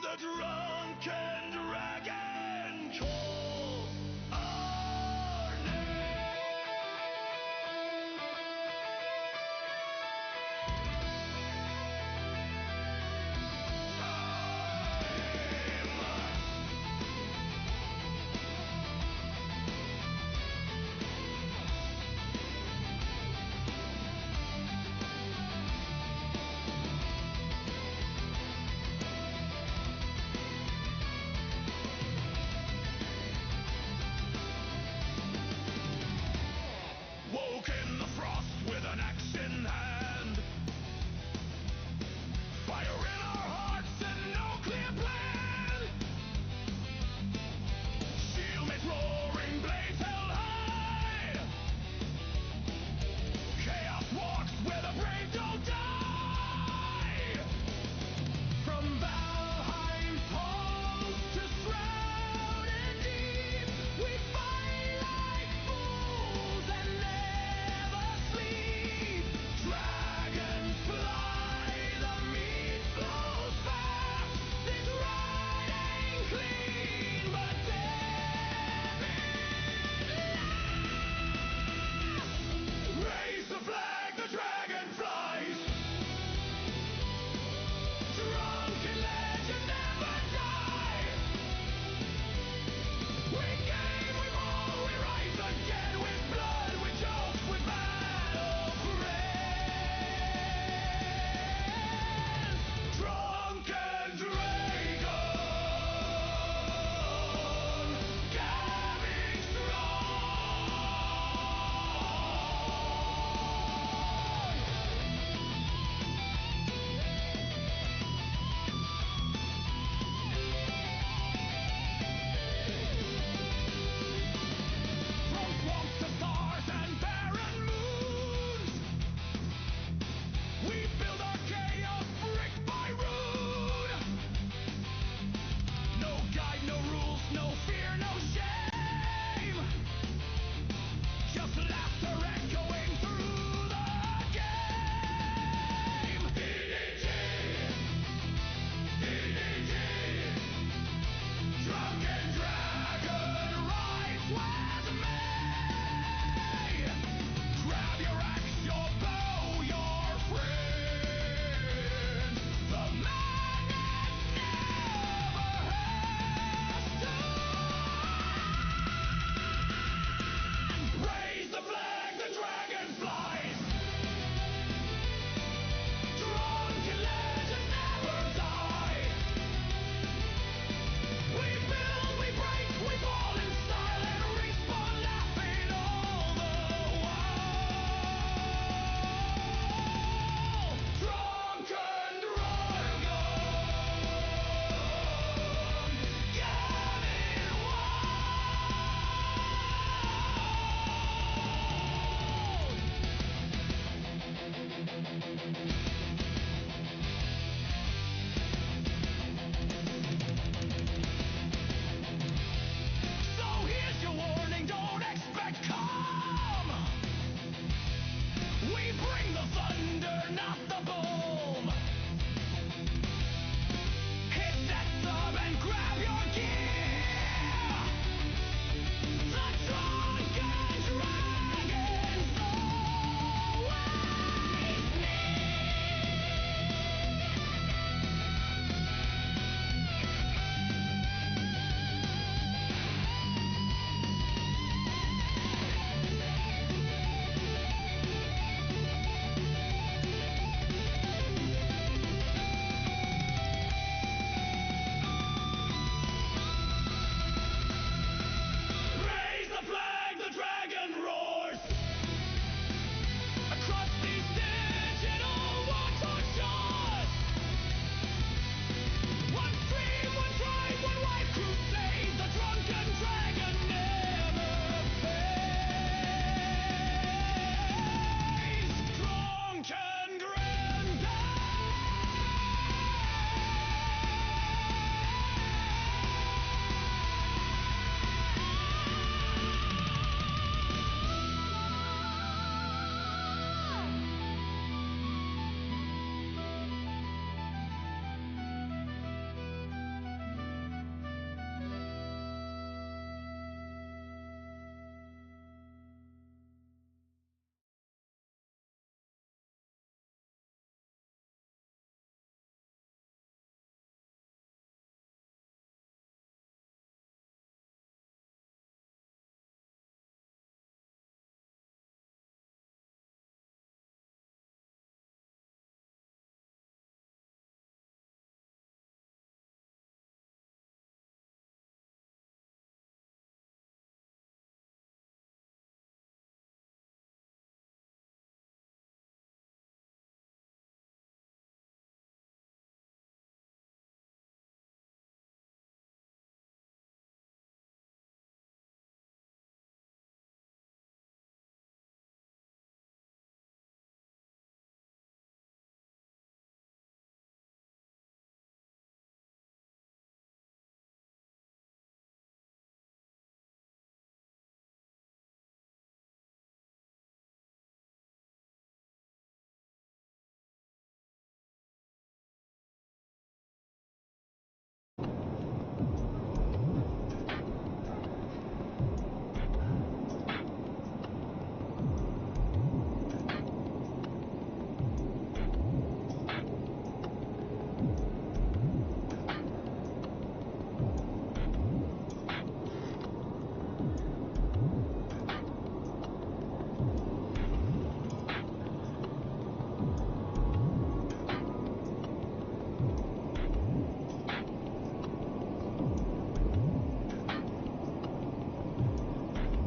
the drunken dragon call our woke in the frost with an axe in hand. Fire in our hearts and no clear plan. Shield mates roaring, blades held high. Chaos walks where the brave don't die. From Valheim's halls to shrouded deep, we fight like fools and never sleep. Dragons fly, the meat flows fast. This ride ain't clean, but damn it lasts. Raise the flag, the dragon flies. Drunken legends never die. We game, we fall, we rise again with blood, with jokes, with battle friends. Drunken dragon, coming From swamps to stars and barren moons, we build our chaos brick by rune. No guide, no rules, no fear, no shame. Just laughter echoing through the game. DDG, DDG. Drunken dragon rides with me. Grab your axe, your bow, your friend. The madness never has to end. Raise the flag, the dragon flies. Drunken legends never die. We build, we break, we fall in style and respawn laughing all the while. Drunken dragon, getting So here's your warning, don't expect calm. We bring the thunder, not the boom. Hit that sub and grab your gear. The drunken dragons always near.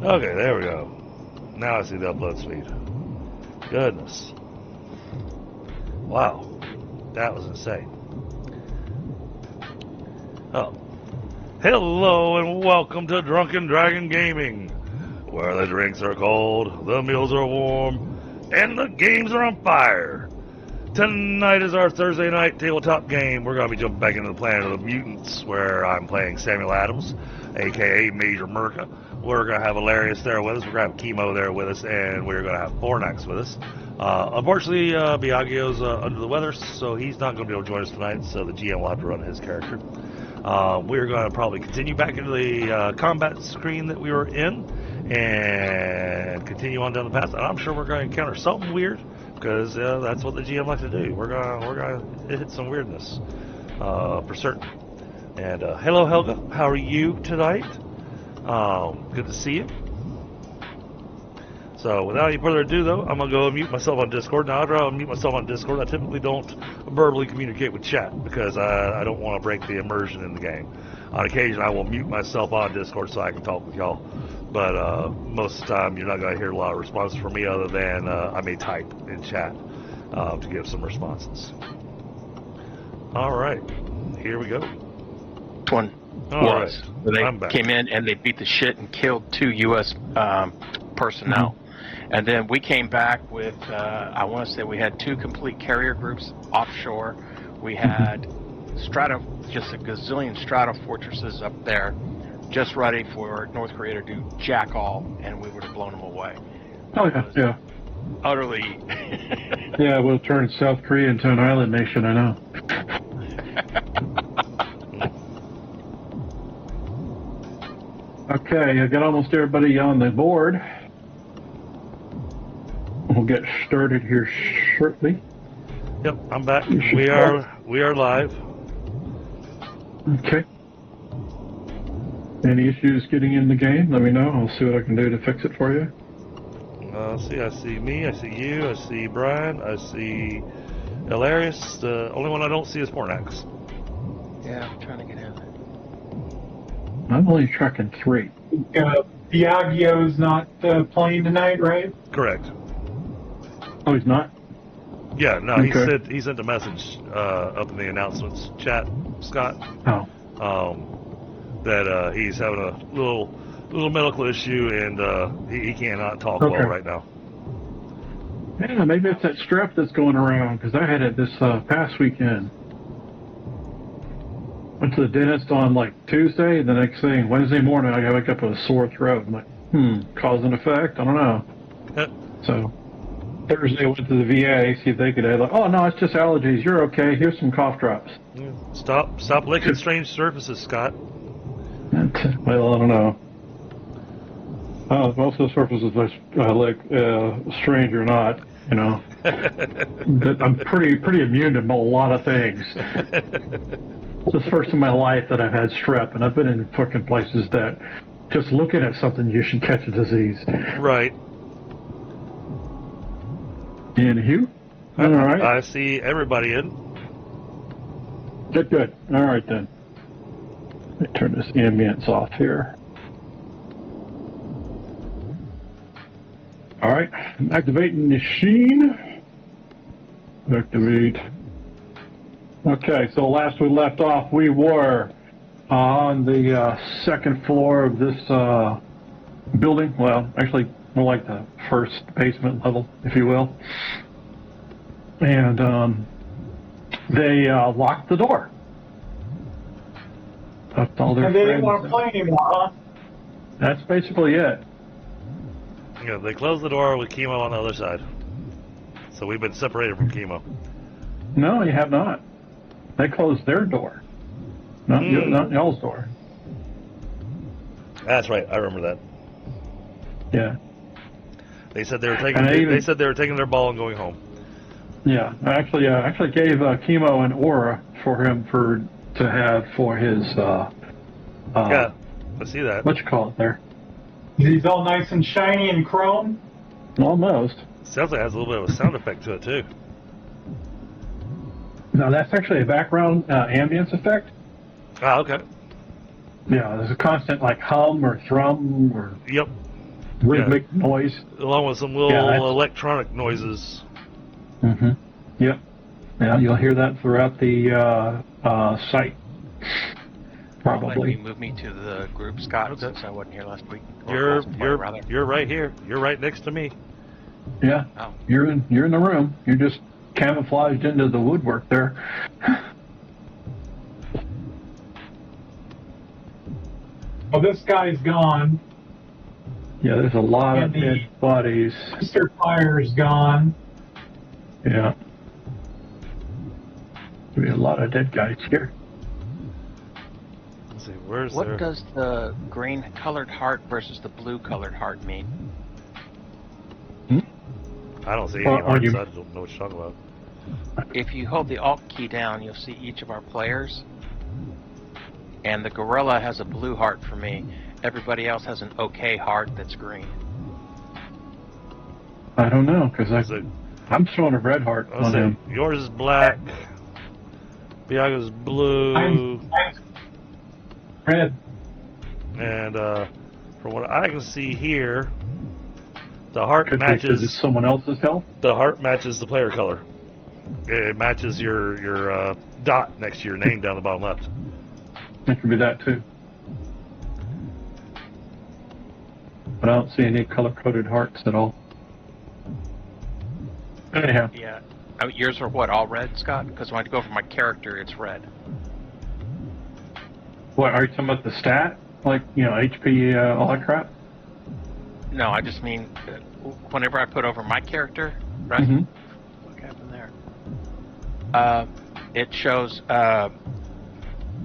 Okay, there we go. Now I see the upload speed. Goodness. Wow. That was insane. Oh. Hello and welcome to Drunken Dragon Gaming, where the drinks are cold, the meals are warm, and the games are on fire. Tonight is our Thursday night tabletop game. We're going to be jumping back into the planet of the Mutants, where I'm playing Samuel Adams, a.k.a. Major Murica. We're going to have Ehlayreus there with us. We're going to have Kemo there with us, and we're going to have Fornax with us. Unfortunately, Biaggio's under the weather, so he's not going to be able to join us tonight, so the GM will have to run his character. We're going to probably continue back into the combat screen that we were in, and continue on down the path. And I'm sure we're going to encounter something weird, because that's what the GM likes to do. We're gonna hit some weirdness, for certain. And hello, Helga. How are you tonight? Good to see you. So without any further ado, though, I'm gonna go mute myself on Discord. Now, after I mute myself on Discord, I typically don't verbally communicate with chat because I don't want to break the immersion in the game. On occasion, I will mute myself on Discord so I can talk with y'all. But most of the time, you're not going to hear a lot of responses from me other than I may type in chat to give some responses. All right, here we go. One All was right. where I'm they back. came in and they beat the shit and killed 2 U.S. Personnel. And then we came back with, I want to say we had 2 complete carrier groups offshore. We had just a gazillion strata fortresses up there, just ready for North Korea to do jack all, and we would have blown them away. Oh, yeah. Utterly. Yeah, we'll turn South Korea into an island nation, I know. Okay, I got almost everybody on the board. We'll get started here shortly. Yep, I'm back. We are live. Okay. Any issues getting in the game? Let me know. I'll see what I can do to fix it for you. I see me, I see you, I see Brian, I see Ehlayreus. The only one I don't see is Fornax. Yeah, I'm trying to get in. I'm only tracking 3. Biaggio's not playing tonight, right? Correct. Oh, he's not? Yeah, no, Okay. he sent a message up in the announcements chat, Scott, Oh. that he's having a little medical issue and he cannot talk well Okay. right now. Yeah, maybe it's that strep that's going around, because I had it this past weekend. Went to the dentist on like Tuesday, the next thing, Wednesday morning, I wake up with a sore throat. I'm like, cause and effect? I don't know. So Thursday, I went to the VA, see if they could add, like, oh no, it's just allergies. You're okay. Here's some cough drops. Yeah. Stop licking strange surfaces, Scott. Well, I don't know. Most of the surfaces I lick, strange or not, you know. But I'm pretty immune to a lot of things. It's the first in my life that I've had strep, and I've been in fucking places that just looking at something you should catch a disease. Right. Anywho, all right. I see everybody in. Good. All right then. Let me turn this ambience off here. All right, I'm activating the machine. Activate. Okay, so last we left off, we were on the second floor of this building. Well, actually, more like the first basement level, if you will. And they locked the door. Left all their And they didn't friends want to play anymore, huh? That's basically it. Yeah, they closed the door with Kemo on the other side. So we've been separated from Kemo. No, you have not. They closed their door. Not y'all's door. That's right, I remember that. Yeah. They said they were taking. And They said they were taking their ball and going home. Yeah. I actually gave Kemo an aura for him to have for his. Yeah, I see that. What you call it there? He's all nice and shiny and chrome. Almost. Sounds like it has a little bit of a sound effect to it too. No, that's actually a background ambience effect. Ah, okay. Yeah, there's a constant like hum or thrum or. Yep. rhythmic noise. Along with some little Yeah, electronic noises. Mm-hmm. Yep. Yeah, you'll hear that throughout the site. I'll let Probably. you move me to the group, Scott, since I wasn't here last week. Or You're last play, rather. you're right here. You're right next to me. Yeah. Oh. You're in the room. You're just camouflaged into the woodwork there. Well, this guy's gone. Yeah, there's a lot of And the- dead bodies. Mr. Fire's gone. Yeah. There'll be a lot of dead guys here. Let's see, where's What there? does the green colored heart versus the blue colored heart mean? I don't see any Well, hearts. you- I don't know what you're talking about. If you hold the Alt key down, you'll see each of our players. And the gorilla has a blue heart for me. Everybody else has an okay heart that's green. I don't know, because So, I'm showing a red heart let's on see. him. Yours is black. Biaggio's blue. I'm red. And from what I can see here, the heart Could be 'cause it's matches someone else's health. the heart matches the player color. It matches your dot next to your name down the bottom left. It could be that too. But I don't see any color-coded hearts at all. Anyhow, Yeah. Yours are what, all red, Scott? Because when I go for my character, it's red. what are you talking about? The stat, like HP, all that crap? No, I just mean whenever I put over my character, right? Mm-hmm. What happened there? It shows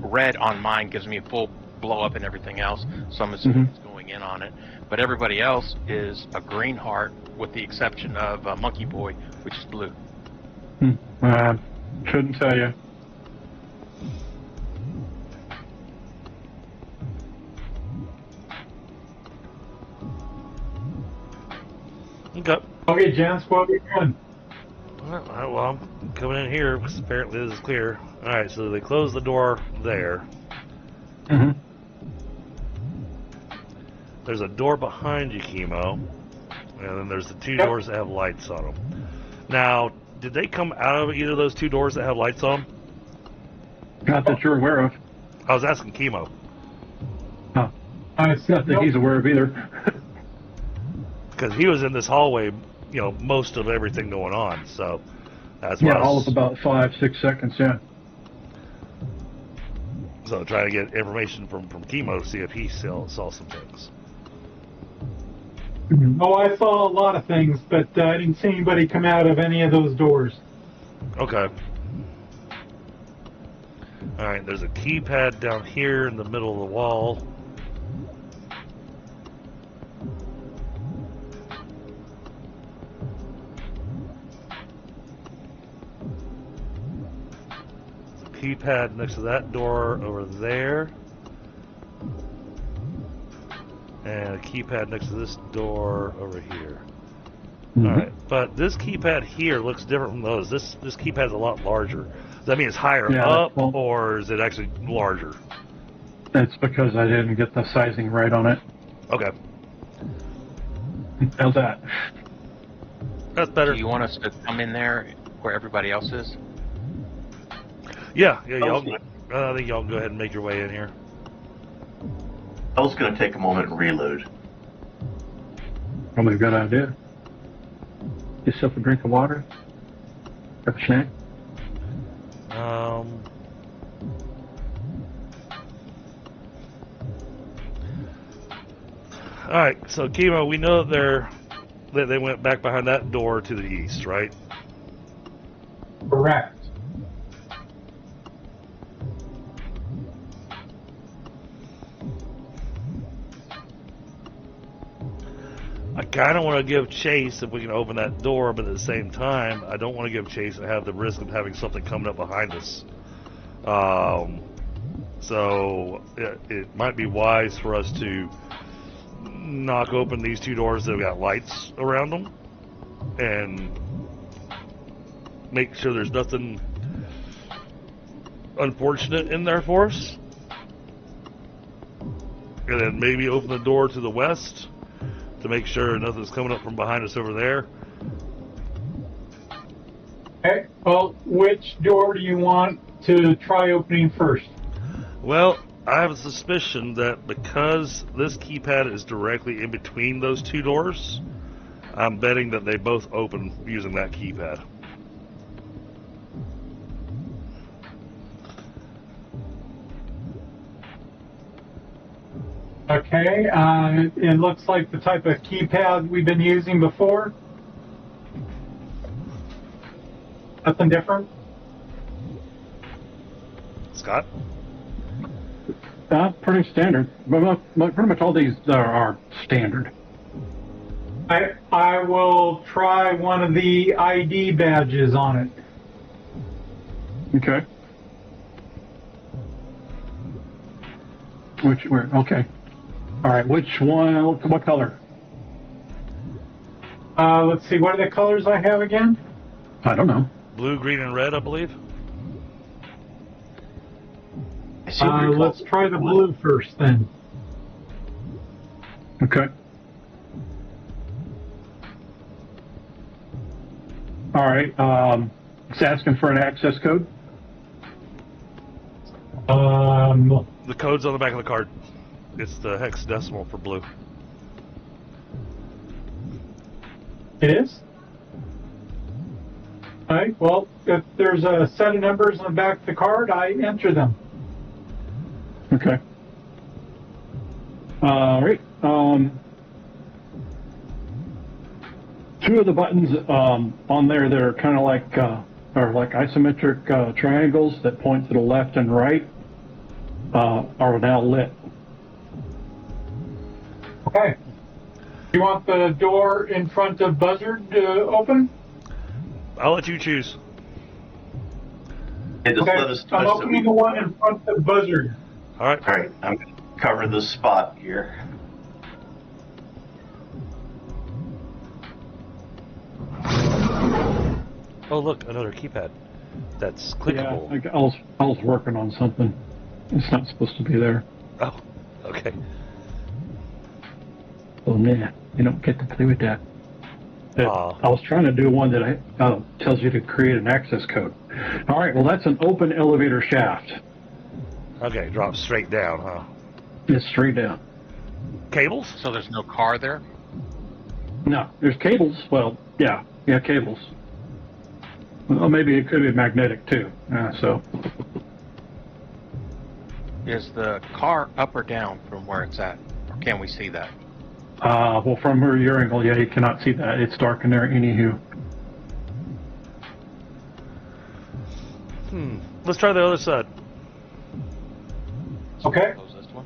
red on mine, gives me a full blow up and everything else, so I'm assuming it's going in on it. But everybody else is a green heart, with the exception of Monkey Boy, which is blue. Couldn't tell you. Okay. Okay, gents, what are we doing? Well, I'm coming in here because apparently this is clear. All right, so they closed the door there. Mm-hmm. There's a door behind you, Kemo, and then there's the two Yep. doors that have lights on them. Now, did they come out of either of those two doors that have lights on them? Not that you're aware of. I was asking Kemo. I said Not that he's aware of either. Because he was in this hallway, most of everything going on. So that's why Yeah, I was, all of about 5-6 seconds. Yeah. So trying to get information from Kemo to see if he saw some things. Oh, I saw a lot of things, but I didn't see anybody come out of any of those doors. Okay. All right. There's a keypad down here in the middle of the wall. Keypad next to that door over there, and a keypad next to this door over here. Mm-hmm. All right, but this keypad here looks different from those. This keypad's a lot larger. Does that mean it's higher Yeah, up, well- or is it actually larger? It's because I didn't get the sizing right on it. Okay, How's that? that's better. Do you want us to come in there where everybody else is? Yeah, y'all. I think y'all go ahead and make your way in here. I was going to take a moment and reload. Probably a good idea. Get yourself a drink of water. Have a snack. All right, so Kemo, we know that they went back behind that door to the east, right? Correct. I kind of want to give chase if we can open that door, but at the same time, I don't want to give chase and have the risk of having something coming up behind us. So it might be wise for us to knock open these two doors that have got lights around them and make sure there's nothing unfortunate in there for us. And then maybe open the door to the west to make sure nothing's coming up from behind us over there. Okay. Well, which door do you want to try opening first? Well, I have a suspicion that because this keypad is directly in between those two doors, I'm betting that they both open using that keypad. Okay. It looks like the type of keypad we've been using before. Nothing different? Scott? Pretty standard. Pretty much all these are standard. I will try one of the ID badges on it. Okay. Okay. All right, which one, what color? Let's see, what are the colors I have again? I don't know. Blue, green, and red, I believe. Let's try the blue first then. Okay. All right, it's asking for an access code. The code's on the back of the card. It's the hexadecimal for blue. It is? Alright, well, if there's a set of numbers on the back of the card, I enter them. Okay. All right. Two of the buttons on there that are kind of like are like isometric triangles that point to the left and right are now lit. Okay. You want the door in front of Buzzard open? I'll let you choose. And just Okay, let us I'm know so opening the one in front of Buzzard. All right. All right, I'm going to cover the spot here. Oh, look, another keypad. That's clickable. Yeah, I was working on something. It's not supposed to be there. Oh, okay. Oh, man, you don't get to play with that. Aw. I was trying to do one that tells you to create an access code. All right, well, that's an open elevator shaft. Okay, drop straight down, huh? It's straight down. Cables? So there's no car there? No, there's cables. Well, yeah, cables. Well, maybe it could be magnetic too. So Is the car up or down from where it's at? Or can we see that? well, from where your angle, yeah, you cannot see that. It's dark in there, anywho. Let's try the other side. Okay. Close this one.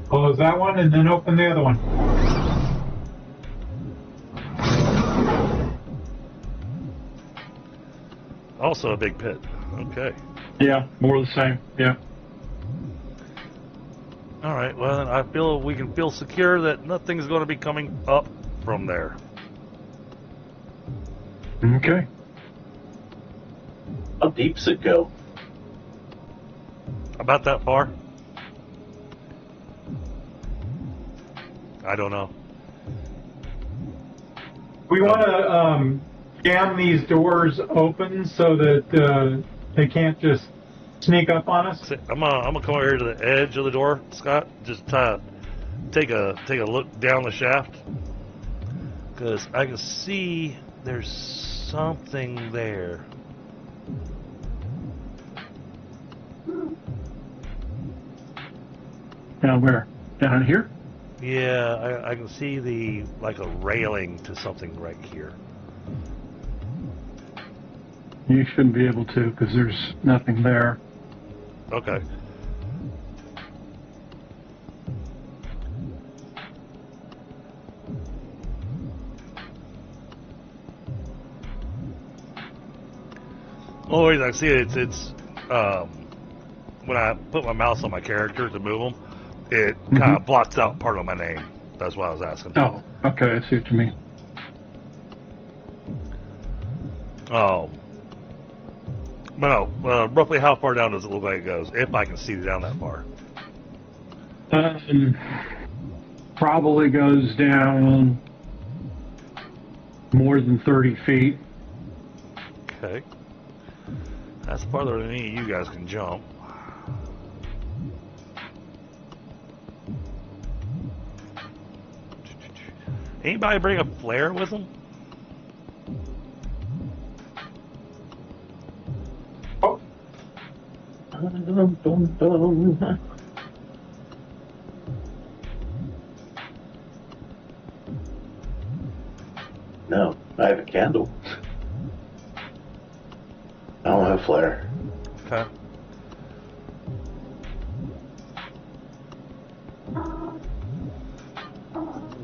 Close that one and then open the other one. Also a big pit. Okay. Yeah, more of the same. Yeah. All right. Well, then I feel we can feel secure that nothing's going to be coming up from there. Okay. How deep's it go? About that far? I don't know. We want to jam these doors open so that they can't just sneak up on us. I'm gonna come over here to the edge of the door, Scott. Just take a look down the shaft, because I can see there's something there. Down where? Down here? Yeah, I can see like a railing to something right here. You shouldn't be able to because there's nothing there. Okay. Only reason I see it, it's when I put my mouse on my character to move them, it kind of blots out part of my name. That's why I was asking. Oh, okay, I see what you mean. Oh. But no, roughly how far down does it look like it goes, if I can see down that far? Probably goes down more than 30 feet. Okay. That's farther than any of you guys can jump. Anybody bring a flare with them? Oh, No, I have a candle. I don't have flare. Okay.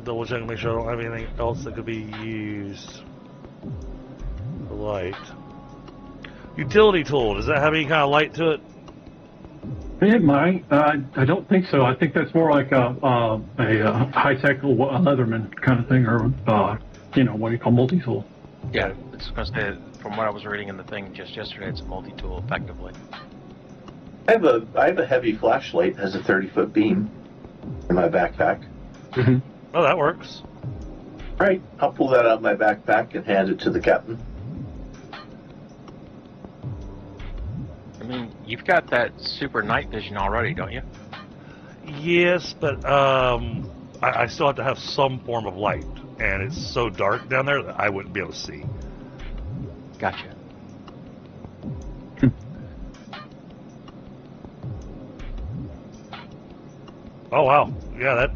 Double check and make sure I don't have anything else that could be used for light. Utility tool, does that have any kind of light to it? It might. I don't think so. I think that's more like a high-tech Leatherman kind of thing, or what do you call multi-tool? Yeah, it's going to say, from what I was reading in the thing just yesterday, it's a multi-tool, effectively. I have a heavy flashlight that has a 30-foot beam in my backpack. Mm-hmm. Oh, that works. Right, I'll pull that out of my backpack and hand it to the captain. I mean, you've got that super night vision already, don't you? Yes, but I still have to have some form of light, and it's so dark down there that I wouldn't be able to see. Gotcha. Oh, wow. Yeah, that...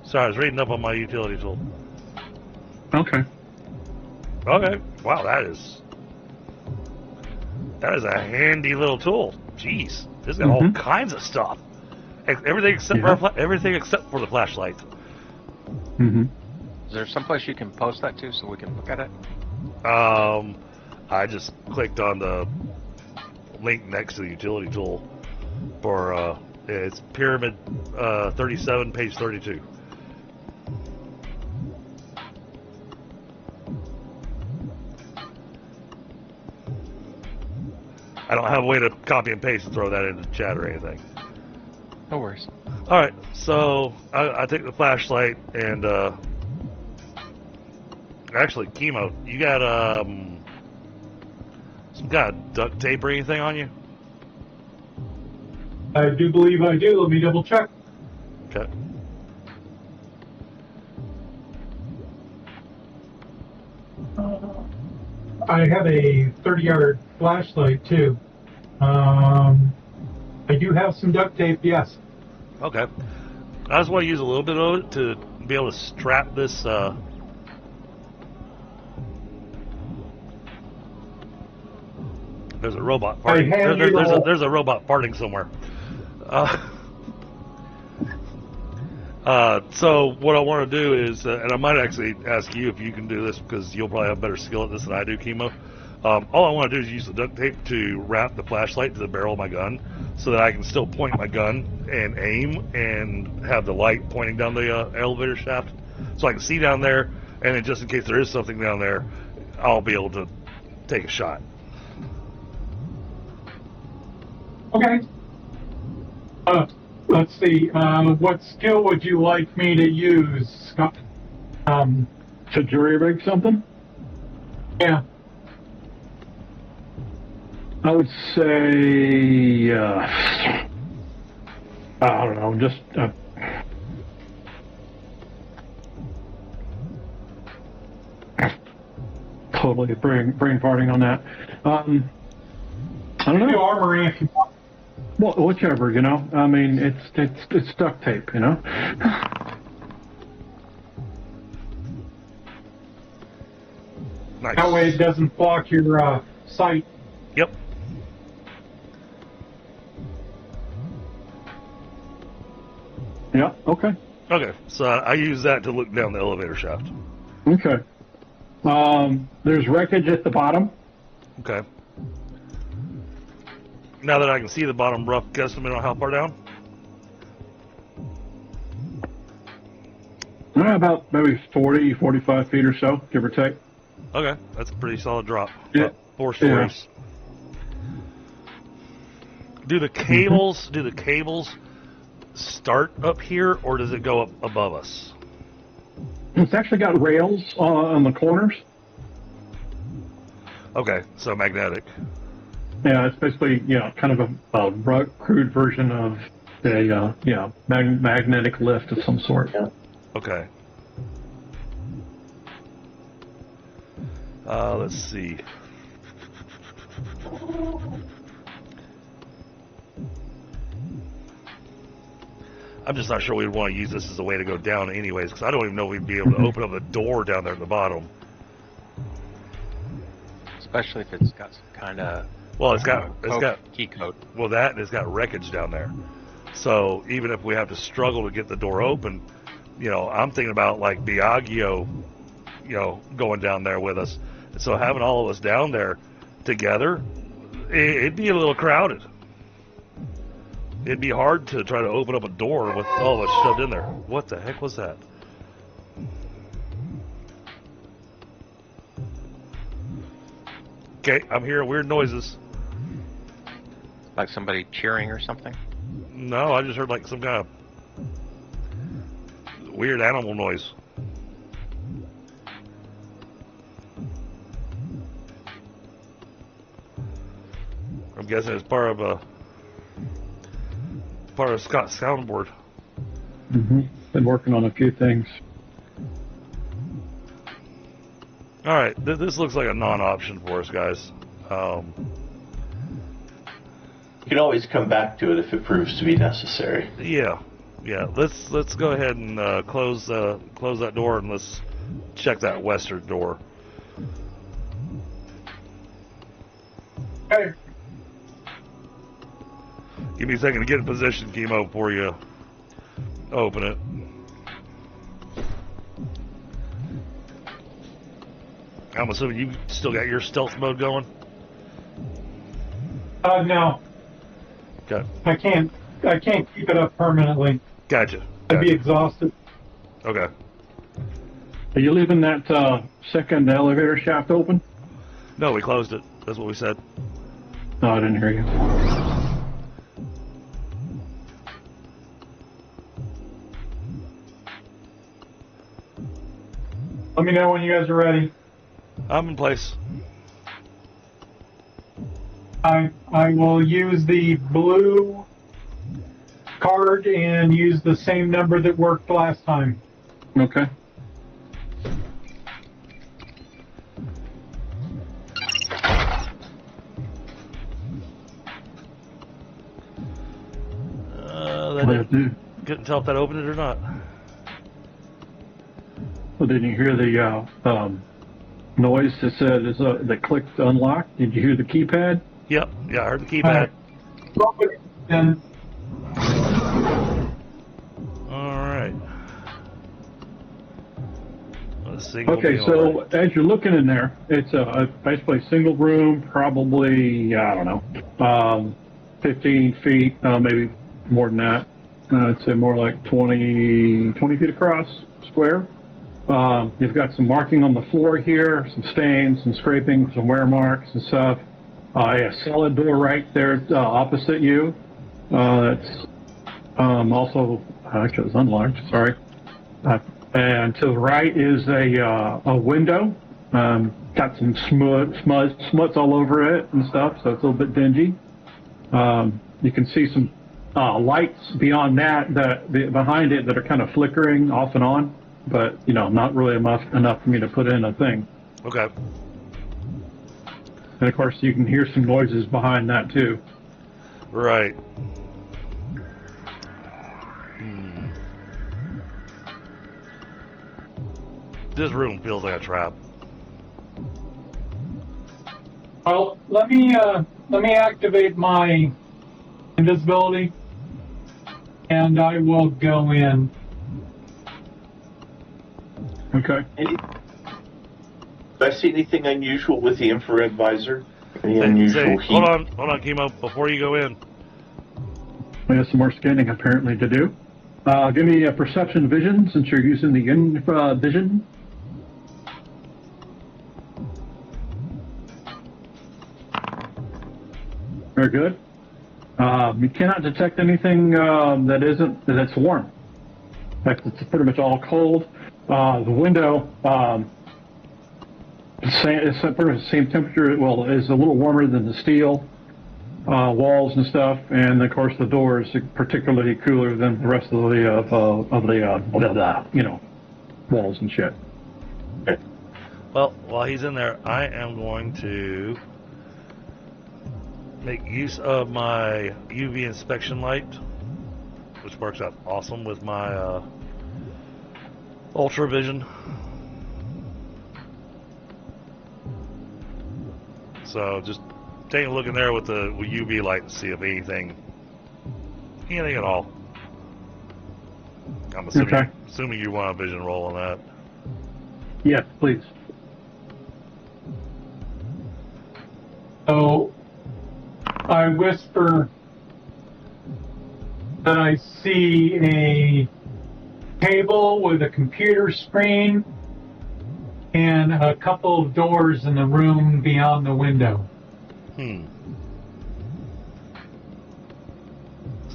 Sorry, I was reading up on my utility tool. Okay. Okay. Wow, that is a handy little tool. Jeez, this got all kinds of stuff. Everything except for the flashlight. Mm-hmm. Is there someplace you can post that to so we can look at it? I just clicked on the link next to the utility tool for it's Pyramid 37, page 32. I don't have a way to copy and paste and throw that into the chat or anything. No worries. All right, so I take the flashlight and actually, Kemo, you got some kind of duct tape or anything on you? I do believe I do. Let me double check. Okay. I have a 30-yard flashlight too. I do have some duct tape, yes. Okay. I just want to use a little bit of it to be able to strap this. There's a robot farting. There's a robot farting somewhere. So what I want to do is, and I might actually ask you if you can do this because you'll probably have better skill at this than I do, Kemo. All I want to do is use the duct tape to wrap the flashlight to the barrel of my gun so that I can still point my gun and aim and have the light pointing down the elevator shaft so I can see down there, and then just in case there is something down there, I'll be able to take a shot. Okay. Let's see. What skill would you like me to use, Scott? To jury rig something? Yeah. I would say, I don't know, just totally brain farting on that. I don't Do know. armory if you want. Well, whichever, you know. I mean, it's duct tape, you know. Nice. That way it doesn't block your sight. Yep. Yeah. Okay. Okay, so I use that to look down the elevator shaft. Okay. There's wreckage at the bottom. Okay. Now that I can see the bottom, rough guesstimate on how far down? About maybe 40, 45 feet or so, give or take. Okay, that's a pretty solid drop. Yeah. 4 stories. Do the cables start up here, or does it go up above us? It's actually got rails on the corners. Okay, so magnetic. Yeah, it's basically, kind of a crude version of a, magnetic lift of some sort. Yeah. Okay. Let's see. I'm just not sure we'd want to use this as a way to go down anyways, because I don't even know if we'd be able to open up the door down there at the bottom. Especially if it's got some kind of Well, it's got key code. well, that and it's got wreckage down there. So even if we have to struggle to get the door open, I'm thinking about like Biaggio, going down there with us. And so having all of us down there together, it'd be a little crowded. It'd be hard to try to open up a door with all of us shoved in there. What the heck was that? Okay, I'm hearing weird noises. Like somebody cheering or something? No, I just heard like some kind of weird animal noise. I'm guessing it's part of Scott's soundboard. Mm-hmm. Been working on a few things. All right, this looks like a non-option for us, guys. You can always come back to it if it proves to be necessary. Yeah. Let's go ahead and close that door, and let's check that western door. Okay. Give me a second to get in position, Kemo, before you open it. I'm assuming you still got your stealth mode going? No. Okay. I can't keep it up permanently. Gotcha. I'd be exhausted. Okay. Are you leaving that second elevator shaft open? No, we closed it. That's what we said. No, I didn't hear you. Let me know when you guys are ready. I'm in place. I will use the blue card and use the same number that worked last time. Okay. Couldn't tell if that opened it or not. Well, didn't you hear the noise that said that clicked to unlock? Did you hear the keypad? Yep. Yeah, I heard the keypad. And All right. Okay, so as you're looking in there, it's basically a single room, probably, 15 feet, maybe more than that. I'd say more like 20 feet across, square. You've got some marking on the floor here, some stains, some scraping, some wear marks and stuff. A solid door right there opposite you. It's also, actually it's unlocked, sorry. And to the right is a window. Got some smuts all over it and stuff, so it's a little bit dingy. You can see some lights beyond that behind it that are kind of flickering off and on, but not really enough for me to put in a thing. Okay. And of course, you can hear some noises behind that too. Right. This room feels like a trap. well, let me activate my invisibility, and I will go in. Okay. Do I see anything unusual with the infrared visor? Any unusual heat? Hold on, Kemo. Before you go in, We have some more scanning apparently to do. Give me a perception vision since you're using the vision. Very good. You cannot detect anything that's warm. In fact, it's pretty much all cold. The window it's pretty much the same temperature. Well, it's a little warmer than the steel walls and stuff, and of course the door is particularly cooler than the rest of the walls and shit. Well, while he's in there, I am going to make use of my UV inspection light, which works out awesome with my ultra vision. So just take a look in there with the UV light and see if anything at all. I'm assuming you want a vision roll on that. Yes, please. So I whisper that I see a table with a computer screen and a couple of doors in the room beyond the window. It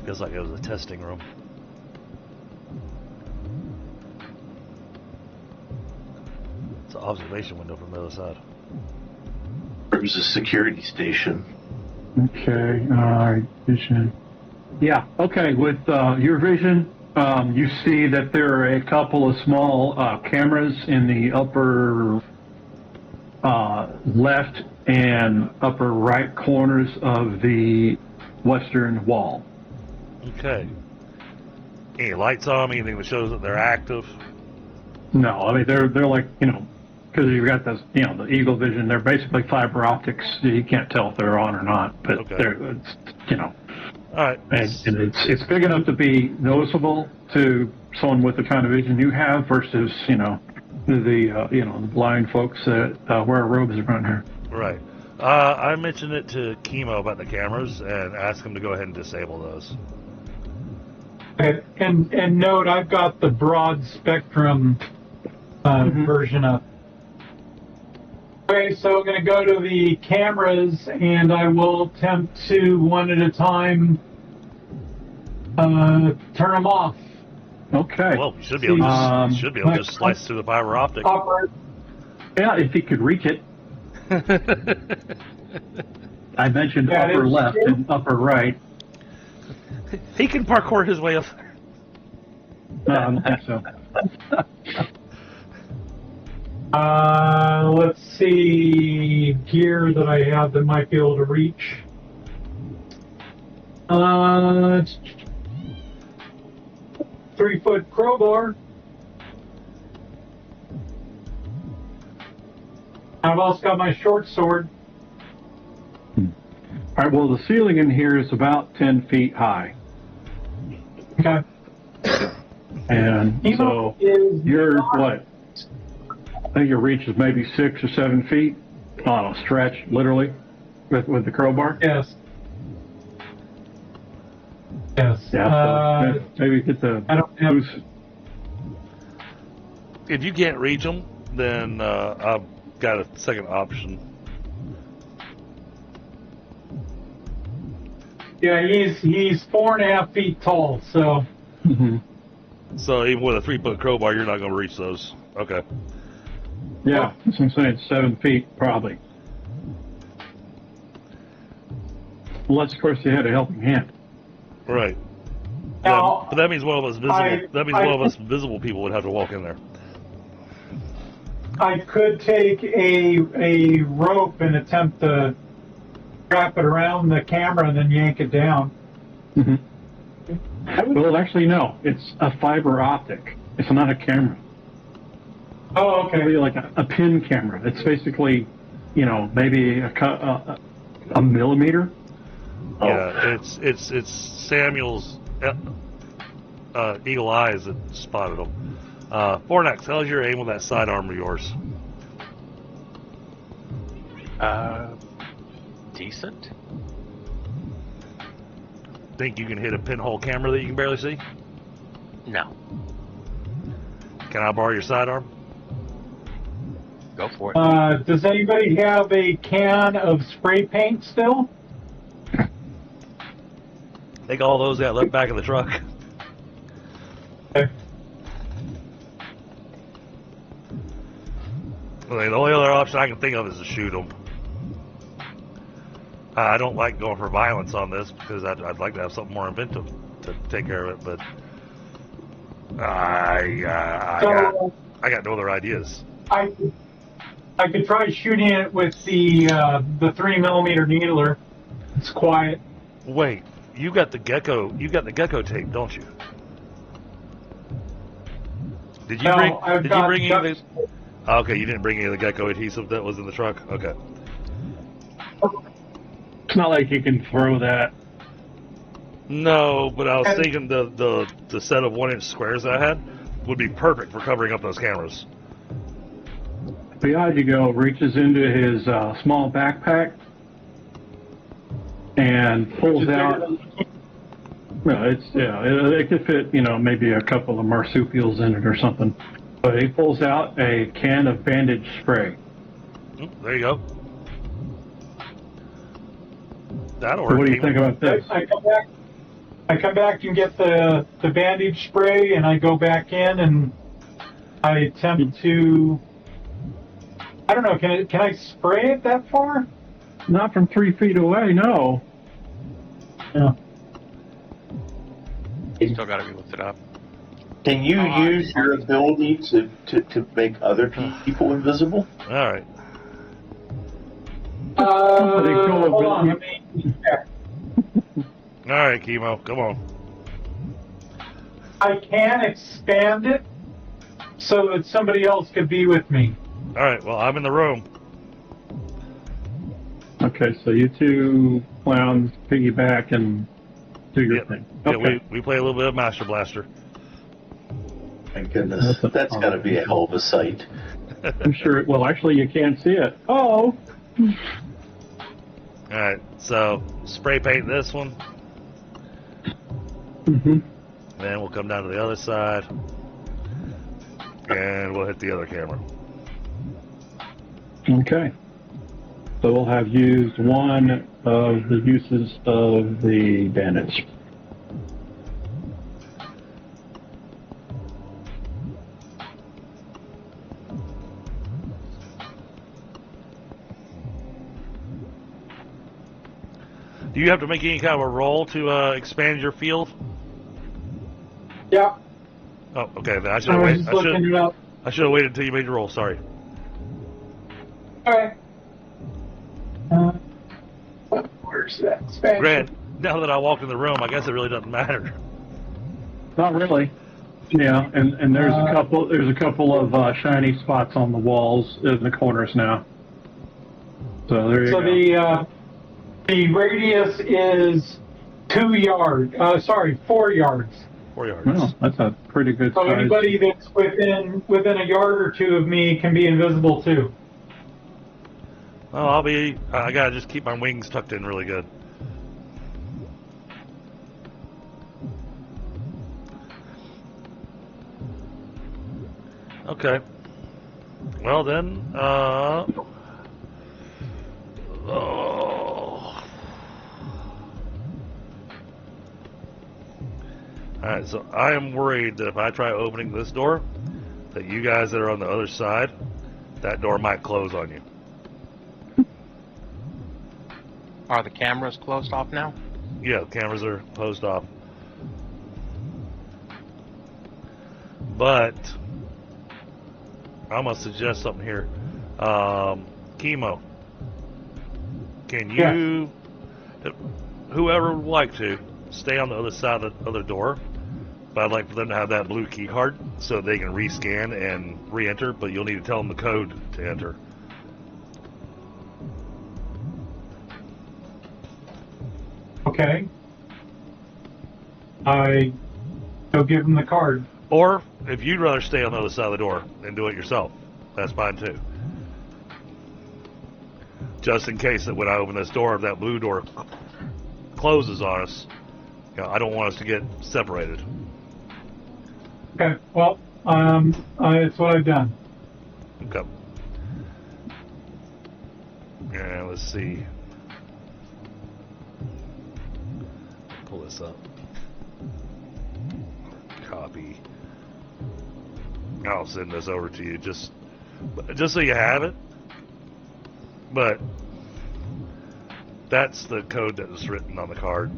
feels like it was a testing room. It's an observation window from the other side. There was a security station. Okay, vision. Yeah, okay, with your vision, you see that there are a couple of small cameras in the upper left and upper right corners of the western wall. Okay. Any lights on them? Anything that shows that they're active? No, I mean, they're like, because you've got this, the eagle vision, they're basically fiber optics. You can't tell if they're on or not, but Okay. All right. and it's big enough to be noticeable to someone with the kind of vision you have versus, the blind folks that wear robes around here. Right. I mentioned it to Kemo about the cameras and asked him to go ahead and disable those. And note, I've got the broad spectrum version up. Okay, so I'm going to go to the cameras, and I will attempt to, one at a time, turn them off. Okay. Well, you should be able to just slice through the fiber optic. Yeah, if he could reach it. I mentioned upper left and upper right. He can parkour his way up there. No, I don't think so. Let's see gear that I have that might be able to reach. 3-foot crowbar. I've also got my short sword. All right, well, the ceiling in here is about 10 feet high. Okay. And so you're what? I think your reach is maybe 6 or 7 feet on a stretch, literally, with the crowbar. Yes. Yes. Yeah. So maybe get the. I don't have. If you can't reach them, then I've got a second option. Yeah, he's 4.5 feet tall, so. Mm-hmm. So even with a 3-foot crowbar, you're not going to reach those. Okay. Yeah, that's what I'm saying. 7 feet, probably. Unless, of course, you had a helping hand. Right. Now, But that means one of us visible. One of us visible people would have to walk in there. I could take a rope and attempt to wrap it around the camera and then yank it down. Mm-hmm. Well, actually, no. It's a fiber optic. It's not a camera. Oh, okay. It's really like a pin camera. It's basically, maybe a millimeter. Yeah, it's Samuel's eagle eyes that spotted him. Fornax, how's your aim with that sidearm of yours? Decent. Think you can hit a pinhole camera that you can barely see? No. Can I borrow your sidearm? Go for it. Does anybody have a can of spray paint still? Take all those that left back in the truck. Okay. I mean, the only other option I can think of is to shoot them. I don't like going for violence on this because I'd like to have something more inventive to take care of it, but I got no other ideas. I could try shooting it with the 3mm needler. It's quiet. Wait, you got the gecko tape, don't you? Did you bring? I've Did you got bring any of duct the? Okay, you didn't bring any of the gecko adhesive that was in the truck. Okay. It's not like you can throw that. No, but I was thinking the set of 1-inch squares that I had would be perfect for covering up those cameras. Biaggio reaches into his small backpack and pulls out. Well, it could fit, maybe a couple of marsupials in it or something. But he pulls out a can of bandage spray. There you go. That'll So work. what do you think about this? I come back and get the bandage spray, and I go back in and I attempt to. I don't know. Can I spray it that far? Not from 3 feet away, no. Yeah. Still got to be lifted up. Can you use your ability to make other people invisible? All right. Hold on. Let me check. All right, Kemo, come on. I can expand it so that somebody else could be with me. All right. Well, I'm in the room. Okay, so you two clowns piggyback and do your Yep. thing. Yeah, Okay. we play a little bit of Master Blaster. Thank goodness. That's got to be a hell of a sight. I'm sure. Well, actually, you can't see it. Oh. All right. So spray paint this one, Mm-hmm. then we'll come down to the other side, and we'll hit the other camera. Okay. So we'll have used one of the uses of the bandage. Do you have to make any kind of a roll to expand your field? Yeah. Oh, okay. Then I should I have was waited. just looking it up. I should have waited until you made your roll. Sorry. All right. Where's that expansion? Grant, now that I walked in the room, I guess it really doesn't matter. Not really. Yeah, and there's a couple of shiny spots on the walls in the corners now. So there you So go. the radius is 4 yards. 4 yards. Well, that's a pretty good So size. anybody that's within a yard or two of me can be invisible too. Oh, I gotta just keep my wings tucked in really good. Okay. Well then, Alright, so I am worried that if I try opening this door, that you guys that are on the other side, that door might close on you. Are the cameras closed off now? Yeah, the cameras are closed off. But I'm gonna suggest something here. Kemo, can you, whoever would like to, stay on the other side of the other door? But I'd like for them to have that blue key card so they can rescan and re-enter, but you'll need to tell them the code to enter. Okay. I go give them the card. Or if you'd rather stay on the other side of the door and do it yourself, that's fine too. Just in case that when I open this door, if that blue door closes on us, I don't want us to get separated. Okay. Well, it's what I've done. Okay. And let's see. pull this up. Copy. I'll send this over to you just so you have it. But that's the code that was written on the card.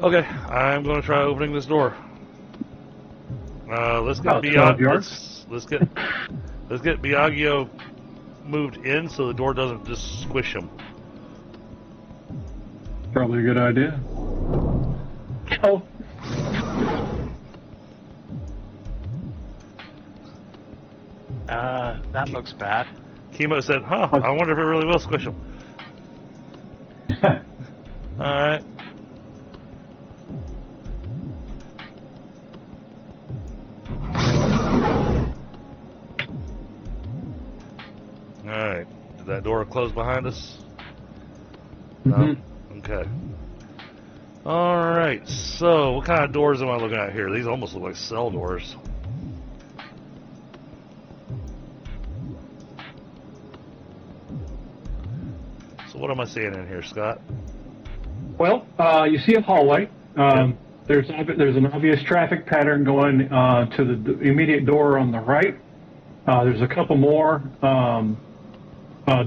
Okay, I'm going to try opening this door. Let's get let's get Biaggio moved in so the door doesn't just squish him. Probably a good idea. Oh. That looks bad. Kemo said, "Huh? I wonder if it really will squish him." All right. Alright. Did that door close behind us? No? Okay. Alright, so what kind of doors am I looking at here? These almost look like cell doors. So what am I seeing in here, Scott? Well, you see a hallway. Yep. There's an obvious traffic pattern going to the immediate door on the right. There's a couple more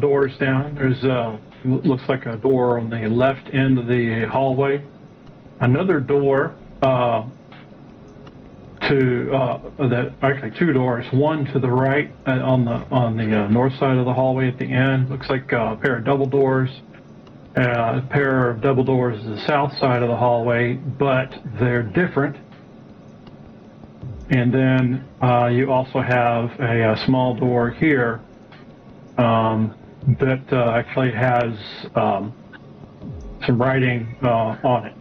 doors down. There's looks like a door on the left end of the hallway. Another door actually two doors. One to the right on the north side of the hallway at the end. Looks like a pair of double doors. A pair of double doors to the south side of the hallway, but they're different. And then you also have a small door here that actually has some writing on it.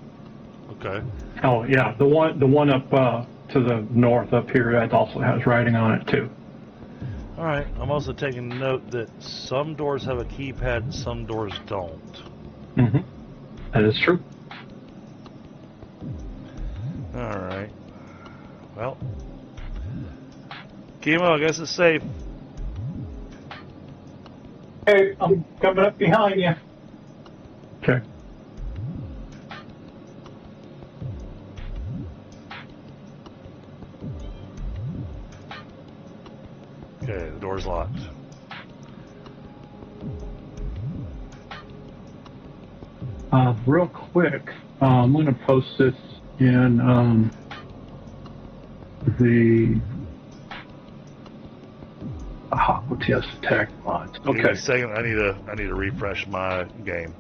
Okay. Oh yeah, the one up to the north up here, it also has writing on it too. Alright, I'm also taking note that some doors have a keypad and some doors don't. Mm-hmm. That is true. Alright. Well, Kemo, I guess it's safe. Hey, I'm coming up behind you. Okay. Okay, the door's locked. Real quick, I'm going to post this in the OTS attack mods. Give me Okay. a second, I need to refresh my game.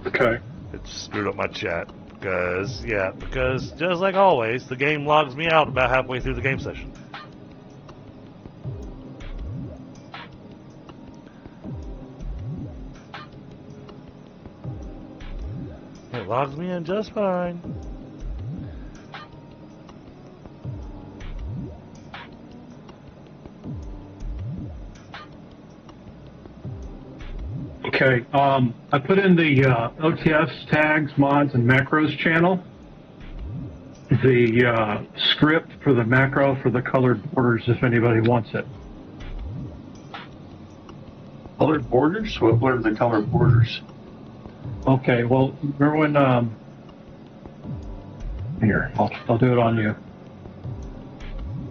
Okay. It screwed up my chat. Because just like always, the game logs me out about halfway through the game session. It logs me in just fine. Okay. I put in the OTS tags, mods, and macros channel the script for the macro for the colored borders if anybody wants it. Colored borders? What are the colored borders? Okay, well, remember when, here, I'll do it on you.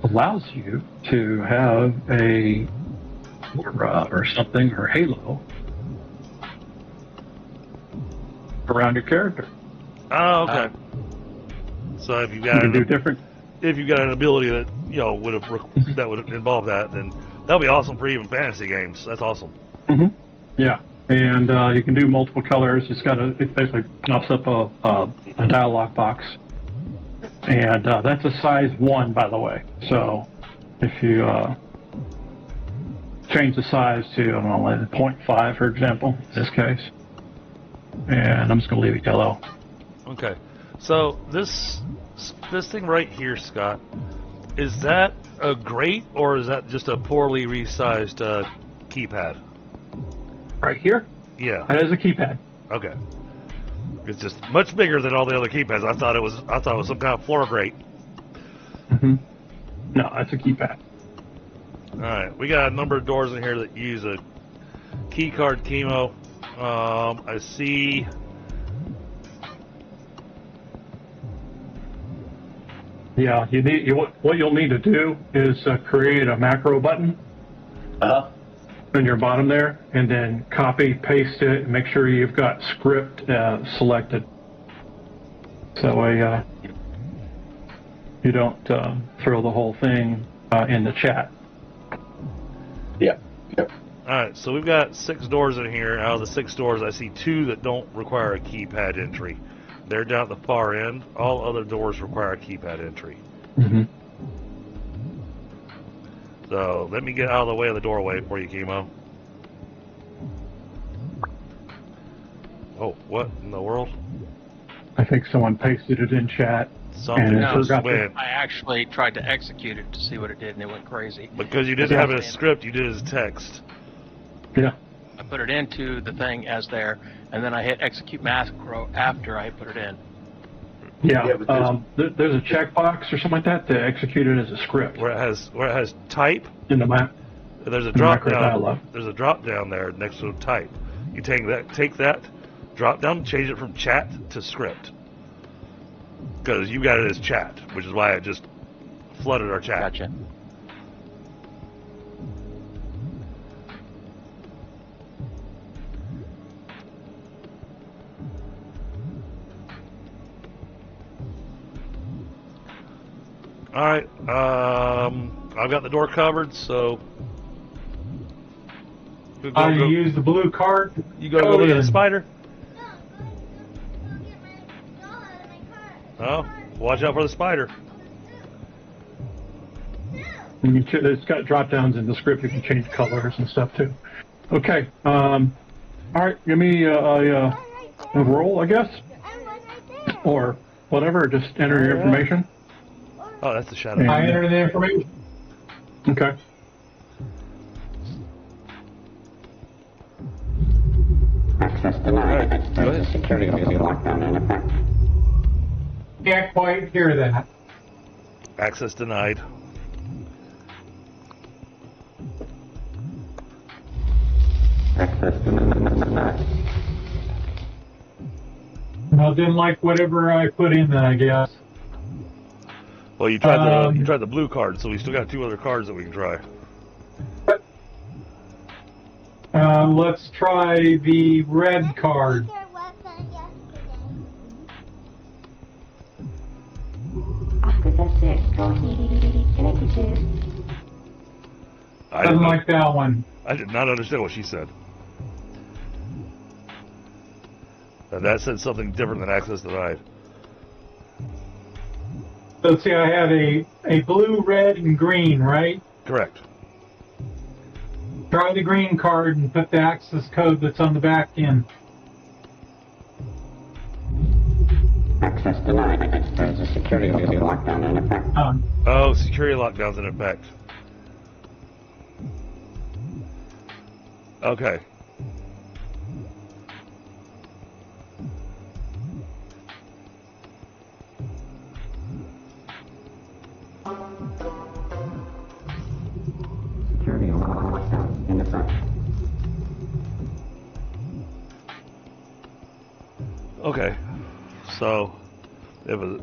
Allows you to have a aura or something, or halo, around your character. Oh, okay. So if you've You got can do different. if you've got an ability that that would involve that, then that'll be awesome for even fantasy games. That's awesome. Mm-hmm. Yeah, and you can do multiple colors. It basically pops up a dialog box, and that's a size 1, by the way. So if you change the size to, I don't know, like 0.5, for example, in this case, and I'm just going to leave it yellow. Okay. So this thing right here, Scott, is that a grate or is that just a poorly resized keypad? Right here, Yeah. that is a keypad. Okay. It's just much bigger than all the other keypads. I thought it was some kind of floor grate. Mm-hmm. No, that's a keypad. Alright, we got a number of doors in here that use a key card Kemo. I see. Yeah, what you'll need to do is create a macro button Uh-huh. in your bottom there, and then copy, paste it, and make sure you've got script selected. So that way you don't throw the whole thing in the chat. Yeah. Yep. Alright, so we've got 6 doors in here. Out of the 6 doors, I see 2 that don't require a keypad entry. They're down at the far end. All other doors require a keypad entry. Mm-hmm. So let me get out of the way of the doorway for you, Kemo. Oh, what in the world? I think someone pasted it in chat. Something And just forgot to- went. I actually tried to execute it to see what it did, and it went crazy. Because you didn't Yeah. have it as script, you did it as text. Yeah. I put it into the thing as there, and then I hit execute macro after I put it in. Yeah. Yeah, but There's a checkbox or something like that to execute it as a script Where it has type, in the map. there's a the drop macro down. dialog. There's a drop down there next to type. You take that drop down, change it from chat to script. Because you got it as chat, which is why it just flooded our chat. Gotcha. All right, I've got the door covered, so you go, You use the blue card. you go look at the in. spider. Oh, watch out for the spider. And it's got drop downs in the script. You can change colors and stuff too. Okay. All right. Give me a roll, I guess, or whatever. Just enter your information. Oh, that's the shadow. I enter the information. Okay. Access denied. There's a security lockdown in effect. Can't quite hear that. Access denied. Access denied. I didn't like whatever I put in then, I guess. Well, you tried the blue card, so we still got 2 other cards that we can try. Let's try the red card. I Doesn't didn't- like that one. I did not understand what she said. That said something different than access denied. Let's see, I had a blue, red, and green, right? Correct. Try the green card and put the access code that's on the back in. Access denied. There's a security lockdown in effect. Oh, security lockdown's in effect. Okay. Security lockdown in effect. Okay. So, it was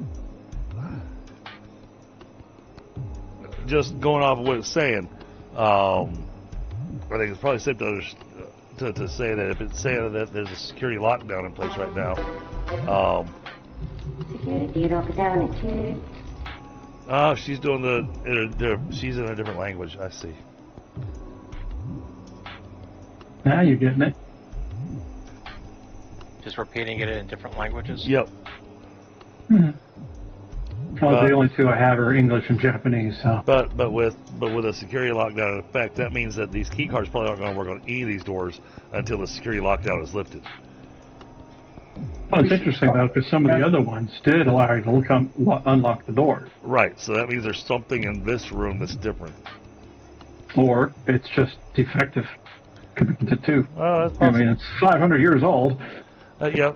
just going off of what it's saying. I think it's probably safe to say that if it's saying that there's a security lockdown in place right now. Security lockdown at 2. Oh, she's doing she's in a different language. I see. Now you're getting it. Just repeating it in different languages. Yep. Hmm. Oh, the only 2 I have are English and Japanese. So. But with a security lockdown in effect, that means that these key cards probably aren't going to work on any of these doors until the security lockdown is lifted. Well, it's interesting though, because some of the other ones did allow you to unlock the door, Right. So that means there's something in this room that's different. or it's just defective. Could be too. Oh, that's I possible. mean, it's 500 years old. Yep. Yeah,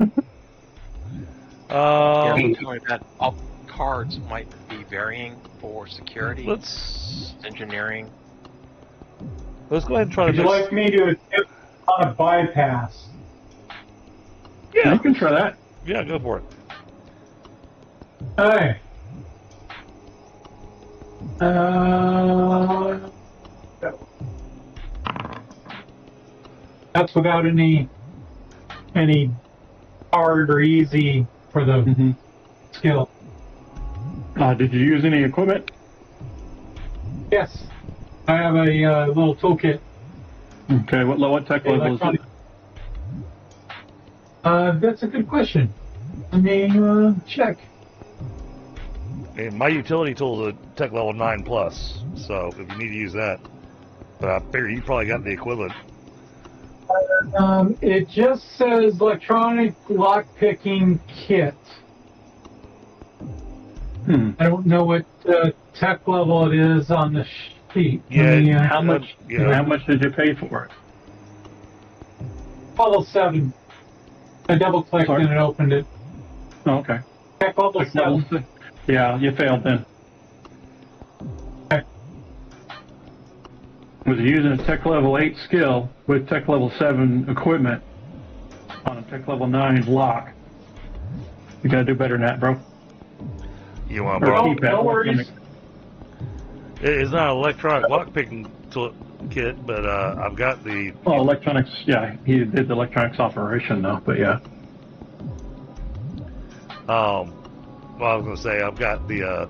so tell me that. I'll cards might be varying for security, engineering. Let's go ahead and try Would to you mix. like me to attempt on a bypass? Yeah, you can try that. Yeah, go for it. Hey. That's without any hard or easy for the skill. Did you use any equipment? Yes, I have a little toolkit. Okay, what tech level is it? That's a good question. Let me check. And my utility tool is a tech level 9+, so if you need to use that. But I figure you probably got the equivalent. It just says electronic lockpicking kit. I don't know what tech level it is on the sheet. Yeah, How much did you pay for it? Level 7. I double clicked and it opened it. Oh, okay. Tech level Tech 7. level 6. Yeah, you failed then. Okay. Was using a tech level 8 skill with tech level 7 equipment on a tech level 9 lock. You gotta do better than that, bro. You want to Or borrow? keep that. No worries. It's not an electronic lockpicking kit, but I've got the. Oh, electronics. Yeah, he did the electronics operation though, but yeah. Well, I was gonna say I've got the.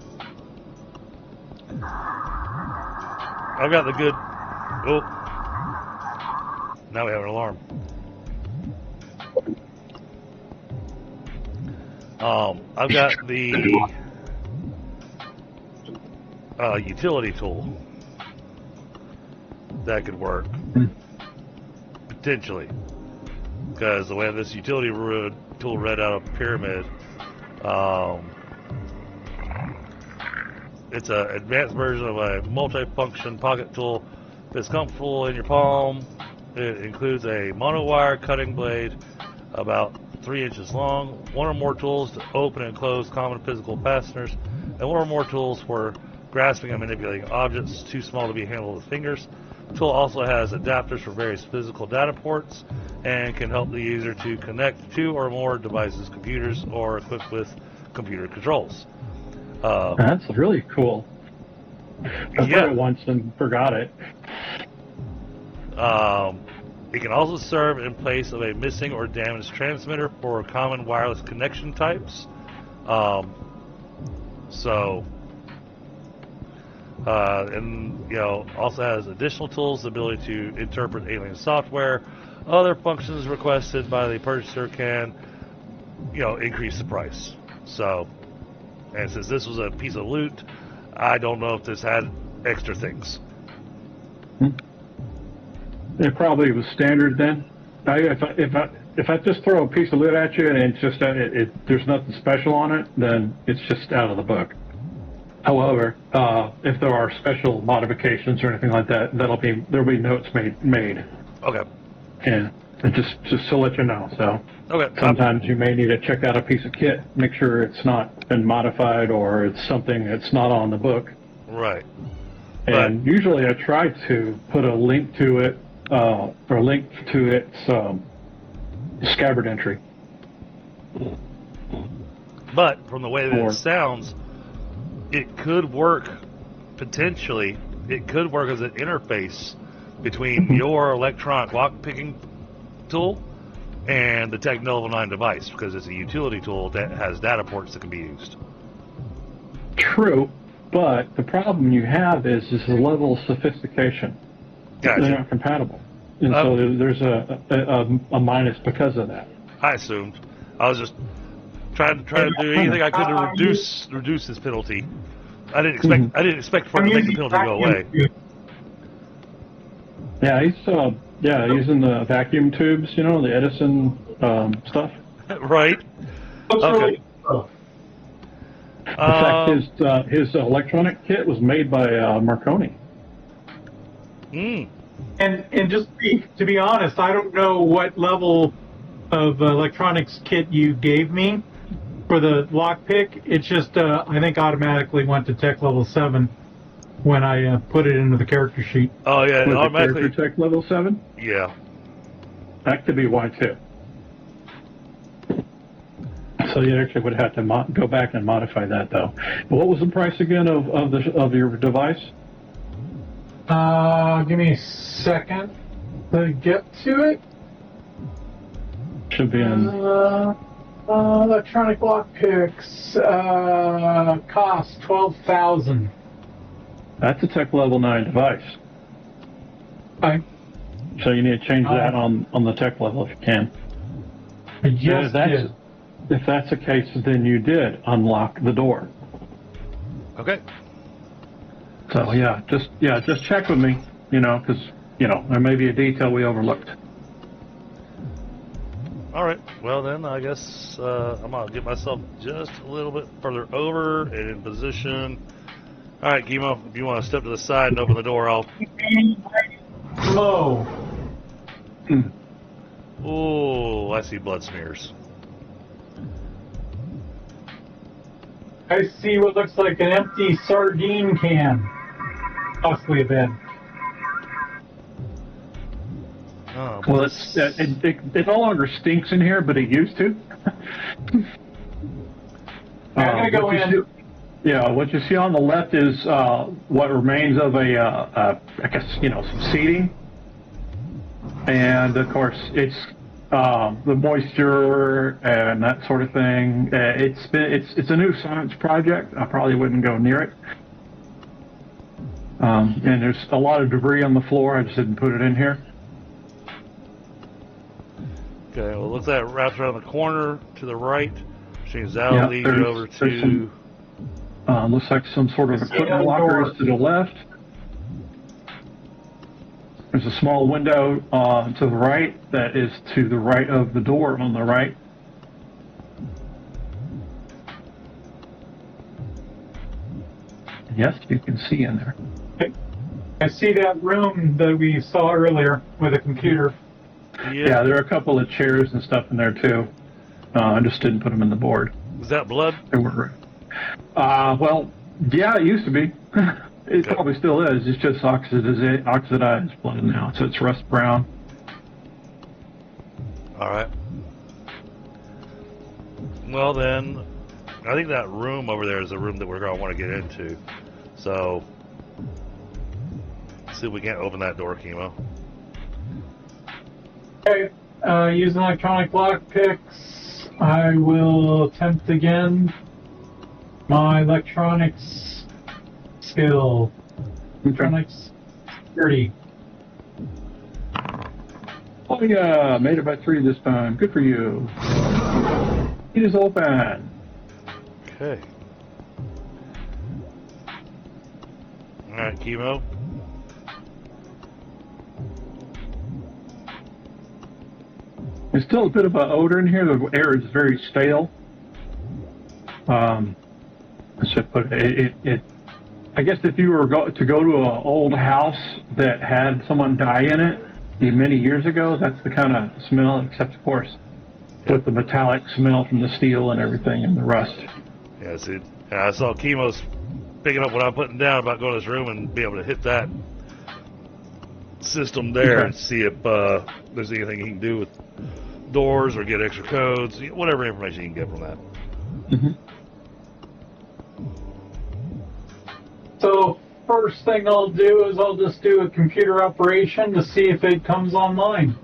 I've got the good. Oh, now we have an alarm. I've got the utility tool that could work potentially, because the way this utility tool read out of Pyramid, it's an advanced version of a multi-function pocket tool that's comfortable in your palm. It includes a monowire cutting blade about 3 inches long, one or more tools to open and close common physical fasteners, and one or more tools for grasping and manipulating objects too small to be handled with fingers. The tool also has adapters for various physical data ports and can help the user to connect 2 or more devices, computers, or equipped with computer controls. That's really cool. I've heard it once and forgot it. It can also serve in place of a missing or damaged transmitter for common wireless connection types. And also has additional tools, the ability to interpret alien software. Other functions requested by the purchaser can, increase the price. So, and since this was a piece of loot, I don't know if this had extra things. It probably was standard then. If I just throw a piece of loot at you and it's just there's nothing special on it, then it's just out of the book. However, if there are special modifications or anything like that, there'll be notes made. Okay. And just to let you know. So okay. Sometimes you may need to check out a piece of kit, make sure it's not been modified or it's something that's not on the book. Right. And usually I try to put a link to it, or link to its scabbard entry. But from the way that it sounds, it could work potentially. It could work as an interface between your electronic lock-picking tool and the Tech Level 9 device, because it's a utility tool that has data ports that can be used. True, but the problem you have is the level of sophistication. Gotcha. They're not compatible. And so there's a minus because of that. I assumed. I was just trying to do anything I could to reduce his penalty. I didn't expect for it to make the penalty go away. Yeah, he's using the vacuum tubes, the Edison stuff. Right. Okay. In fact, his electronic kit was made by Marconi. And just to be honest, I don't know what level of electronics kit you gave me for the lockpick. It's just, I think automatically went to tech level 7 when I put it into the character sheet. Oh yeah, it Was the automatically. character tech level 7? Yeah. That could be why too. So you actually would have to go back and modify that though. What was the price again of your device? Give me a second to get to it. Should be in. Electronic lockpicks cost 12,000. That's a tech level 9 device. Okay. So you need to change that on the tech level if you can. I just did. If that's the case, then you did unlock the door. Okay. So just check with me, because there may be a detail we overlooked. All right. Well then, I guess I'm gonna get myself just a little bit further over and in position. All right, Kemo, if you want to step to the side and open the door, I'll. Low. Oh, I see blood smears. I see what looks like an empty sardine can. Possibly a bed. Oh, Well, it no longer stinks in here, but it used to. I'm gonna go in. What you see on the left is what remains of I guess some seating, and of course it's the moisture and that sort of thing. It's a new science project. I probably wouldn't go near it. And there's a lot of debris on the floor. I just didn't put it in here. Okay, well, looks like it wraps around the corner to the right. She's out, leads you over to. Looks like some sort of equipment lockers to the left. There's a small window to the right that is to the right of the door on the right. Yes, you can see in there. I see that room that we saw earlier with a computer. Yeah, there are a couple of chairs and stuff in there too. I just didn't put them in the board. Is that blood? They were. Well, yeah, it used to be. It probably still is. It's just oxidized blood now, so it's rust brown. All right. Well then, I think that room over there is the room that we're going to want to get into. So, let's see if we can't open that door, Kemo. Okay, using electronic lockpicks, I will attempt again my electronics skill. Electronics 30. Oh yeah, made it by 3 this time. Good for you. It is open. Okay. All right, Kemo. There's still a bit of an odor in here. The air is very stale. I guess if you were to go to an old house that had someone die in it many years ago, that's the kind of smell, except of course with the metallic smell from the steel and everything and the rust. Yeah, see, I saw Kemo's picking up what I'm putting down about going to this room and be able to hit that system there and see if there's anything he can do with doors or get extra codes, whatever information you can get from that. Mm-hmm. So first thing I'll do is I'll just do a computer operation to see if it comes online.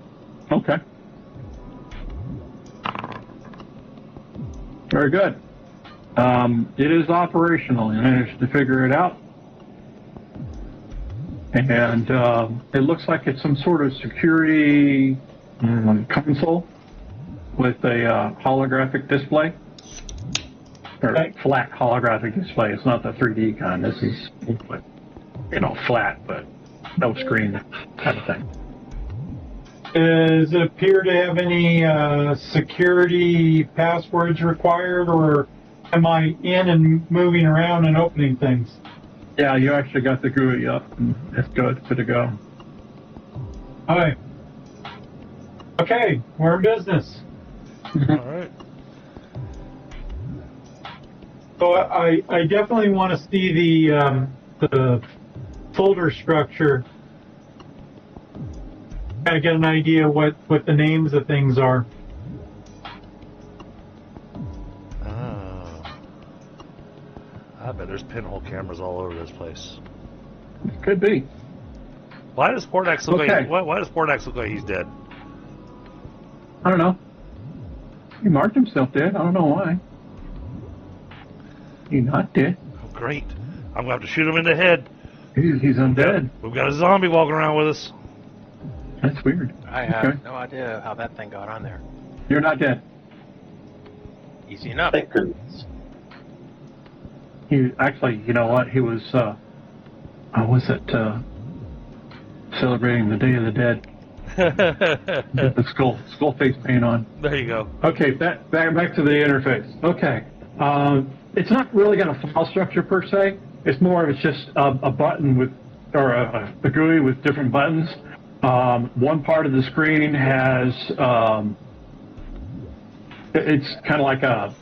Okay. Very good. It is operational. You managed to figure it out. And it looks like it's some sort of security console with a holographic display. Or flat holographic display. It's not the 3D kind. This is, flat, but no screen kind of thing. Does it appear to have any security passwords required, or am I in and moving around and opening things? Yeah, you actually got the GUI up, and it's good to go. Hi. Okay, we're in business. All right. So I definitely want to see the folder structure. Kind of get an idea what the names of things are. Oh. I bet there's pinhole cameras all over this place. Could be. Why does Portax look Okay. like why does Portax look like he's dead? I don't know. He marked himself dead. I don't know why. He's not dead. Oh, great. I'm gonna have to shoot him in the head. He's undead. We've got a zombie walking around with us. That's weird. I have Okay. no idea how that thing got on there. You're not dead. Easy enough. Thank goodness. He actually, you know what? He was. Was it celebrating the Day of the Dead? With the skull face paint on. There you go. Okay, back to the interface. Okay, it's not really got a file structure per se. It's more of it's just a button with, or a GUI with different buttons. One part of the screen has, it's kind of like a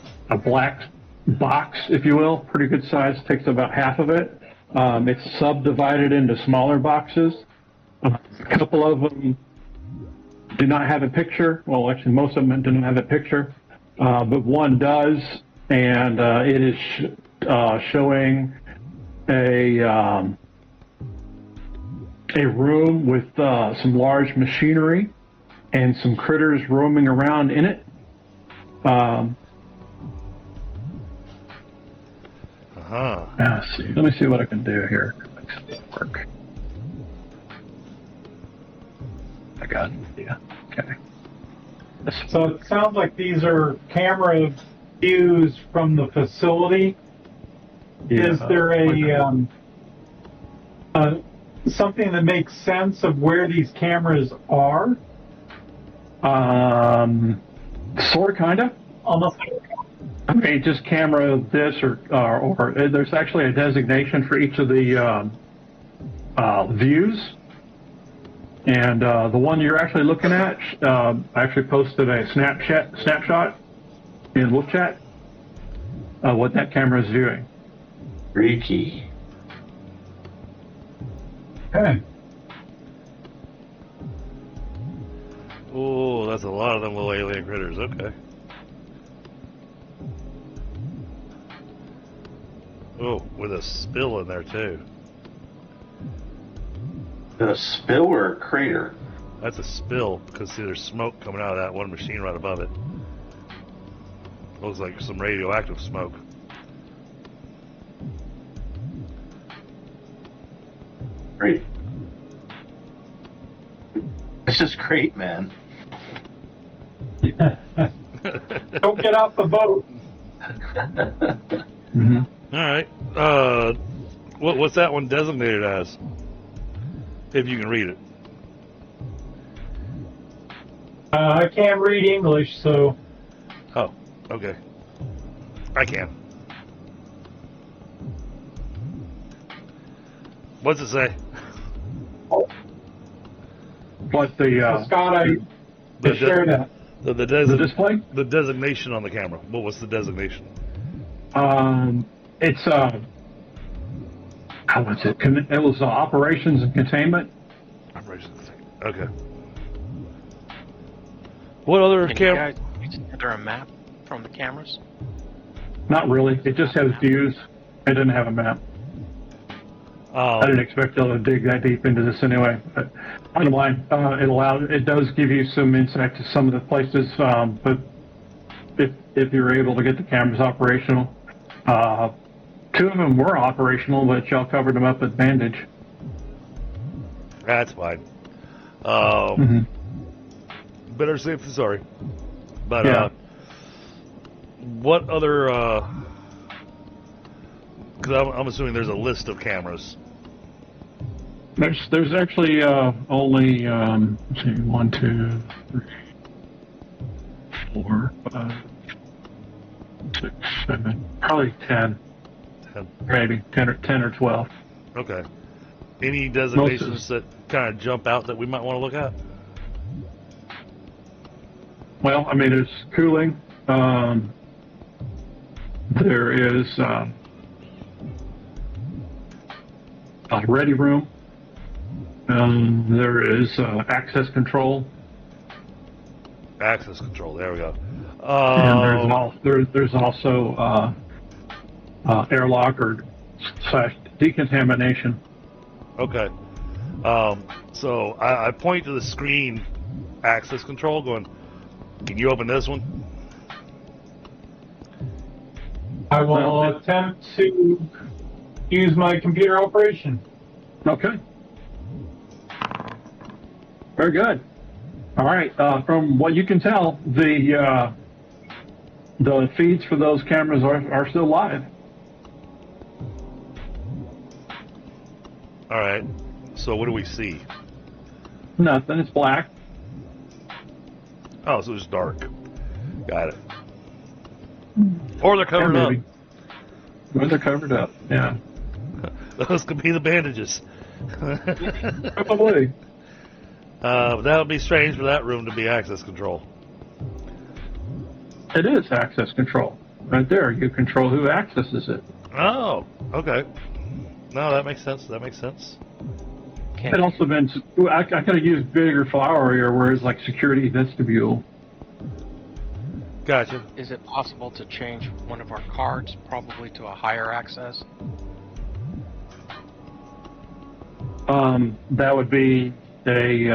black box, if you will, pretty good size, takes about half of it. It's subdivided into smaller boxes. A couple of them do not have a picture. Well, actually, most of them do not have a picture, but one does, and it is showing a room with some large machinery and some critters roaming around in it. Let's see. Let me see what I can do here. Make this work. I got it. Yeah. Okay. So it sounds like these are camera views from the facility. Yeah. Is there something that makes sense of where these cameras are? Sort of, kind of. Almost. I mean, just camera this or there's actually a designation for each of the views. And the one you're actually looking at, I actually posted a snapshot in Wolf Chat of what that camera is doing. Freaky. Okay. Oh, that's a lot of them little alien critters. Okay. Oh, with a spill in there too. A spill or a crater? That's a spill, because see, there's smoke coming out of that one machine right above it. Looks like some radioactive smoke. Great. This is great, man. Don't get off the boat. Mm-hmm. All right. What's that one designated as? If you can read it. I can't read English, so Oh, okay. I can. What's it say? What the Scott, I The share that. The display? The designation on the camera. What was the designation? It's how was it? It was operations and containment. Operations. Okay. What other Can you camera? guys enter a map from the cameras? Not really. It just has views. It didn't have a map. I didn't expect y'all to dig that deep into this anyway. But bottom line, it does give you some insight to some of the places. But if you're able to get the cameras operational, two of them were operational, but y'all covered them up with bandage. That's fine. Better safe than sorry. But Yeah. what other? Because I'm assuming there's a list of cameras. There's actually only let's see, 1, 2, 3, 4, 5, 6, 7, probably 10, 10. maybe 10 or 12. Okay. Any designations that kind of jump out that we might want to look at? Well, I mean, there's cooling. There is a ready room. There is access control. Access control. There we go. And there's also airlock or / decontamination. Okay. So I point to the screen access control going, can you open this one? I will attempt to use my computer operation. Okay. Very good. All right. From what you can tell, the feeds for those cameras are still live. All right. So what do we see? Nothing. It's black. Oh, so it's dark. Got it. Or they're covered up. Or they're covered up. Yeah. Those could be the bandages. Probably. But that would be strange for that room to be access control. It is access control. Right there. You control who accesses it. Oh, okay. No, that makes sense. That makes sense. It also been. I could have used bigger flower area where it's like security vestibule. Gotcha. Is it possible to change one of our cards, probably to a higher access? That would be a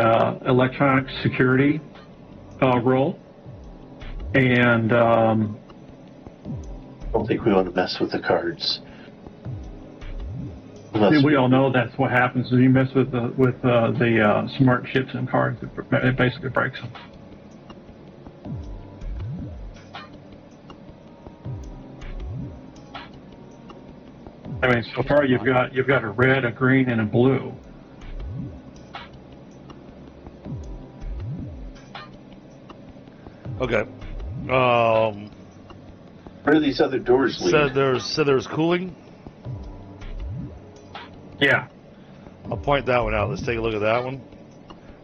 electronic security role, and I don't think we want to mess with the cards. we all know that's what happens when you mess with the smart chips and cards. It basically breaks them. I mean, so far you've got a red, a green, and a blue. Okay. Where do these other doors lead? Said there's cooling. Yeah. I'll point that one out. Let's take a look at that one.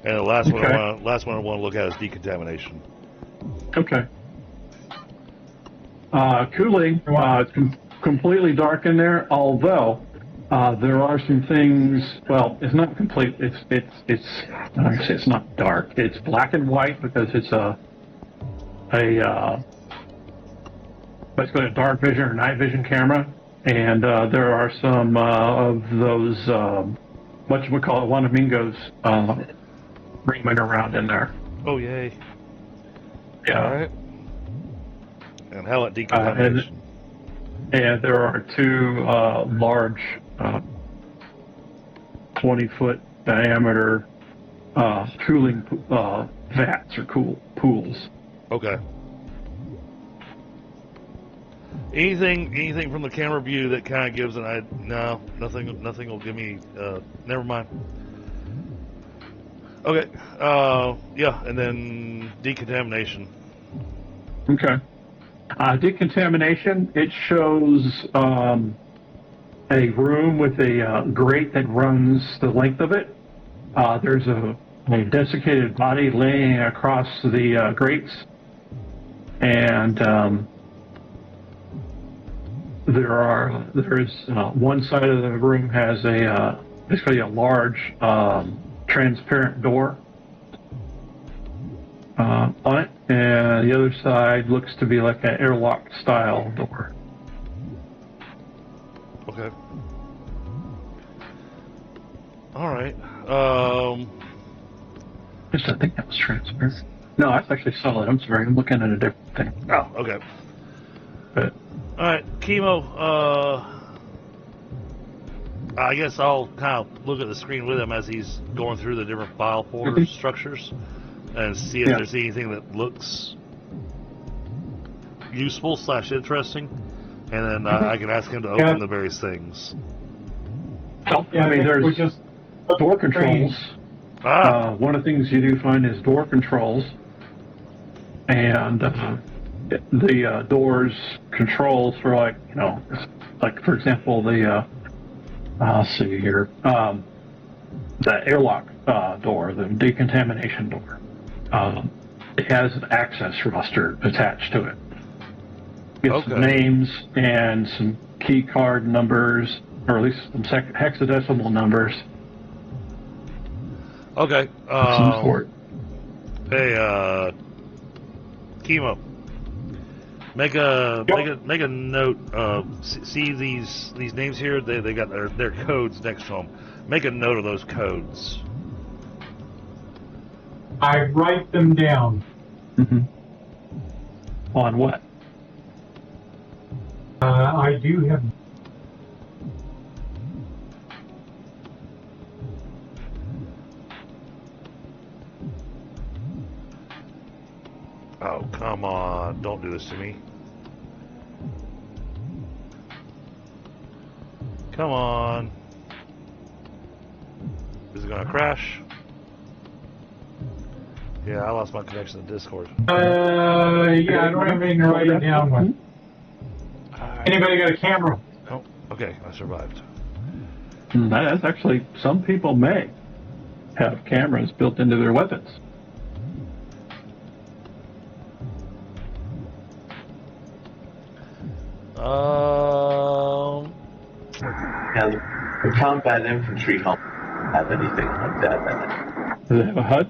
And the last one I want to look at is decontamination. Okay. Cooling. It's completely dark in there. Although there are some things. Well, it's not complete. It's. I'm gonna say it's not dark. It's black and white because it's basically a dark vision or night vision camera. And there are some of those, whatchamacallit, Wanamingos roaming around in there. Oh, yay. Yeah. All right. And how about decontamination? And there are two large 20-foot diameter cooling vats or pools. Okay. Anything from the camera view that kind of gives no, nothing will give me, never mind. Okay, yeah, and then decontamination. Okay. Decontamination, it shows a room with a grate that runs the length of it. There's a desiccated body laying across the grates, and there's one side of the room has basically a large transparent door on it, and the other side looks to be like an airlock style door. Okay. All right. Just I think that was transparent. No, that's actually solid. I'm sorry, I'm looking at a different thing. Oh, okay. But All right, Kemo. I guess I'll kind of look at the screen with him as he's going through the different file folder structures and see if there's anything that looks useful / interesting, and then I can ask him to open the various things. I mean, there's just door controls. One of the things you do find is door controls, and the doors controls for like for example I'll see here the airlock door, the decontamination door. It has an access roster attached to it. Get Okay. some names and some key card numbers, or at least some hexadecimal numbers Okay. of some sort. Hey, Kemo. Make a note. See these names here. They got their codes next to them. Make a note of those codes. I write them down. Mm-hmm. On what? I do have. Oh, come on. Don't do this to me. Come on. Is it going to crash? Yeah, I lost my connection to Discord. Yeah, I don't have anything to write it down with. Anybody got a camera? Oh, okay. I survived. That's actually, some people may have cameras built into their weapons. And the combat infantry help have anything like that in it. Do they have a HUD?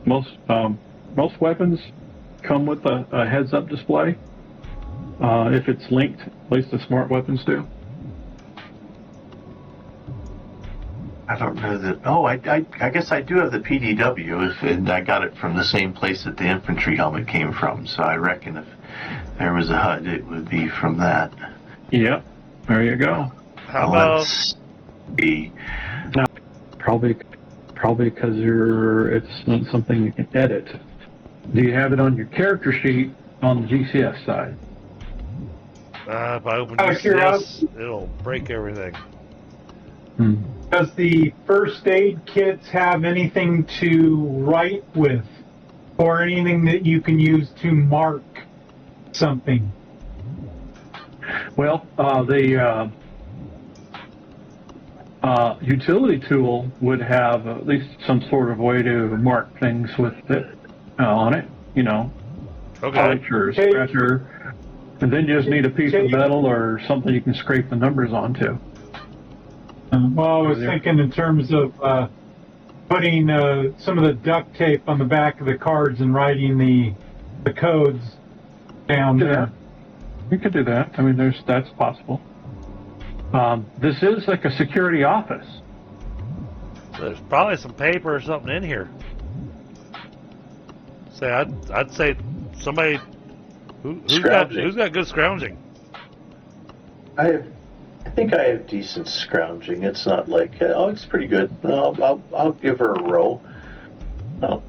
Most weapons come with a heads-up display. If it's linked, at least the smart weapons do. I don't know that. Oh, I guess I do have the PDW, and I got it from the same place that the infantry helmet came from. So I reckon if there was a HUD, it would be from that. Yep, there you go. How about... Let's see. Now, probably because it's not something you can edit. Do you have it on your character sheet on the GCS side? If I open Out of this, curiosity. it'll break everything. Does the first aid kits have anything to write with, or anything that you can use to mark something? Well, the utility tool would have at least some sort of way to mark things with it on it, you know, Okay. punch or scratcher, and then you just need a piece of metal or something you can scrape the numbers onto. Well, I was thinking in terms of putting some of the duct tape on the back of the cards and writing the codes down there. You could do that. I mean, that's possible. This is like a security office. There's probably some paper or something in here. Say, I'd say somebody who's got good scrounging. I think I have decent scrounging. It's not like it's pretty good. I'll give her a roll. Oh.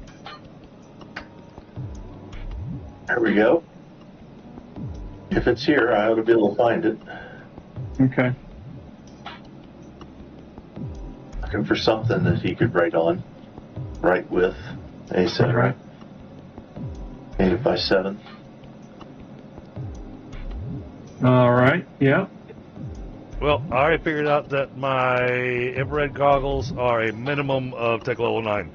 There we go. If it's here, I ought to be able to find it. Okay. Looking for something that he could write with. A7. All right. 8x7. All right. Yeah. Well, I already figured out that my infrared goggles are a minimum of tech level 9.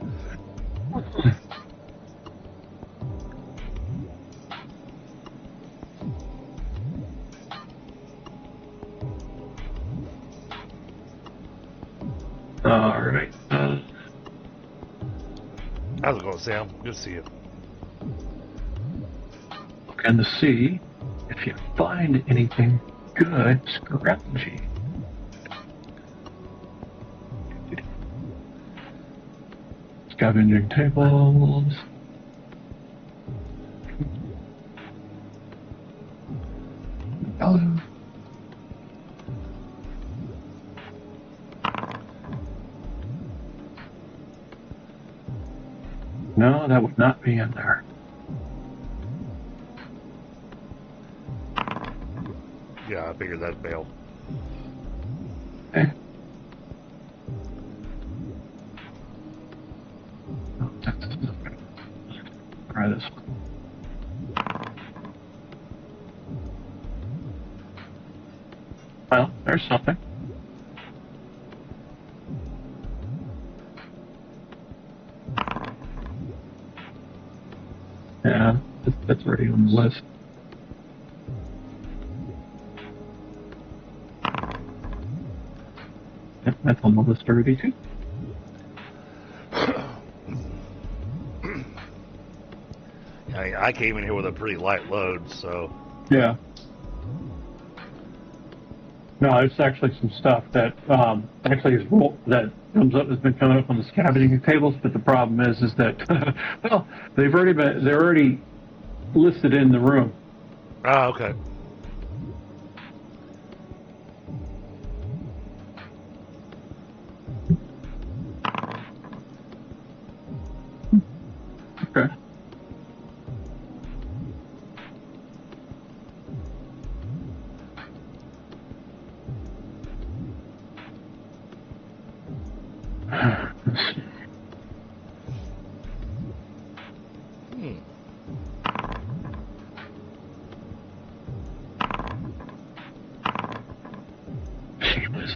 All right. How's it going, Sam? Good to see you. And to see if you find anything good scroungy. Scavenging tables. Hello. No, that would not be in there. Yeah, I figured that'd fail. Okay. Oh, try this one. Well, there's something. Yeah, that's already on the list. That's on the list already, too. I came in here with a pretty light load, so... Yeah. No, it's actually some stuff that actually is that comes up has been coming up on the scavenging tables, but the problem is that well, they're already listed in the room. Ah, okay. Okay.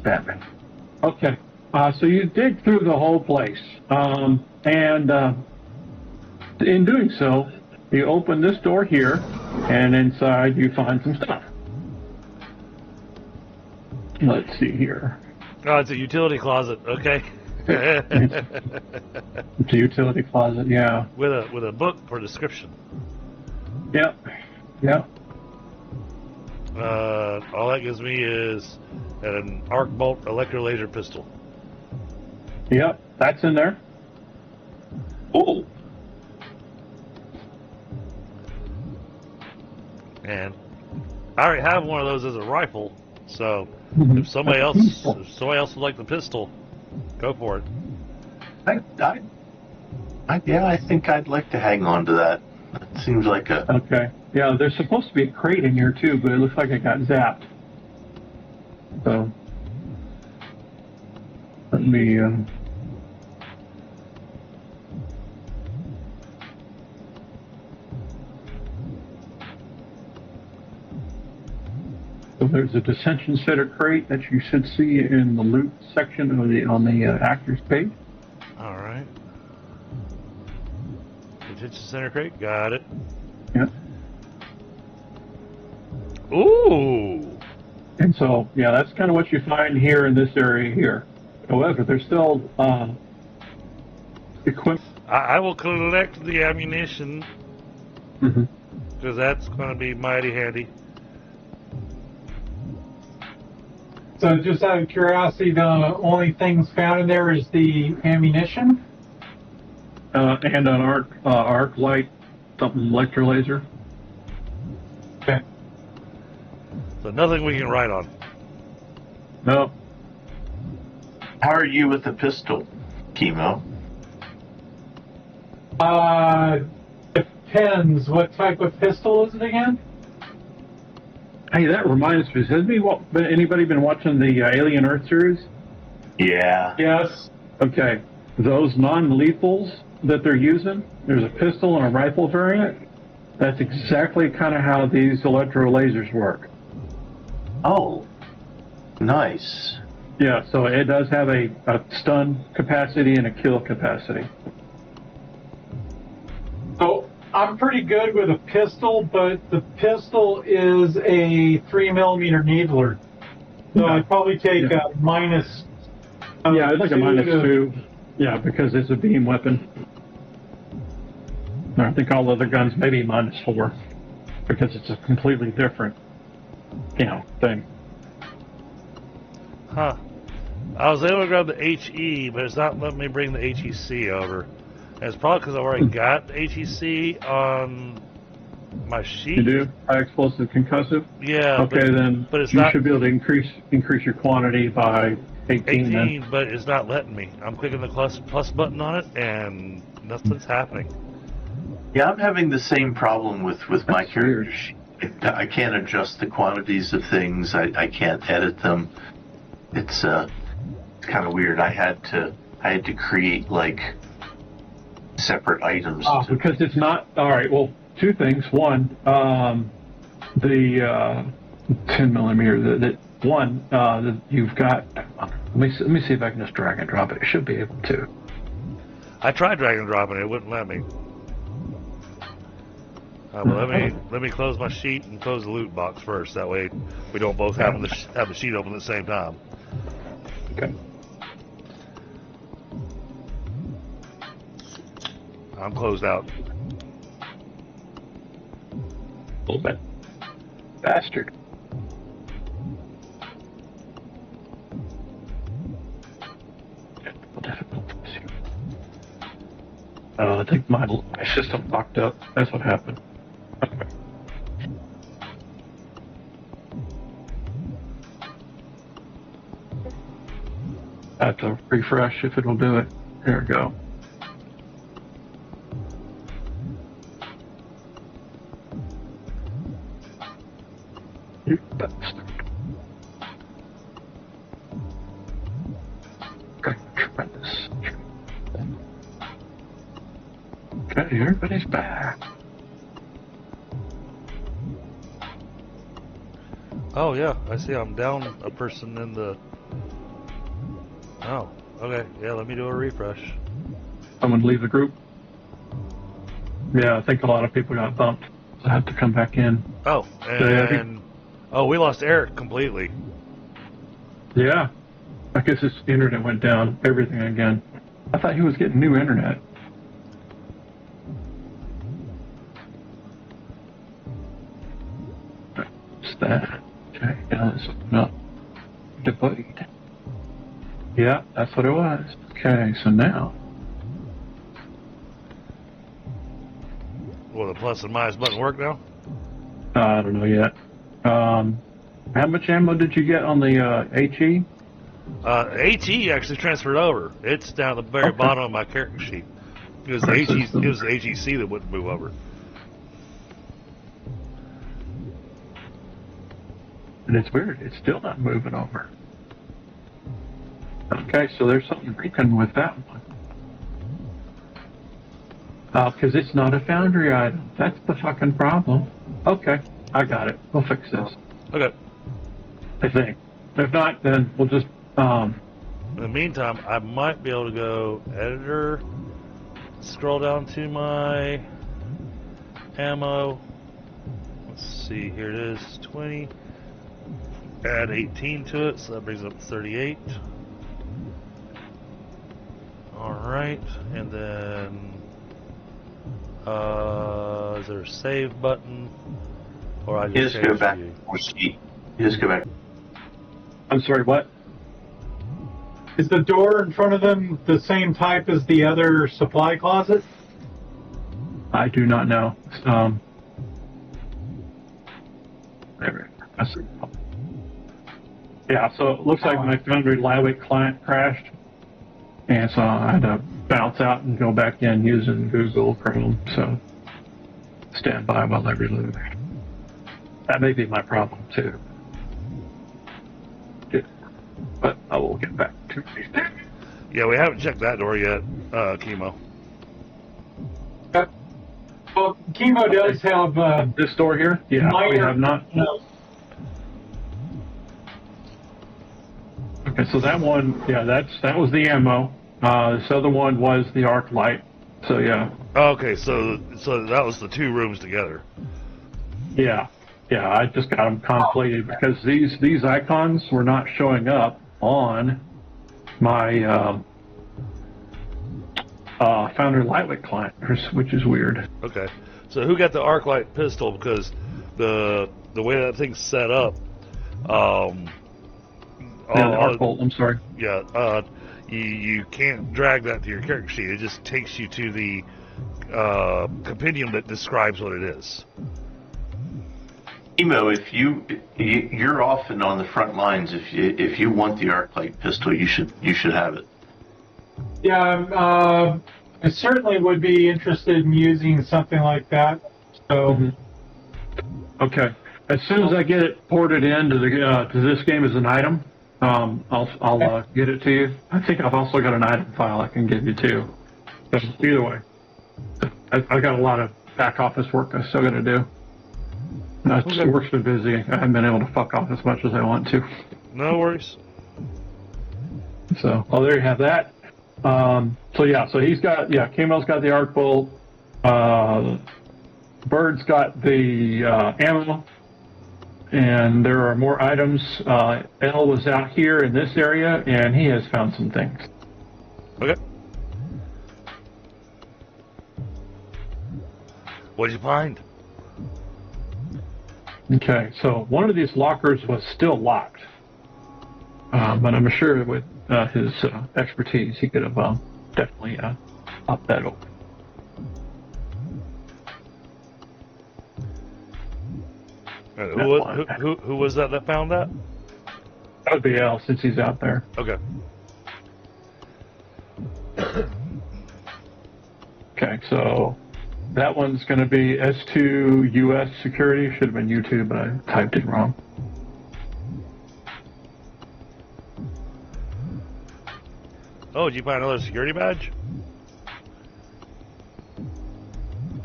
Batman. Okay, so you dig through the whole place, and in doing so, you open this door here, and inside you find some stuff. Let's see here. Oh, it's a utility closet. Okay. It's a utility closet, yeah. With a book for description. Yep. Yep. All that gives me is an arc bolt electro laser pistol. Yep, that's in there. Oh. And I already have one of those as a rifle, so if somebody else would like the pistol, go for it. I think I'd like to hang on to that. It seems like a... Okay. Yeah, there's supposed to be a crate in here too, but it looks like it got zapped. So let me. So there's a dissension center crate that you should see in the loot section of on the actors page. All right. Detention center crate, got it. Yeah. Ooh. And so, yeah, that's kind of what you find here in this area here. However, there's still equipment. I will collect the ammunition because that's going to be mighty handy. So just out of curiosity, the only things found in there is the ammunition? And an arc light, something electro laser. Okay. So nothing we can write on. No. How are you with the pistol, Kemo? Depends. What type of pistol is it again? Hey, that reminds me. Has anybody been watching the Alien Earth series? Yeah. Yes. Okay. Those non-lethals that they're using, there's a pistol and a rifle variant. That's exactly kind of how these electro lasers work. Oh, nice. Yeah, so it does have a stun capacity and a kill capacity. So I'm pretty good with a pistol, but the pistol is a 3mm needler. So I'd probably take a minus. Yeah, I'd like a minus to- 2. Yeah, because it's a beam weapon. I think all other guns maybe minus 4, because it's a completely different, thing. Huh. I was able to grab the HE, but it's not letting me bring the HEC over. And it's probably because I've already got the HEC on my sheet. You do? High explosive concussive? Yeah. Okay, then but it's you not should be able to increase your quantity by 18 then. 18, but it's not letting me. I'm clicking the plus button on it, and nothing's happening. Yeah, I'm having the same problem with my That's character weird. sheet. I can't adjust the quantities of things. I can't edit them. It's kind of weird. I had to create like separate items. Because it's not. All right. Well, two things. One, the 10 millimeter. You've got. Let me see if I can just drag and drop it. It should be able to. I tried drag and dropping it; it wouldn't let me. But let me close my sheet and close the loot box first. That way, we don't both have the sheet open at the same time. Okay. I'm closed out. A little bit. Bastard. I think my system locked up. That's what happened. Okay. I have to refresh if it'll do it. There we go. You bastard. Okay, try this. Okay, everybody's back. Oh yeah, I see. I'm down a person in the. Oh, okay. Yeah, let me do a refresh. Someone leave the group? Yeah, I think a lot of people got bumped. I have to come back in. Oh, and oh, we lost Eric completely. Yeah. I guess his internet went down. Everything again. I thought he was getting new internet. What's that? Okay, now let's open up the void. Yeah, that's what it was. Okay, so now. Will the plus and minus button work now? I don't know yet. How much ammo did you get on the HE? HE actually transferred over. It's down at the very bottom of my character sheet. It was, Alright, the so HE, it's the- it was the HEC that wouldn't move over. And it's weird, it's still not moving over. Okay, so there's something breaking with that one. Because it's not a foundry item. That's the fucking problem. Okay, I got it. We'll fix this. Okay. I think. If not, then we'll just, In the meantime, I might be able to go editor, scroll down to my ammo. Let's see, here it is, 20. Add 18 to it, so that brings it up to 38. Alright, and then is there a save button? Or I You just just go changed back view? to sheet. You just go back. I'm sorry, what? Is the door in front of them the same type as the other supply closet? I do not know. There we go. Yeah, so it looks like my Foundry Lilac client crashed. And so I had to bounce out and go back in using Google Chrome. So stand by while I reload. That may be my problem too. Yeah. But I will get back to it. Yeah, we haven't checked that door yet, Kemo. Well, Kemo does have This door here? Yeah, we have not. Okay, so that one, yeah, that was the ammo. This other one was the arc light. So yeah, Okay, so that was the two rooms together. yeah. I just got them conflated because these icons were not showing up on my Foundry Lightweight client, which is weird. Okay, so who got the arc light pistol? Because the way that thing's set up, Yeah, the arc bolt. I'm sorry. yeah, you can't drag that to your character sheet. It just takes you to the compendium that describes what it is. Emo, if you're often on the front lines. If you want the arc light pistol, you should have it. Yeah, I certainly would be interested in using something like that. So, Okay. As soon as I get it ported into the to this game as an item, I'll get it to you. I think I've also got an item file I can give you too. But either way, I've got a lot of back office work I still got to do. Work's been busy. I haven't been able to fuck off as much as I want to. No worries. So, there you have that. So he's got, Kemo's got the arc bolt. Bird's got the ammo. And there are more items. L was out here in this area, and he has found some things. Okay. What'd you find? Okay, so one of these lockers was still locked. But I'm sure with his expertise, he could have definitely popped that open. Who was that found that? That would be Al, since he's out there. Okay. Okay, so that one's going to be S2 US security. Should have been U2, but I typed it wrong. Oh, did you find another security badge?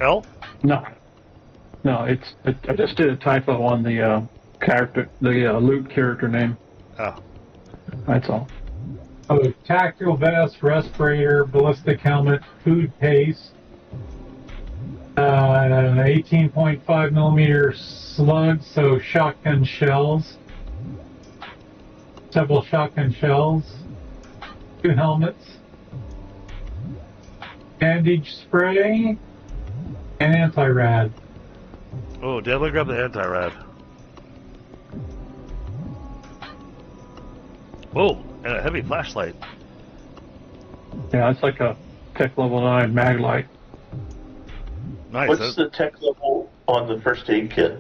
L? No, I just did a typo on the character, the loot character name. Oh. That's all. Oh, tactical vest, respirator, ballistic helmet, food paste, 18.5 millimeter slugs, so shotgun shells, several shotgun shells, 2 helmets, bandage spray, and anti-rad. Oh, definitely grab the anti-rad. Whoa, and a heavy flashlight. Yeah, it's like a tech level 9 mag light. Nice. What's the tech level on the first aid kit?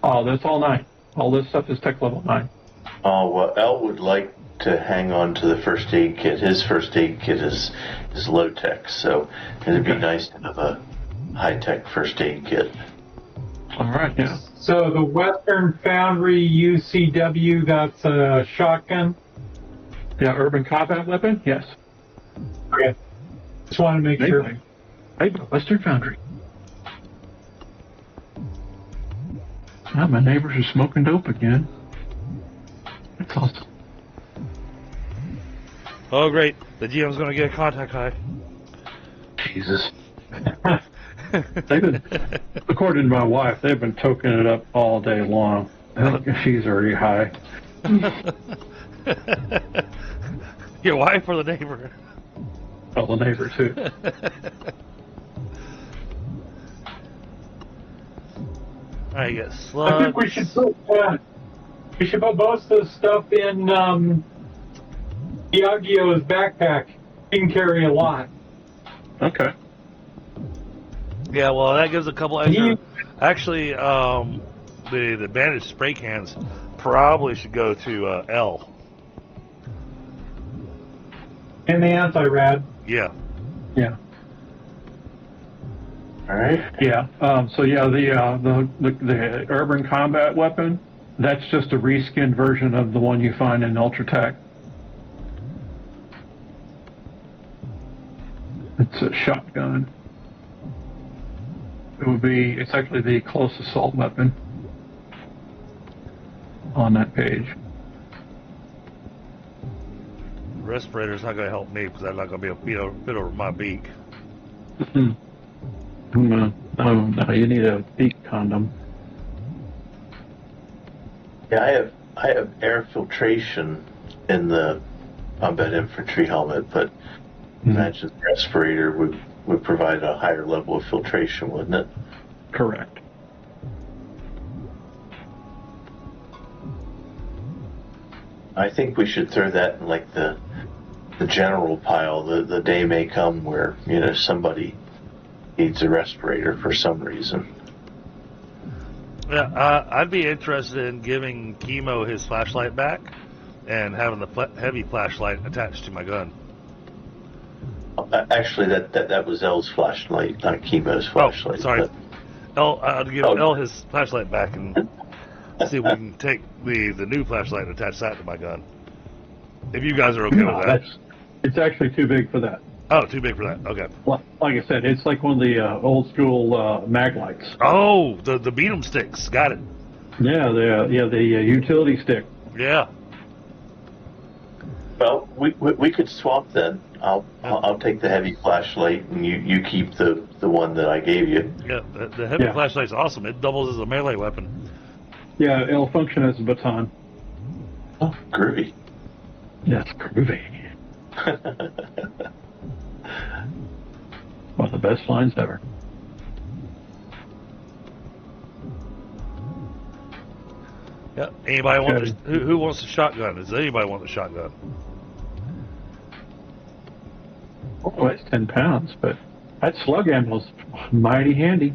Oh, that's all 9. All this stuff is tech level 9. Oh, well, El would like to hang on to the first aid kit. His first aid kit is low tech, so it'd be nice to have a high tech first aid kit. All right, yeah. So the Western Foundry UCW, that's a shotgun. Yeah, urban combat weapon? Yes. Okay. Just want to make sure. Hey, Western Foundry. Ah, my neighbors are smoking dope again. That's awesome. Oh, great. The GM's going to get a contact high. Jesus. They've been, according to my wife, they've been toking it up all day long. I think she's already high. Your wife or the neighbor? Oh, the neighbor, too. Alright, you got slugs. I think we should put most of the stuff in Biaggio's backpack. He can carry a lot. Okay. Yeah, well, that gives a couple extra. Actually, the bandage spray cans probably should go to L. And the anti-rad. Yeah. Yeah. All right. Yeah. So yeah, the urban combat weapon, that's just a reskinned version of the one you find in Ultratech. It's a shotgun. It's actually the close assault weapon on that page. Respirator's not going to help me because I'm not going to be a bit over my beak. No, you need a beak condom. Yeah, I have air filtration in the combat infantry helmet, but imagine the respirator would provide a higher level of filtration, wouldn't it? Correct. I think we should throw that in like the general pile. The day may come where, somebody needs a respirator for some reason. Yeah, I'd be interested in giving Kemo his flashlight back and having the heavy flashlight attached to my gun. Actually, that was L's flashlight, not Chemo's flashlight. Oh, sorry. I'll give L his flashlight back and see if we can take the new flashlight and attach that to my gun. If you guys are okay with that. It's actually too big for that. Oh, too big for that. Okay. Like I said, it's like one of the old school mag lights. Oh, the beat 'em sticks. Got it. Yeah, the utility stick. Yeah. Well, we could swap then. I'll take the heavy flashlight, and you keep the one that I gave you. Yeah, the heavy flashlight's awesome. It doubles as a melee weapon. Yeah, it'll function as a baton. Oh, groovy. Yes, groovy. One of the best lines ever. Yeah. Anybody want who wants the shotgun? Does anybody want the shotgun? Oh, it's 10 pounds, but that slug ammo's mighty handy.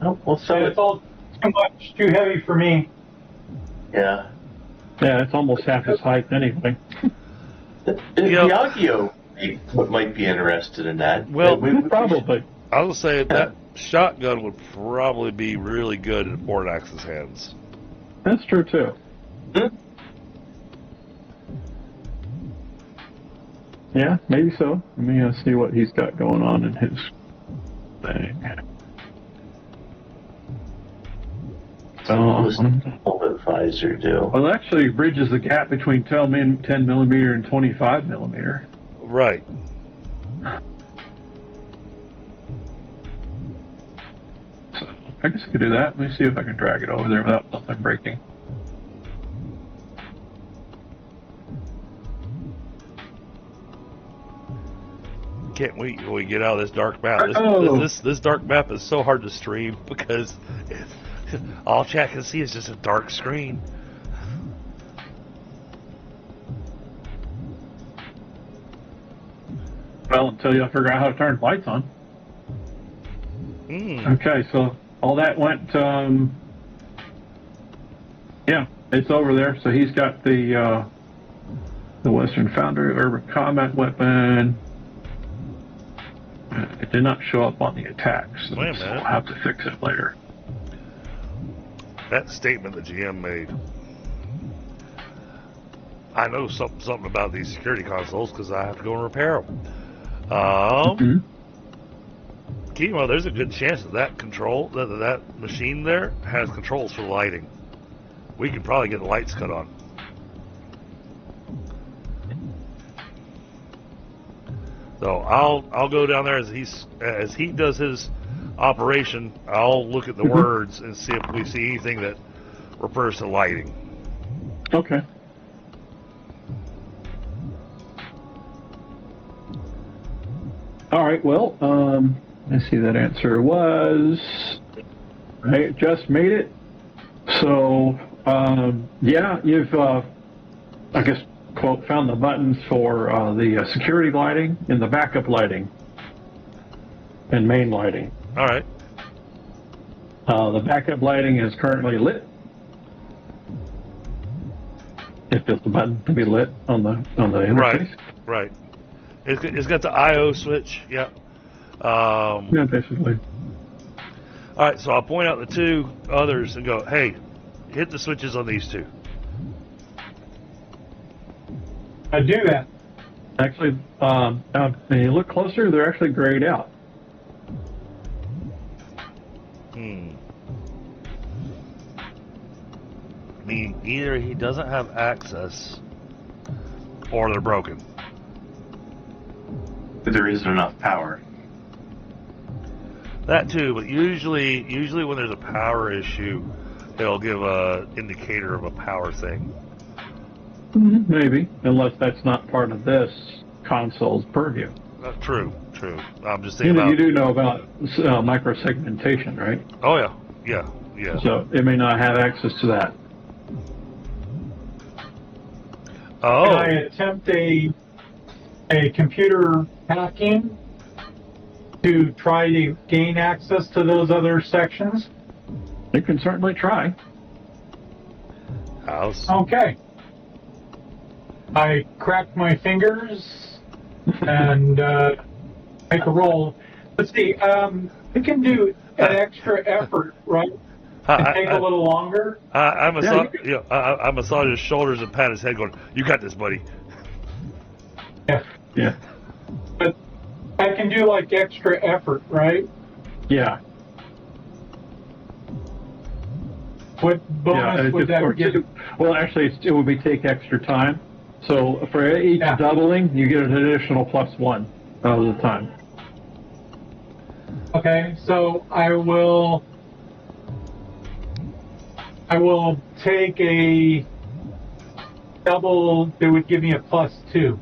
Oh, we'll sell It's it. all too much, too heavy for me. Yeah. Yeah, it's almost half his height anyway. Biaggio might be interested in that. Well, Probably. I will say that shotgun would probably be really good in Bordax's hands. That's true, too. Yeah, maybe so. Let me see what he's got going on in his thing. What does the visor do? Well, it actually bridges the gap between 10 millimeter and 25 millimeter. Right. So I guess I could do that. Let me see if I can drag it over there without something breaking. Can't wait till we get out of this dark map. This dark map is so hard to stream because all chat can see is just a dark screen. Well, until you figure out how to turn lights on. Okay, so all that went, yeah, it's over there. So he's got the Western Foundry Urban Combat Weapon. It did not show up on the attacks, so Wait a minute. I'll have to fix it later. That statement the GM made. I know something about these security consoles because I have to go and repair them. Kemo, there's a good chance that that machine there has controls for lighting. We could probably get the lights cut on. So I'll go down there as he does his operation. I'll look at the words and see if we see anything that refers to lighting. Okay. All right. Well, let's see. That answer was I just made it. So yeah, you've I guess quote found the buttons for the security lighting and the backup lighting and main lighting. All right. The backup lighting is currently lit. If there's a button to be lit on the interface. Right. It's got the I/O switch. Yeah. Yeah, basically. All right. So I'll point out the two others and go, hey, hit the switches on these two. I do that. Actually, now when you look closer, they're actually grayed out. I mean, either he doesn't have access, or they're broken. There isn't enough power. That too, but usually when there's a power issue, it'll give a indicator of a power thing. Maybe, unless that's not part of this console's purview. True. I'm just thinking You do know about microsegmentation, right? Oh yeah. So it may not have access to that. Oh. Can I attempt a computer hacking to try to gain access to those other sections? You can certainly try. House. Okay. I crack my fingers and make a roll. Let's see. We can do an extra effort, right? And take a little longer. I massage his shoulders and pat his head, going, "You got this, buddy." Yeah. But I can do like extra effort, right? Yeah. What bonus would that give? Well, actually, it would be take extra time. So for each doubling, you get an additional +1 all the time. Okay, so I will take a double that would give me a +2.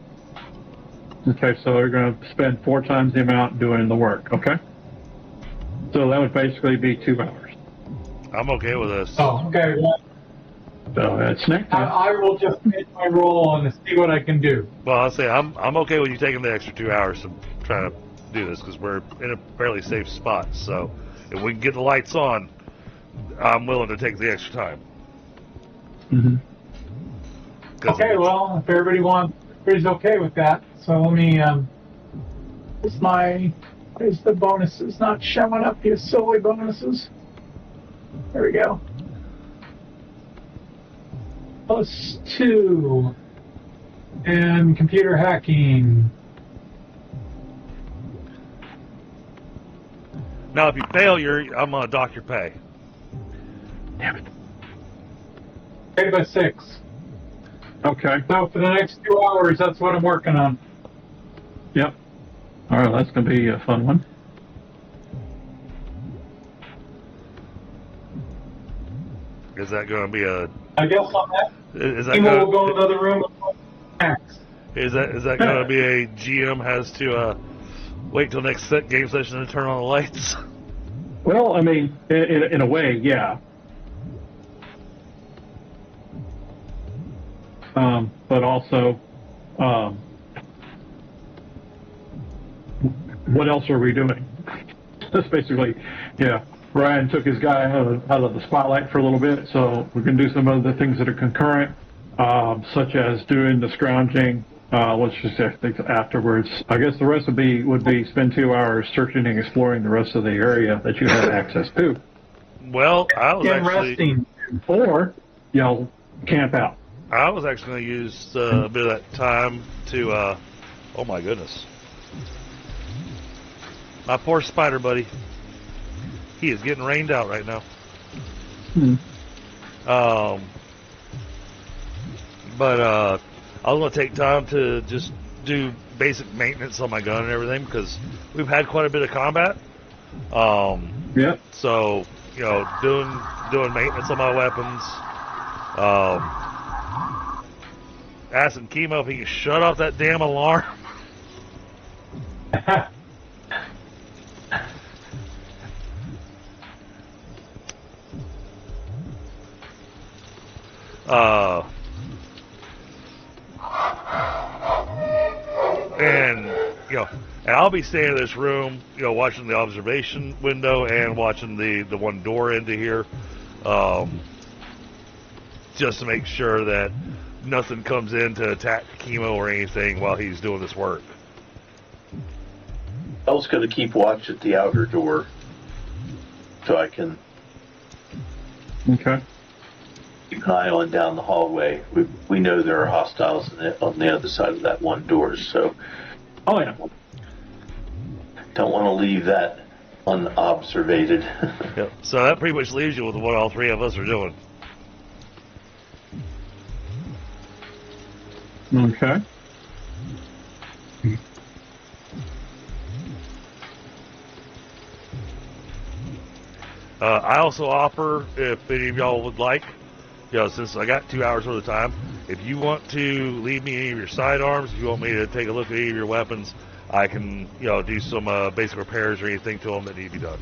Okay, so they're going to spend 4 times the amount doing the work, okay? So that would basically be 2 hours. I'm okay with this. Oh, okay. Well, So it's snack time. I will just make my roll and see what I can do. Well, I'll say I'm okay with you taking the extra 2 hours to try to do this because we're in a fairly safe spot. So if we can get the lights on, I'm willing to take the extra time. Mm-hmm. Okay, well, if everybody's okay with that, so let me, where's the bonuses? Not showing up, you silly bonuses. There we go. +2. And computer hacking. Now, if you fail, I'm gonna dock your pay. Damn it. Paid by 6. Okay. So for the next 2 hours, that's what I'm working on. Yep. All right, that's going to be a fun one. Is that going to be a? I guess on that, Is that Emo will go going? in another room and hacks. Is that going to be a GM has to wait till next game session to turn on the lights? Well, I mean, in a way, yeah. But also, what else are we doing? That's basically, yeah. Brian took his guy out of the spotlight for a little bit, so we can do some of the things that are concurrent, such as doing the scrounging. Let's just say things afterwards. I guess the rest would be spend 2 hours searching and exploring the rest of the area that you have access to. Well, I was And actually resting. Or, camp out. I was actually going to use a bit of that time to. Oh my goodness, my poor spider buddy. He is getting rained out right now. But I was going to take time to just do basic maintenance on my gun and everything because we've had quite a bit of combat. Yep. So doing maintenance on my weapons. Asking Kemo if he can shut off that damn alarm. And I'll be staying in this room, watching the observation window and watching the one door into here, just to make sure that nothing comes in to attack Kemo or anything while he's doing this work. I was going to keep watch at the outer door so I can Okay. keep an eye on down the hallway. We know there are hostiles on the other side of that one door, so Oh, yeah. don't want to leave that unobservated. Yep. So that pretty much leaves you with what all three of us are doing. Okay. I also offer, if any of y'all would like, since I got 2 hours worth of time, if you want to leave me any of your sidearms, if you want me to take a look at any of your weapons, I can, do some basic repairs or anything to them that need to be done.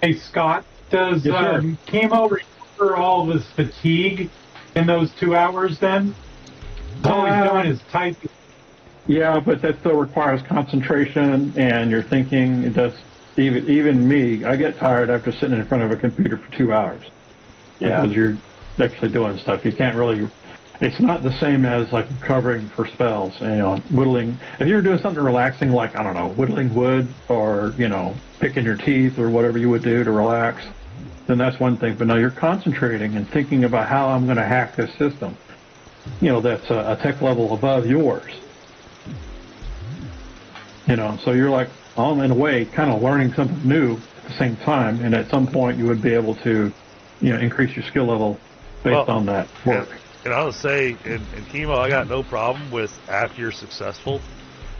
Hey, Scott, does Yes, sir. Kemo recover all of his fatigue in those 2 hours then? All he's doing is typing. Yeah, but that still requires concentration and your thinking. It does. Even me, I get tired after sitting in front of a computer for 2 hours. Yeah. Because you're actually doing stuff. You can't really. It's not the same as like recovering for spells. Whittling. If you were doing something relaxing, like whittling wood or picking your teeth or whatever you would do to relax, then that's one thing. But now you're concentrating and thinking about how I'm going to hack this system. That's a tech level above yours. So you're like, in a way, kind of learning something new at the same time, and at some point you would be able to, increase your skill level based on that work. And I would say, in Kemo, I got no problem with, after you're successful,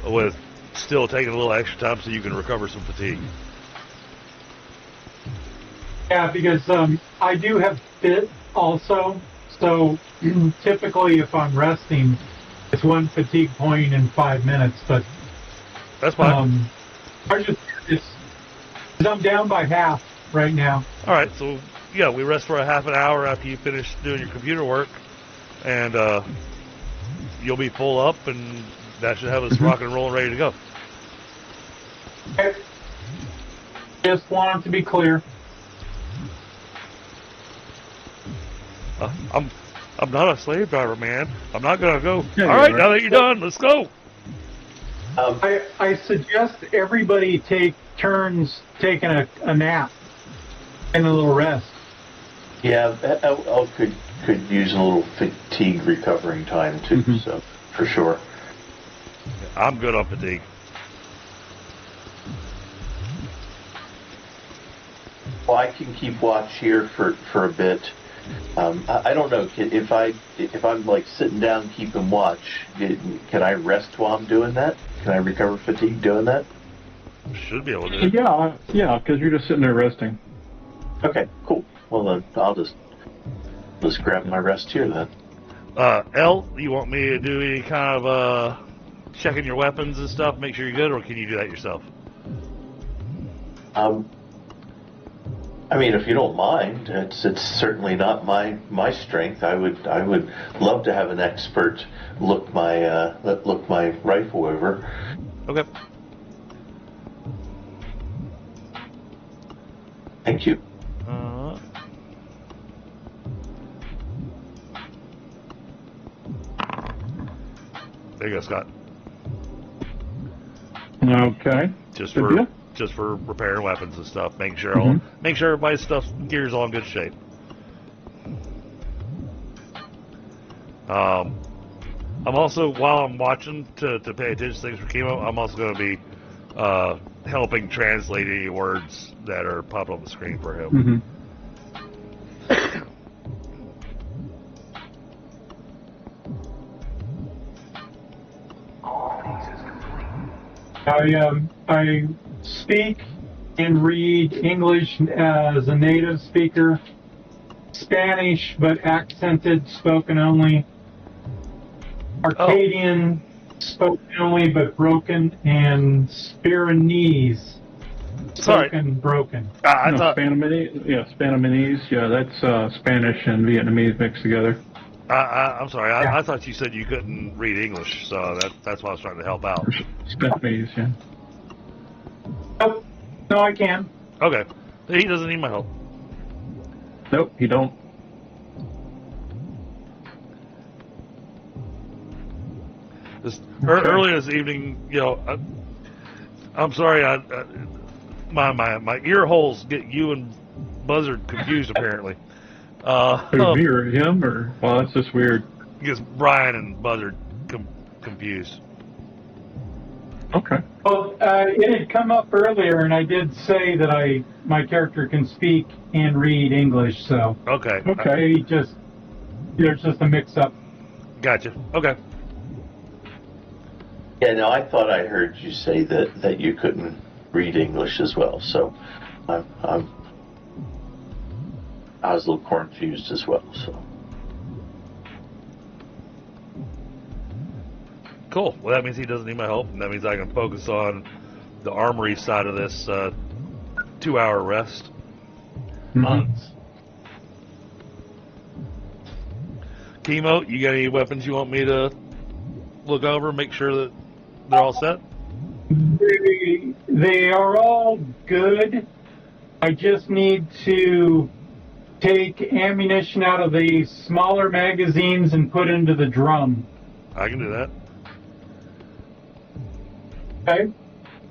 with still taking a little extra time so you can recover some fatigue. Yeah, because I do have fit also, so typically if I'm resting, it's one fatigue point in 5 minutes, but That's fine. I just I'm down by half right now. All right, so yeah, we rest for a half an hour after you finish doing your computer work, and you'll be full up, and that should have us rocking and rolling, ready to go. Okay. Just wanted to be clear. I'm not a slave driver, man. I'm not gonna go. Yeah, All right, you are. now that you're done, let's go. I suggest everybody take turns taking a nap and a little rest. Yeah, I could use a little fatigue recovering time too. So for sure. I'm good on fatigue. Well, I can keep watch here for a bit. I don't know if I'm like sitting down keeping watch. Can I rest while I'm doing that? Can I recover fatigue doing that? Should be able to. Yeah, because you're just sitting there resting. Okay, cool. Well then, I'll just grab my rest here then. L, you want me to do any kind of checking your weapons and stuff, make sure you're good, or can you do that yourself? I mean, if you don't mind, it's certainly not my strength. I would love to have an expert look my rifle over. Okay. Thank you. There you go, Scott. Okay. Just for repairing weapons and stuff, making sure make sure everybody's gear's all in good shape. I'm also, while I'm watching to pay attention to things for Kemo, I'm also going to be helping translate any words that are popping on the screen for him. I speak and read English as a native speaker, Spanish but accented, spoken only, Arcadian, spoken only but broken, and Spiranese, spoken broken. I thought Spanish, that's Spanish and Vietnamese mixed together. I'm sorry. I thought you said you couldn't read English, so that's why I was trying to help out. Spanish, yeah. Nope. No, I can. Okay. He doesn't need my help. Nope, you don't. Earlier this evening, I'm sorry. My ear holes get you and Buzzard confused apparently. Me or him, or well, that's just weird. Gets Brian and Buzzard confused. Okay. Well, it had come up earlier, and I did say that my character can speak and read English, so Okay. there's just a mix-up. Gotcha. Okay. Yeah, no, I thought I heard you say that you couldn't read English as well, so I was a little confused as well. So Cool. Well, that means he doesn't need my help, and that means I can focus on the armory side of this 2-hour rest. Months. Kemo, you got any weapons you want me to look over, make sure that they're all set? They are all good. I just need to take ammunition out of the smaller magazines and put into the drum. I can do that. Okay.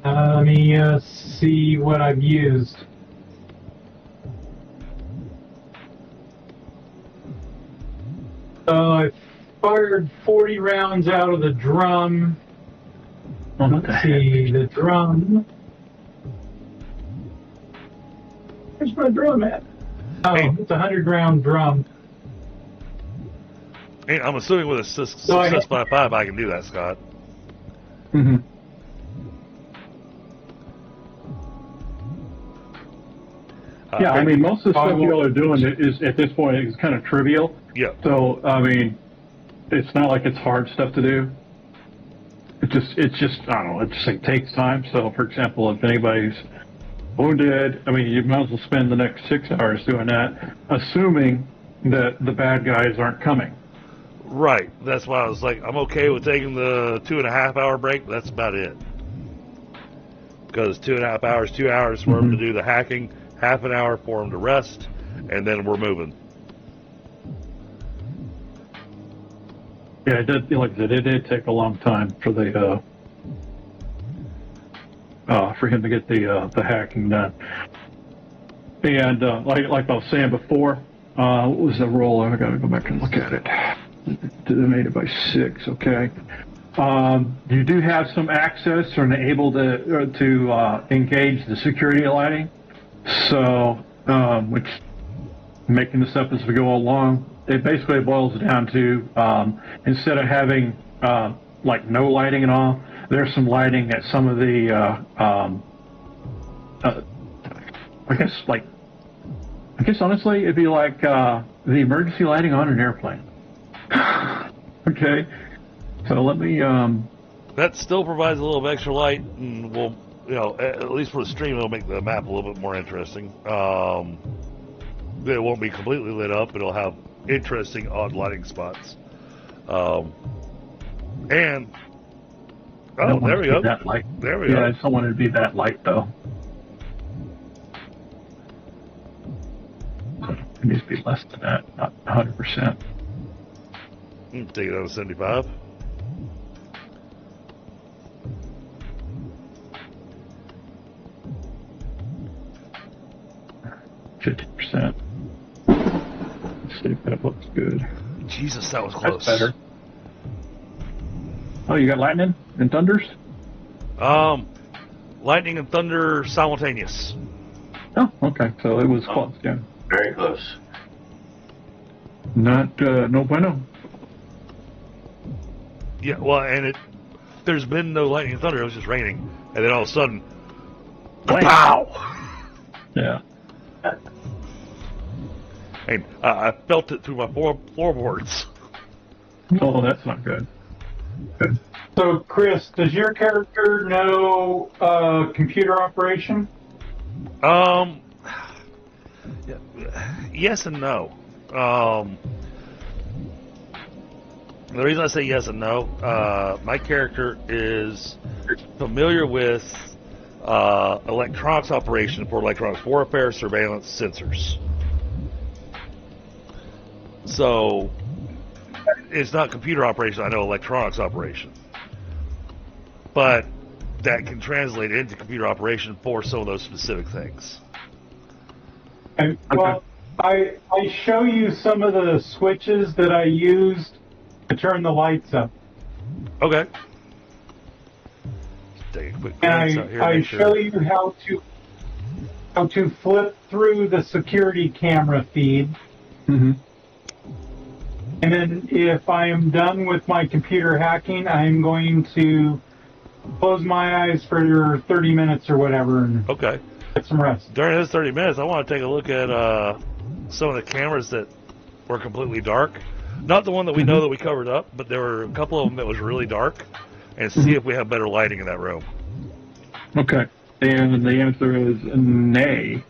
Let me see what I've used. I fired 40 rounds out of the drum. Let's see, the drum. Where's my drum at? Oh, Hey. it's a 100-round drum. Hey, I'm assuming with a success by 5, I can do that, Scott. Mm-hmm. Yeah, I mean, most of the stuff you all are doing is, at this point, is kind of trivial. Yeah. So, I mean, it's not like it's hard stuff to do. It's just I don't know. It just like takes time. So, for example, if anybody's wounded, I mean, you might as well spend the next 6 hours doing that, assuming that the bad guys aren't coming. Right. That's why I was like, I'm okay with taking the 2.5 hour break, but that's about it. Because 2.5 hours, 2 hours for them to do the hacking, half an hour for them to rest, and then we're moving. Yeah, it did. Like I said, it did take a long time for the for him to get the hacking done. And like I was saying before, what was the roll? I got to go back and look at it. Divided by 6. Okay. You do have some access or able to engage the security lighting. So, which making this up as we go along, it basically boils down to instead of having like no lighting at all, there's some lighting at some of the I guess honestly it'd be like the emergency lighting on an airplane. Okay, so let me. That still provides a little bit extra light, and will, at least for the stream, it'll make the map a little bit more interesting. It won't be completely lit up. It'll have interesting, odd lighting spots. And there we go. That light. There we go. Yeah, I just don't want it to be that light though. It needs to be less than that, not 100%. Take it down to 75. %. Let's see if that looks good. Jesus, that was close. That's better. Oh, you got lightning and thunders? Lightning and thunder simultaneous. Oh, okay. So it was close, yeah. Very close. Not, no bueno. Yeah, well, and there's been no lightning and thunder. It was just raining. And then all of a sudden, pow! Yeah. And I felt it through my floorboards. Oh, that's not good. Good. So, Chris, does your character know computer operation? Yes and no. The reason I say yes and no, my character is familiar with electronics operation for electronics warfare, surveillance, sensors. So, it's not computer operation, I know electronics operation. But that can translate into computer operation for some of those specific things. And, well, I show you some of the switches that I used to turn the lights up. Okay. Take a quick And glance out here. I show you how to flip through the security camera feed. Mm-hmm. And then if I am done with my computer hacking, I'm going to close my eyes for 30 minutes or whatever and Okay. get some rest. During those 30 minutes, I want to take a look at some of the cameras that were completely dark. Not the one that we know that we covered up, but there were a couple of them that was really dark, and see if we have better lighting in that room. Okay. And the answer is nay.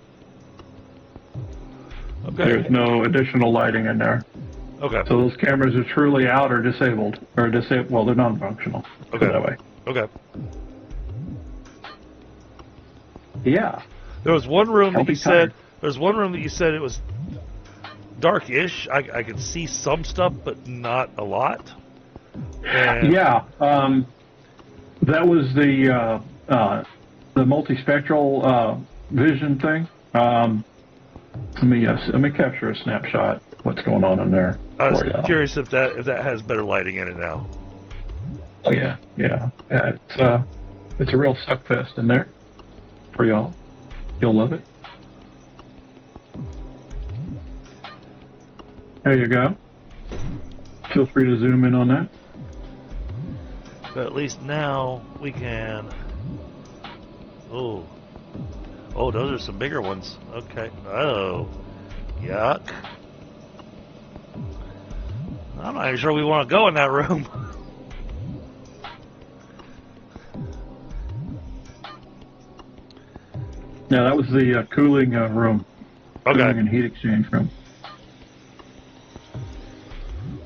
Okay. There's no additional lighting in there. Okay. So those cameras are truly out or disabled. Well, they're non-functional. Okay. That way. Okay. Yeah. There was one room that I'll be you said. tired. There's one room that you said it was dark-ish. I could see some stuff, but not a lot. And Yeah. That was the multispectral vision thing. Let me capture a snapshot. What's going on in there? I was for you. curious if that has better lighting in it now. Oh yeah. It's a real suckfest in there for y'all. You'll love it. There you go. Feel free to zoom in on that. But at least now we can. Oh, those are some bigger ones. Okay. Oh, yuck. I'm not even sure we want to go in that room. Yeah, that was the cooling room. Okay. Cooling and heat exchange room.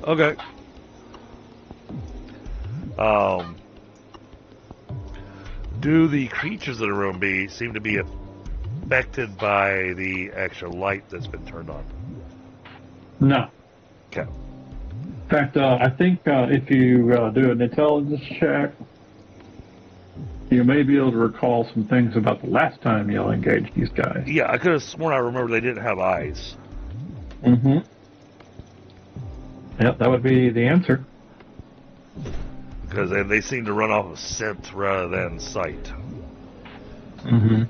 Okay. Do the creatures in the room seem to be affected by the extra light that's been turned on? No. Okay. In fact, I think if you do an intelligence check, you may be able to recall some things about the last time you engaged these guys. Yeah, I could have sworn I remember they didn't have eyes. Mm-hmm. Yep, that would be the answer. Because they seem to run off of scent rather than sight. Mm-hmm.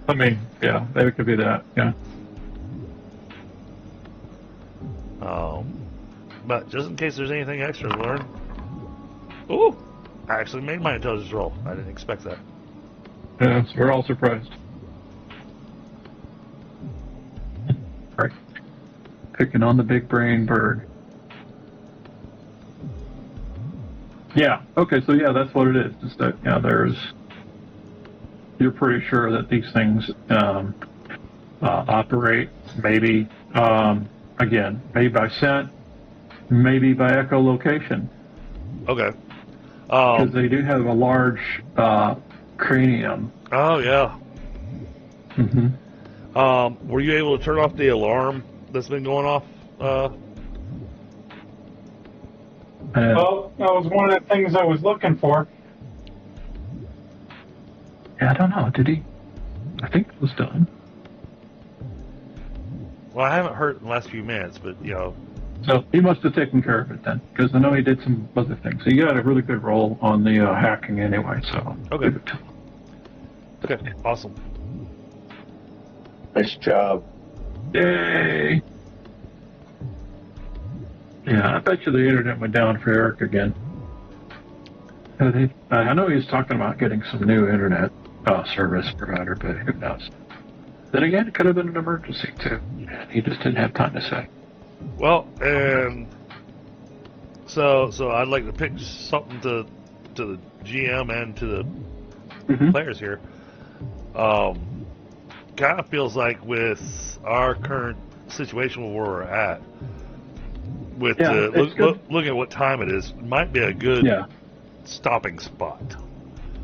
I mean, yeah, they could be that, yeah. But just in case there's anything extra to learn. Ooh! I actually made my intelligence roll. I didn't expect that. Yeah, so we're all surprised. Right. Picking on the big brain bird. Yeah, okay, so yeah, that's what it is. Just that, yeah, you're pretty sure that these things operate, maybe, again, maybe by scent, maybe by echolocation. Okay. Because they do have a large cranium. Oh, yeah. Mm-hmm. Were you able to turn off the alarm that's been going off? Well, that was one of the things I was looking for. Yeah, I don't know. Did he? I think it was done. Well, I haven't heard it in the last few minutes, but, you know. So he must have taken care of it then, because I know he did some other things. So you got a really good roll on the hacking anyway, so. Okay. Give it to him. Okay, awesome. Nice job. Yay! Yeah, I bet you the internet went down for Eric again. I know he's talking about getting some new internet service provider, but who knows? Then again, it could have been an emergency too. He just didn't have time to say. Well, and so I'd like to pick something to the GM and to the players here. Kind of feels like with our current situation where we're at, with looking at what time it is, it might be a good stopping spot.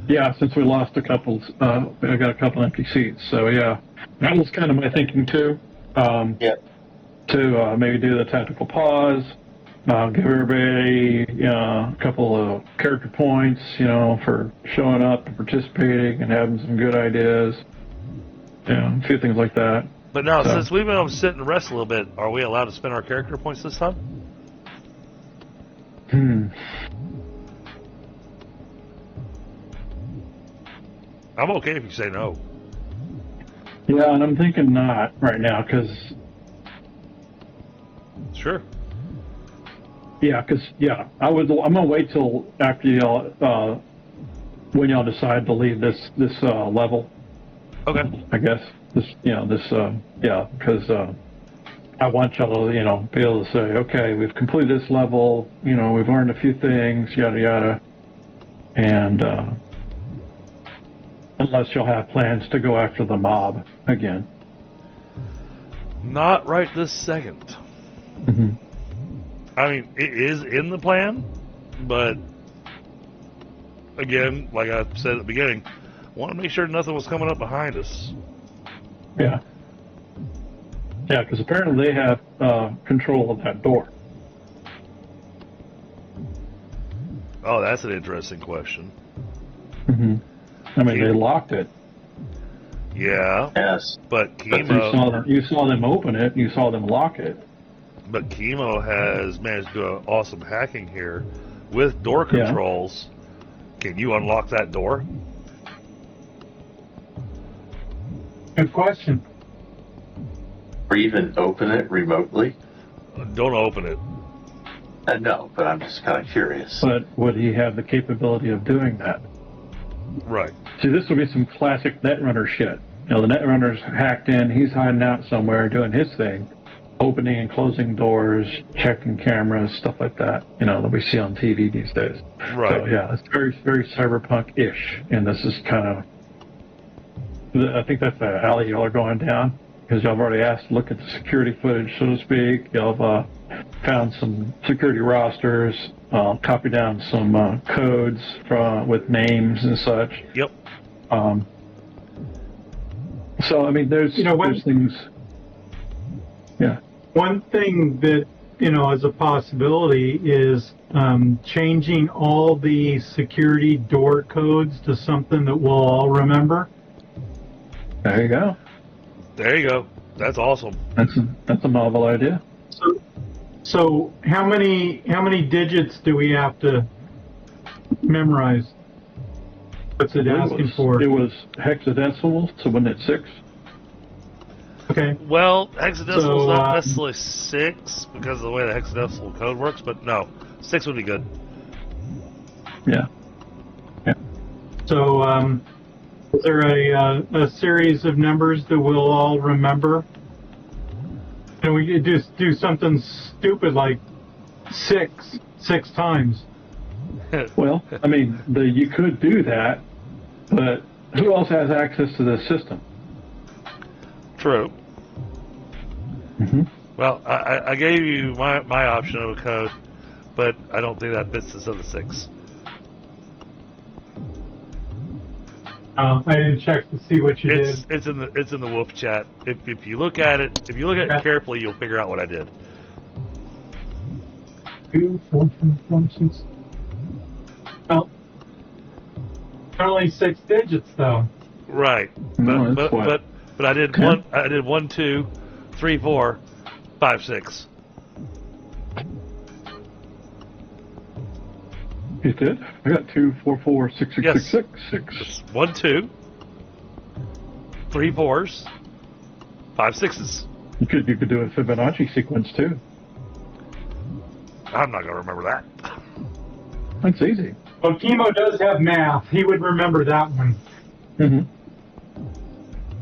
Yeah, since we lost a couple, I got a couple empty seats. So yeah, that was kind of my thinking too. To maybe do the tactical pause, give everybody a couple of character points, for showing up and participating and having some good ideas. A few things like that. But now, since we've been able to sit and rest a little bit, are we allowed to spend our character points this time? I'm okay if you say no. Yeah, and I'm thinking not right now, because... Sure. Yeah, because, I'm going to wait till after y'all, when y'all decide to leave this level. Okay. I guess. Because I want y'all to, be able to say, okay, we've completed this level, we've learned a few things, yada, yada. And, unless you'll have plans to go after the mob again. Not right this second. Mm-hmm. I mean, it is in the plan, but again, like I said at the beginning, want to make sure nothing was coming up behind us. Yeah. Yeah, because apparently they have control of that door. Oh, that's an interesting question. Mm-hmm. I mean, they locked it. Yeah. Yes. But you saw them open it, you saw them lock it. But Kemo has managed to do awesome hacking here with door controls. Can you unlock that door? Good question. Or even open it remotely? Don't open it. No, but I'm just kind of curious. But would he have the capability of doing that? Right. See, this would be some classic Netrunner shit. The Netrunner's hacked in, he's hiding out somewhere doing his thing. opening and closing doors, checking cameras, stuff like that, that we see on TV these days. Right. So, yeah, it's very, very cyberpunk-ish, and this is kind of, I think that's the alley y'all are going down, because y'all have already asked to look at the security footage, so to speak. Y'all have found some security rosters, copied down some codes with names and such. Yep. So, I mean, there's things... Yeah. One thing that, as a possibility is changing all the security door codes to something that we'll all remember. There you go. There you go. That's awesome. That's a novel idea. So how many digits do we have to memorize? What's it asking for? It was hexadecimal, so wasn't it 6? Okay. Well, hexadecimal's not necessarily 6 because of the way the hexadecimal code works, but no, 6 would be good. Yeah. So, is there a series of numbers that we'll all remember? And we could just do something stupid like 6 times. Well, I mean, you could do that, but who else has access to this system? True. Mm-hmm. Well, I gave you my option of a code, but I don't think that fits this other 6. I didn't check to see what you did. It's in the Wolf chat. If you look at it, carefully, you'll figure out what I did. 2, 4, 5, 6. Well, only 6 digits though. Right. No, but I did okay. one. I did 1, 2, 3, 4, 5, 6. You did? I got 2, 4, 4, 6, 6, Yes. 6, 6. Just 1, 2, 3 4s, 5 6s. You could do a Fibonacci sequence too. I'm not gonna remember that. That's easy. Well, Kemo does have math. He would remember that one. Mm-hmm.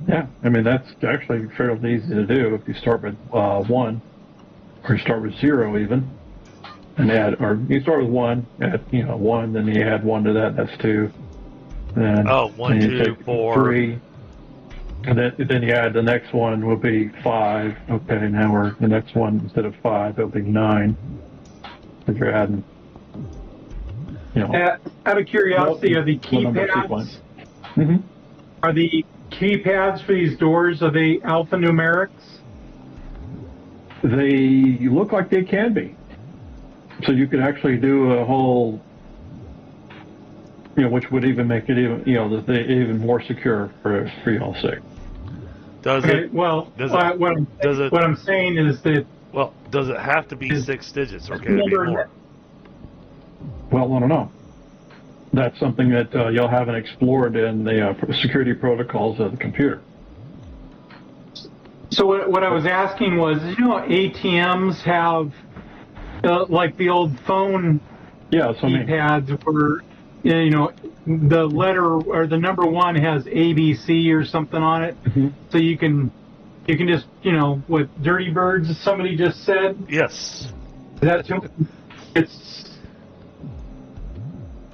Yeah, I mean that's actually fairly easy to do if you start with 1, or you start with 0 even, and or you start with 1, add 1, then you add 1 to that. That's 2. Then 1, 2, 4, 3, and then you add the next one will be 5. Okay, now the next one instead of 5 it'll be 9. Because you're adding. Out of curiosity, are the keypads? Mm-hmm. Are the keypads for these doors? Are they alphanumerics? They look like they can be. So you could actually do a whole, which would even make it even more secure for y'all's sake. Does Okay, it? well, Does what I'm saying is that. Well, does it have to be 6 digits, or can it be more? Well, I don't know. That's something that y'all haven't explored in the security protocols of the computer. So what I was asking was, ATMs have like the old phone keypads where the letter or the number 1 has ABC or something on it, Mm-hmm. so you can just what Dirty Birds somebody just said. Yes.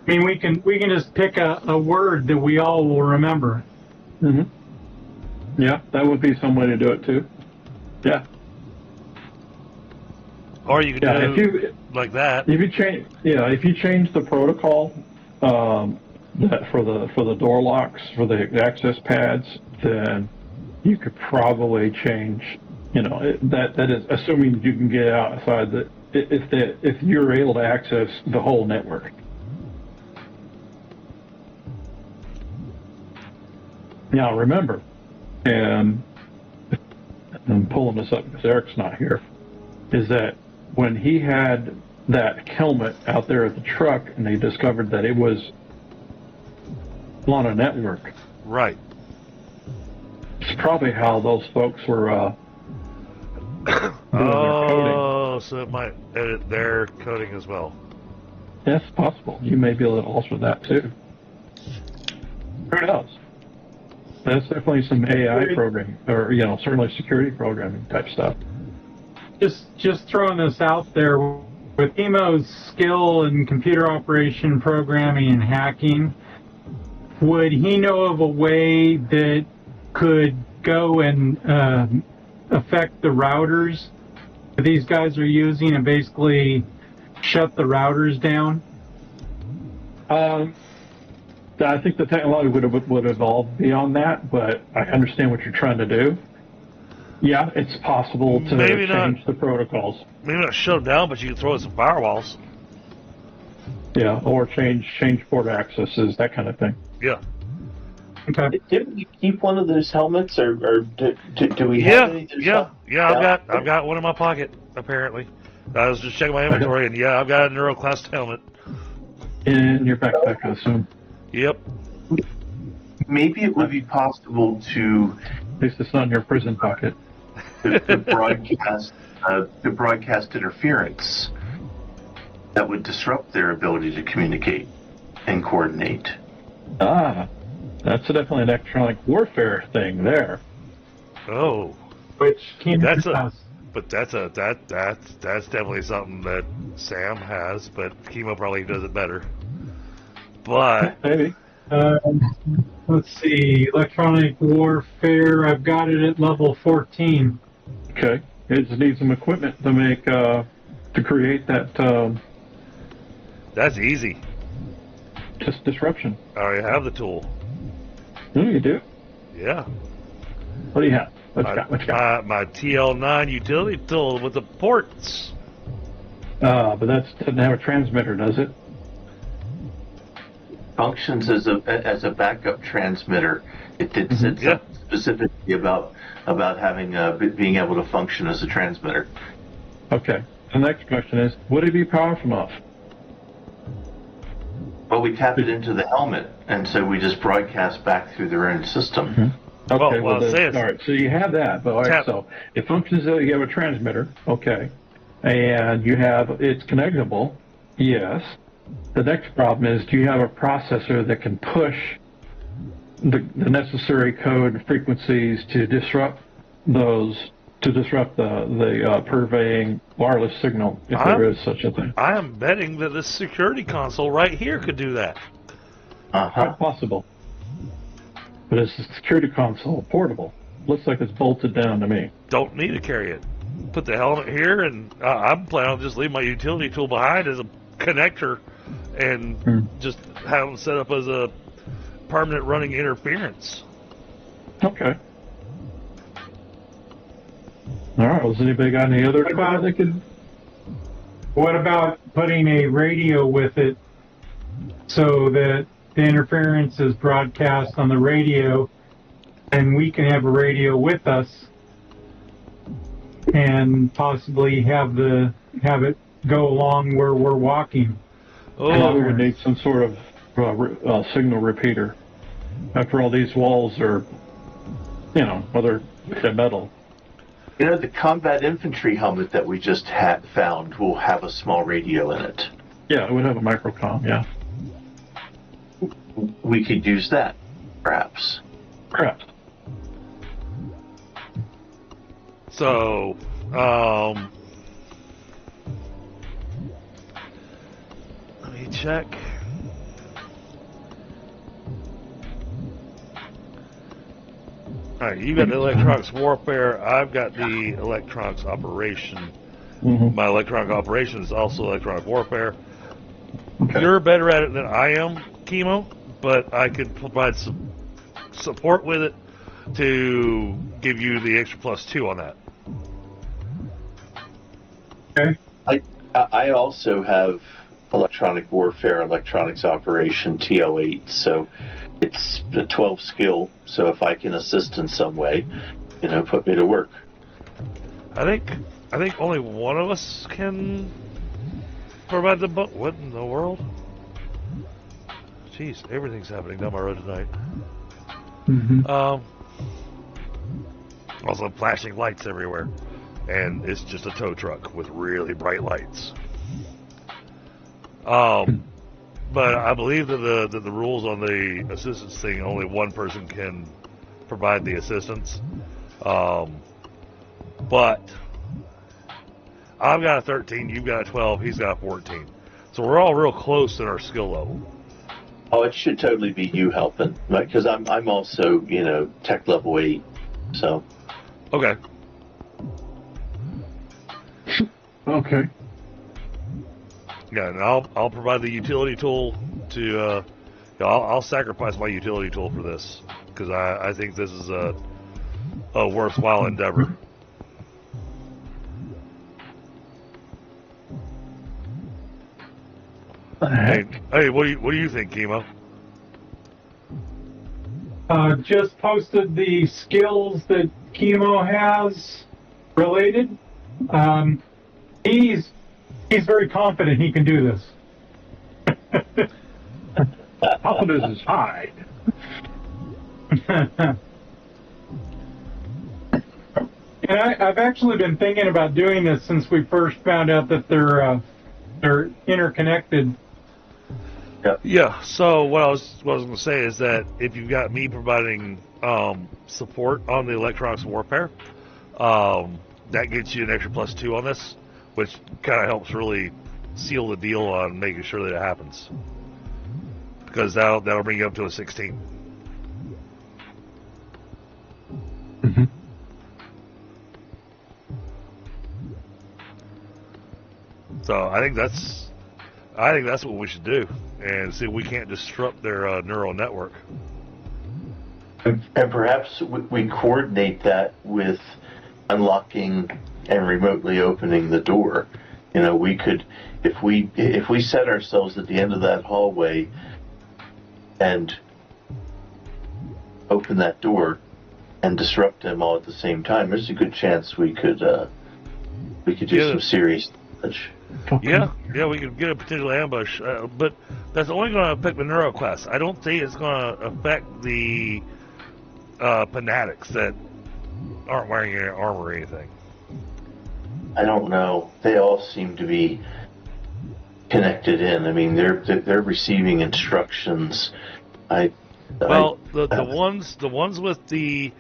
I mean, we can just pick a word that we all will remember. Mm-hmm. Yeah, that would be some way to do it too. Yeah. Or you could do like that. If you change the protocol that for the door locks, for the access pads, then you could probably change. That is assuming you can get outside if you're able to access the whole network. Now remember, and I'm pulling this up because Eric's not here, is that when he had that helmet out there at the truck and they discovered that it was on a network. Right. It's probably how those folks were doing their coding. So it might edit their coding as well. Yes, possible. You may be able to alter that too. Who knows? That's definitely some AI programming, or certainly security programming type stuff. just throwing this out there. With Emo's skill in computer operation, programming, and hacking, would he know of a way that could go and affect the routers that these guys are using and basically shut the routers down? I think the technology would evolve beyond that, but I understand what you're trying to do. Yeah, it's possible to change the protocols. Maybe not shut them down, but you can throw in some firewalls. Yeah, or change port accesses, that kind of thing. Yeah. Okay. Didn't you keep one of those helmets, or do we have any? Yeah. I've got one in my pocket. Apparently, I was just checking my inventory, and I've got a neuroclass helmet in your backpack, I assume. Yep. Maybe it would be possible to, at least it's not in your prison pocket, to broadcast interference that would disrupt their ability to communicate and coordinate. Ah, that's definitely an electronic warfare thing there. Oh, Which that's definitely something that Sam has, but Kemo probably does it better. But maybe. Let's see, electronic warfare. I've got it at level 14. Okay, it just needs some equipment to make to create that. That's easy. Just disruption. I already have the tool. Oh, you do? Yeah. What do you have? What you got? My TL9 utility tool with the ports. But that doesn't have a transmitter, does it? Functions as a backup transmitter. It did said something specifically about having being able to function as a transmitter. Okay. The next question is, would it be powerful enough? Well, we tap it into the helmet, and so we just broadcast back through their own system. Mm-hmm. Okay. Well, all right. So you have that, but all right. So it functions as you have a transmitter. Okay. And it's connectable. Yes. The next problem is, do you have a processor that can push the necessary code frequencies to disrupt the purveying wireless signal, if there is such a thing? I am betting that this security console right here could do that. Quite possible. But it's a security console, portable. Looks like it's bolted down to me. Don't need to carry it. Put the helmet here, and I'm planning on just leaving my utility tool behind as a connector and just have them set up as a permanent running interference. Okay. All right. Was anybody got any other? What about putting a radio with it so that the interference is broadcast on the radio, and we can have a radio with us, and possibly have it go along where we're walking? Oh, we would need some sort of signal repeater. After all, these walls are, whether they're metal. The combat infantry helmet that we just found will have a small radio in it. Yeah, it would have a microcom, yeah. We could use that, perhaps. Perhaps. So, let me check. Alright, you got the electronics warfare, I've got the electronics operation. Mm-hmm. My electronic operation is also electronic warfare. Okay. You're better at it than I am, Kemo, but I could provide some support with it to give you the extra +2 on that. Okay. I also have electronic warfare, electronics operation, TL8, so it's a 12 skill, so if I can assist in some way, put me to work. I think only one of us can provide the book. What in the world? Jeez, everything's happening down my road tonight. Mm-hmm. Also flashing lights everywhere, and it's just a tow truck with really bright lights. But I believe that the rules on the assistance thing, only one person can provide the assistance. But I've got a 13, you've got a 12, he's got a 14. So we're all real close in our skill level. Oh, it should totally be you helping, because I'm also, tech level 8, so. Okay. Okay. Yeah, and I'll provide the utility tool to. I'll sacrifice my utility tool for this because I think this is a worthwhile endeavor. Hey, what do you think, Kemo? Just posted the skills that Kemo has related. He's very confident he can do this. Confidence is high. And I've actually been thinking about doing this since we first found out that they're interconnected. Yeah. So what I was going to say is that if you've got me providing support on the electronics warfare, that gets you an extra +2 on this, which kind of helps really seal the deal on making sure that it happens. Because that'll bring you up to a 16. Mm-hmm. So I think that's what we should do, and see if we can't disrupt their neural network. And perhaps we coordinate that with unlocking and remotely opening the door. We could, if we set ourselves at the end of that hallway and open that door and disrupt them all at the same time, there's a good chance we could do some serious damage. Yeah, we could get a potential ambush, but that's only going to affect the neuroclass. I don't think it's going to affect the fanatics that aren't wearing any armor or anything. I don't know. They all seem to be connected in. I mean, they're receiving instructions. The ones with the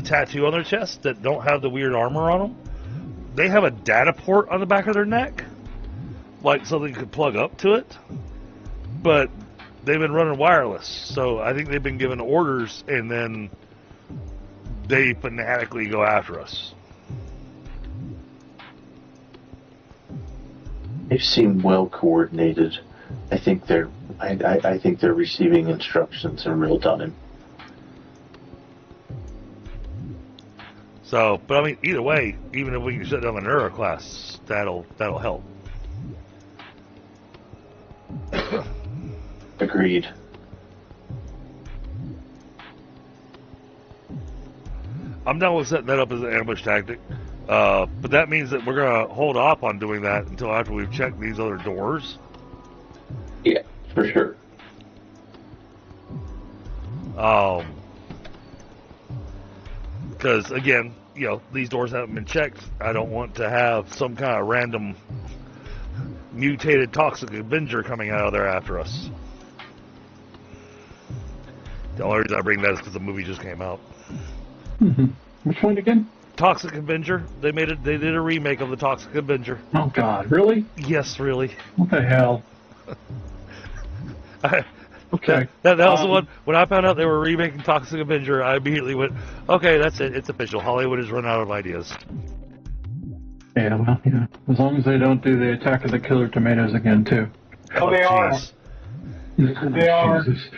tattoo on their chest that don't have the weird armor on them, they have a data port on the back of their neck, like something could plug up to it. But they've been running wireless, so I think they've been given orders, and then they fanatically go after us. They seem well coordinated. I think they're receiving instructions in real time. So, but I mean, either way, even if we can shut down the neuroclass, that'll help. Agreed. I'm down with setting that up as an ambush tactic, but that means that we're going to hold off on doing that until after we've checked these other doors. Yeah, for sure. Because, again, these doors haven't been checked. I don't want to have some kind of random mutated toxic Avenger coming out of there after us. The only reason I bring that is because the movie just came out. Mm-hmm. Which one again? Toxic Avenger. They did a remake of the Toxic Avenger. Oh God, really? Yes, really. What the hell? Okay. That was the one. When I found out they were remaking Toxic Avenger, I immediately went, okay, that's it. It's official. Hollywood has run out of ideas. Yeah, well, as long as they don't do the Attack of the Killer Tomatoes again, too. Oh, they geez. are. They are. Jesus.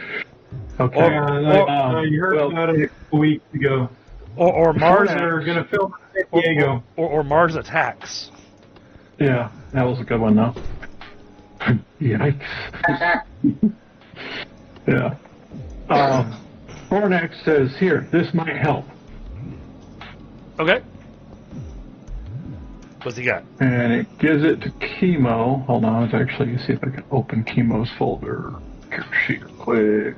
Okay. You heard about it a couple weeks ago. Or Mars. They're going to film in San Diego. Or Mars Attacks. Yeah, that was a good one, though. Yikes. Yeah. Hornax says, here, this might help. Okay. What's he got? And it gives it to Kemo. Hold on, let's actually see if I can open Kemo's folder. Sheet quick.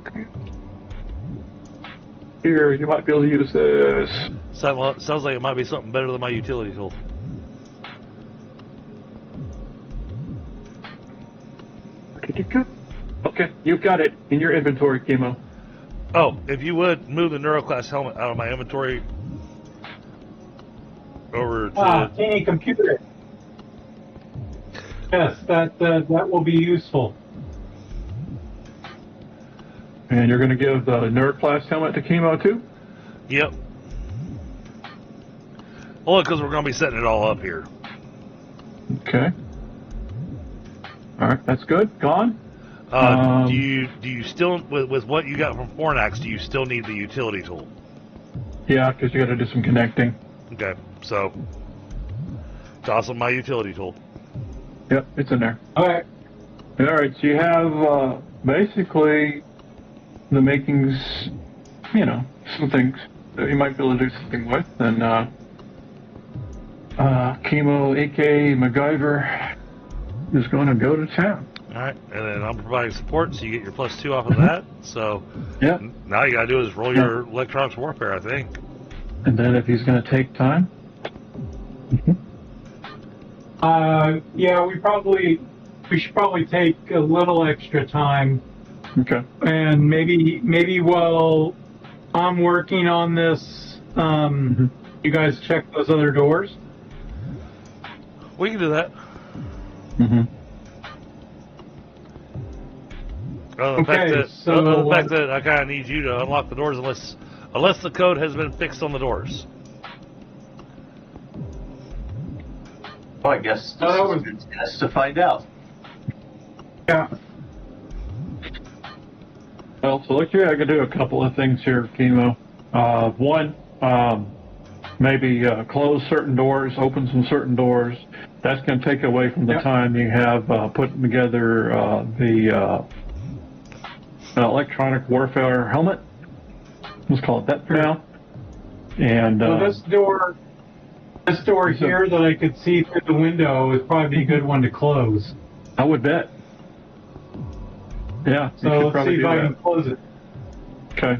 Here, you might be able to use this. Sounds like it might be something better than my utility tool. Okay, you've got it in your inventory, Kemo. Oh, if you would, move the Neuroclass helmet out of my inventory. over to... Teeny computer. Yes, that will be useful. And you're going to give the nerd class helmet to Kemo too? Yep. Well, because we're going to be setting it all up here. Okay. All right, that's good. Gone. Do you still, with what you got from Fornax, do you still need the utility tool? Yeah, because you got to do some connecting. Okay, so toss on my utility tool. Yep, it's in there. All right. All right, so you have basically the makings, some things that you might be able to do something with. And Kemo, a.k.a. MacGyver, is going to go to town. All right, and then I'm providing support, so you get your +2 off of that. So Yep. now you got to do is roll your electronics warfare, I think. And then if he's going to take time. Yeah, we should probably take a little extra time, Okay. and maybe while I'm working on this, you guys check those other doors. We can do that. Mm-hmm. The fact that I kind of need you to unlock the doors unless the code has been fixed on the doors. Well, I guess this that is a good chance to find out. Yeah. Well, so look here, I can do a couple of things here, Kemo. One, maybe close certain doors, open some certain doors. That's going to take away from the time you have putting together the electronic warfare helmet. Let's call it that for now. And So this door here that I could see through the window is probably a good one to close. I would bet. Yeah, you So should let's probably see if do I that. can close it. Okay.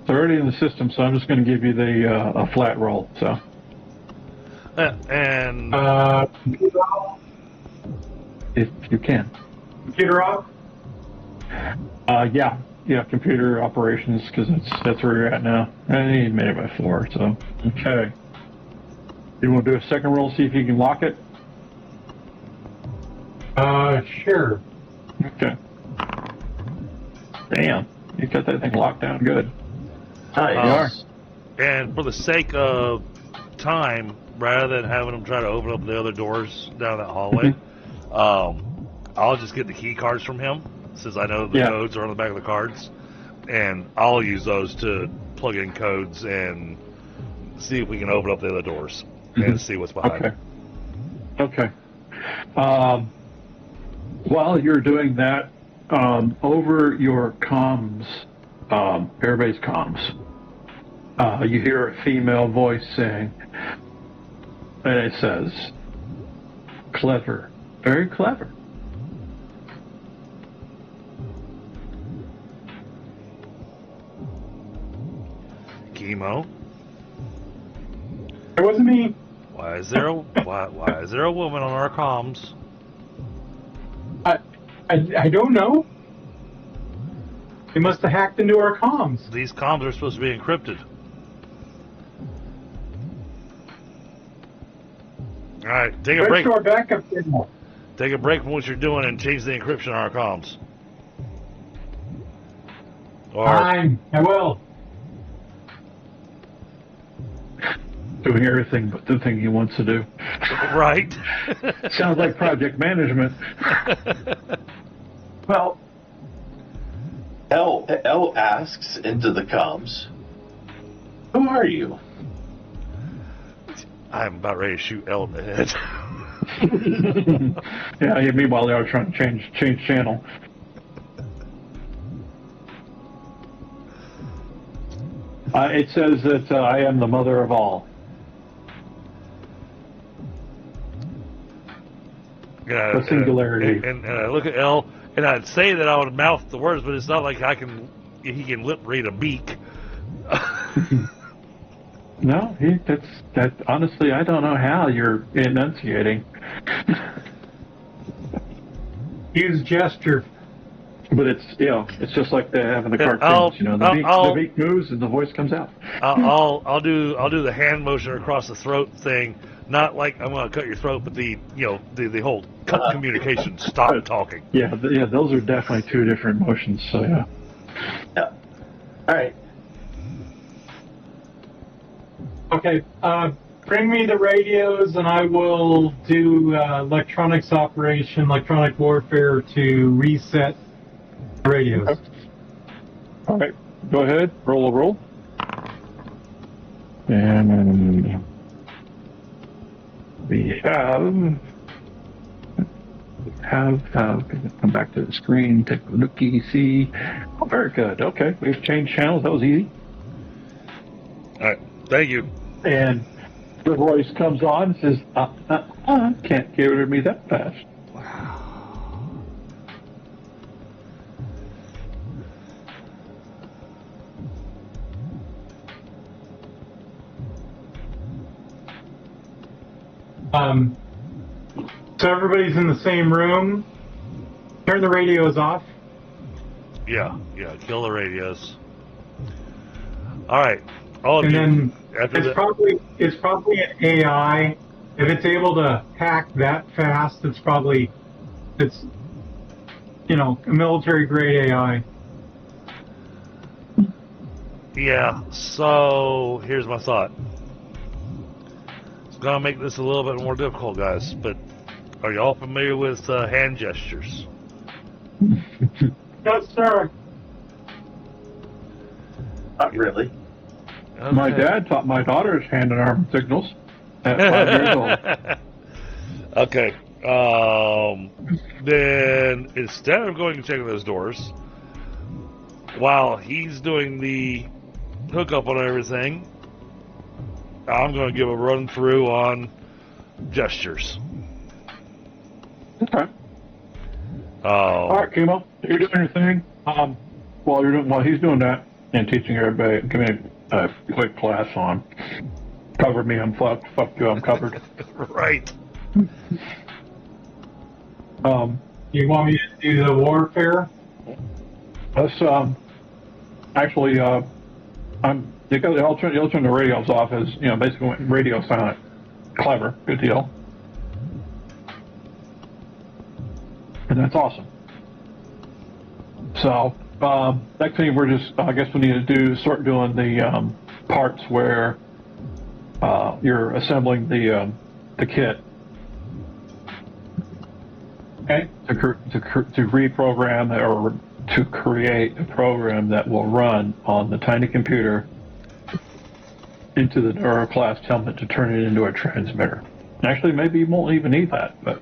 It's already in the system, so I'm just going to give you the a flat roll. So And Computer off? if you can, Computer off? yeah, computer operations, because that's where you're at now. And you made it by 4, so okay. You want to do a second roll, see if you can lock it? Sure. Okay. Damn, you got that thing locked down good. Nice. and for the sake of time, rather than having them try to open up the other doors down that hallway, I'll just get the key cards from him, since I know the codes are on the back of the cards, and I'll use those to plug in codes and see if we can open up the other doors and see what's behind them. Okay. While you're doing that, over your comms, airbase comms, you hear a female voice saying, and it says, "Clever, very clever." Kemo, It wasn't me. why is there a woman on our comms? I don't know. They must have hacked into our comms. These comms are supposed to be encrypted. All right, take a Switch break. to our backup signal. Take a break from what you're doing and change the encryption on our comms. Or Fine, I will. Doing everything but the thing he wants to do. right. Sounds like project management. Well, L asks into the comms, "Who are you?" I'm about ready to shoot L in the head. Yeah, meanwhile they are trying to change channel. It says that I am the mother of all. Yeah, The singularity. And I look at L, and I'd say that I would mouth the words, but it's not like he can lip read a beak. No, that. Honestly, I don't know how you're enunciating. Use gesture. But it's it's just like they have in the Yeah, cartoons. I'll- the beak moves and the voice comes out. I'll do the hand motion across the throat thing. Not like I'm going to cut your throat, but the whole cut communication, stop talking. Yeah, those are definitely two different motions. So yeah. Yeah. All right. Okay, bring me the radios and I will do electronic warfare to reset the radios. Okay. All right, go ahead, roll. And we have come back to the screen, take a looky, see. Oh, very good. Okay, we've changed channels. That was easy. All right, thank you. And the voice comes on and says, can't get rid of me that fast. So everybody's in the same room. Turn the radios off. Yeah, kill the radios. All right. All of And you. then After it's probably an AI. If it's able to hack that fast, it's a military grade AI. Yeah, so here's my thought. It's going to make this a little bit more difficult, guys, but are y'all familiar with hand gestures? Yes, sir. Not really. Okay. My dad taught my daughters hand and arm signals at 5 years old. Okay. Then instead of going and checking those doors, while he's doing the hookup on everything, I'm going to give a run through on gestures. Okay. All right, Kemo, you're doing your thing. While he's doing that and teaching everybody, give me a quick class on cover me, I'm fucked. Fuck you, I'm covered. Right. You want me to do the warfare? Let's actually I'll turn the radios off as basically radio silent. Clever, good deal. And that's awesome. So next thing I guess we need to start doing the parts where you're assembling the kit. Okay. To reprogram or to create a program that will run on the tiny computer into the neuroclass helmet to turn it into a transmitter. Actually, maybe you won't even need that, but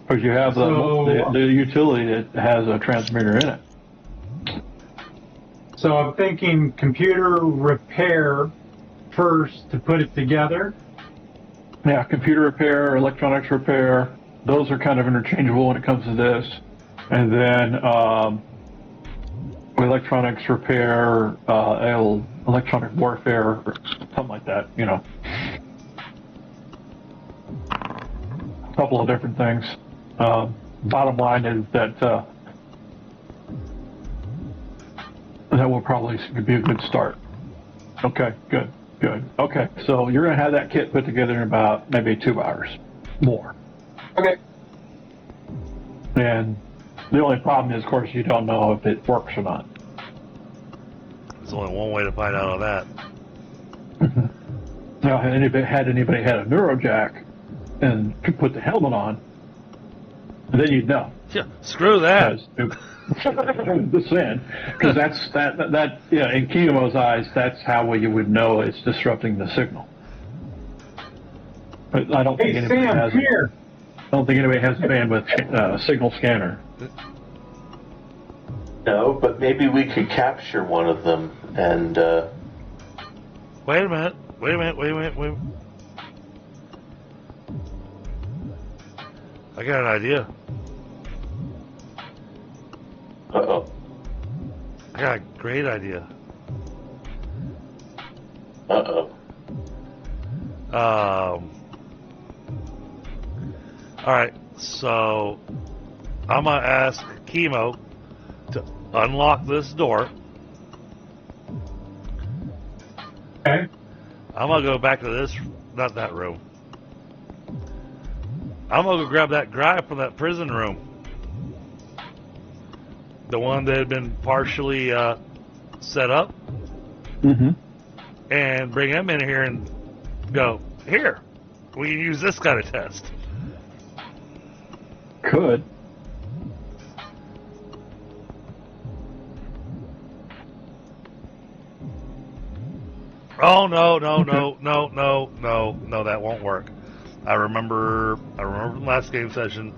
because you have the utility that has a transmitter in it. So I'm thinking computer repair first to put it together. Yeah, computer repair, electronics repair, those are kind of interchangeable when it comes to this. And then electronics repair, electronic warfare, or something like that, A couple of different things. Bottom line is that that will probably be a good start. Okay, good. Okay, so you're going to have that kit put together in about maybe 2 hours. More. Okay. And the only problem is, of course, you don't know if it works or not. There's only one way to find out on that. Now, had anybody had a neurojack and could put the helmet on, then you'd know. Yeah, screw that. The sin, because that in Kemo's eyes, that's how you would know it's disrupting the signal. But I don't think anybody has. Here. I don't think anybody has a bandwidth signal scanner. No, but maybe we could capture one of them and. Wait a minute. I got an idea. Uh-oh. I got a great idea. Uh-oh. Alright, so I'm going to ask Kemo unlock this door. Okay. I'm gonna go back to this, not that room. I'm gonna go grab that guy from that prison room. The one that had been partially set up. Mm-hmm. And bring him in here and go, here, we can use this kind of test. Could. Oh, no, that won't work. I remember from last game session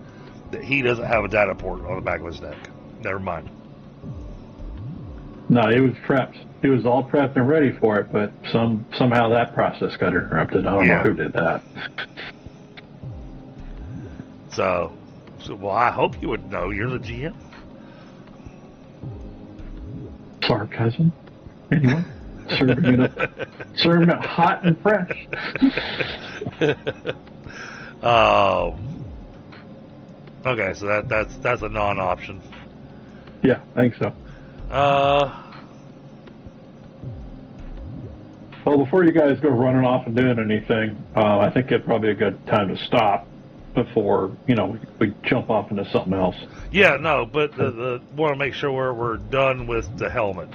that he doesn't have a data port on the back of his deck. Never mind. No, he was prepped. He was all prepped and ready for it, but somehow that process got interrupted. I don't know who did that. So, well, I hope you would know. You're the GM. Sarcasm? Anyone? Serving it hot and fresh. Okay, so that's a non-option. Yeah, I think so. Well, before you guys go running off and doing anything, I think it's probably a good time to stop before, we jump off into something else. Yeah, no, but want to make sure we're done with the helmet.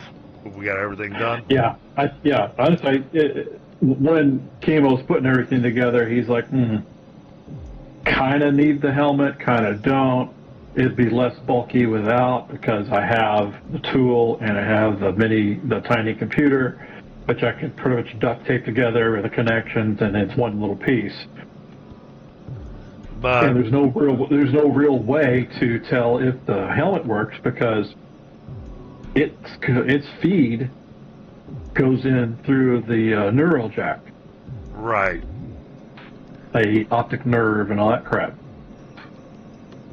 We got everything done? Yeah, honestly, when Kemo's putting everything together, he's like, kind of need the helmet, kind of don't. It'd be less bulky without, because I have the tool and I have the tiny computer, which I can pretty much duct tape together with the connections, and it's one little piece. But and there's no real way to tell if the helmet works, because its feed goes in through the neural jack, right, the optic nerve and all that crap,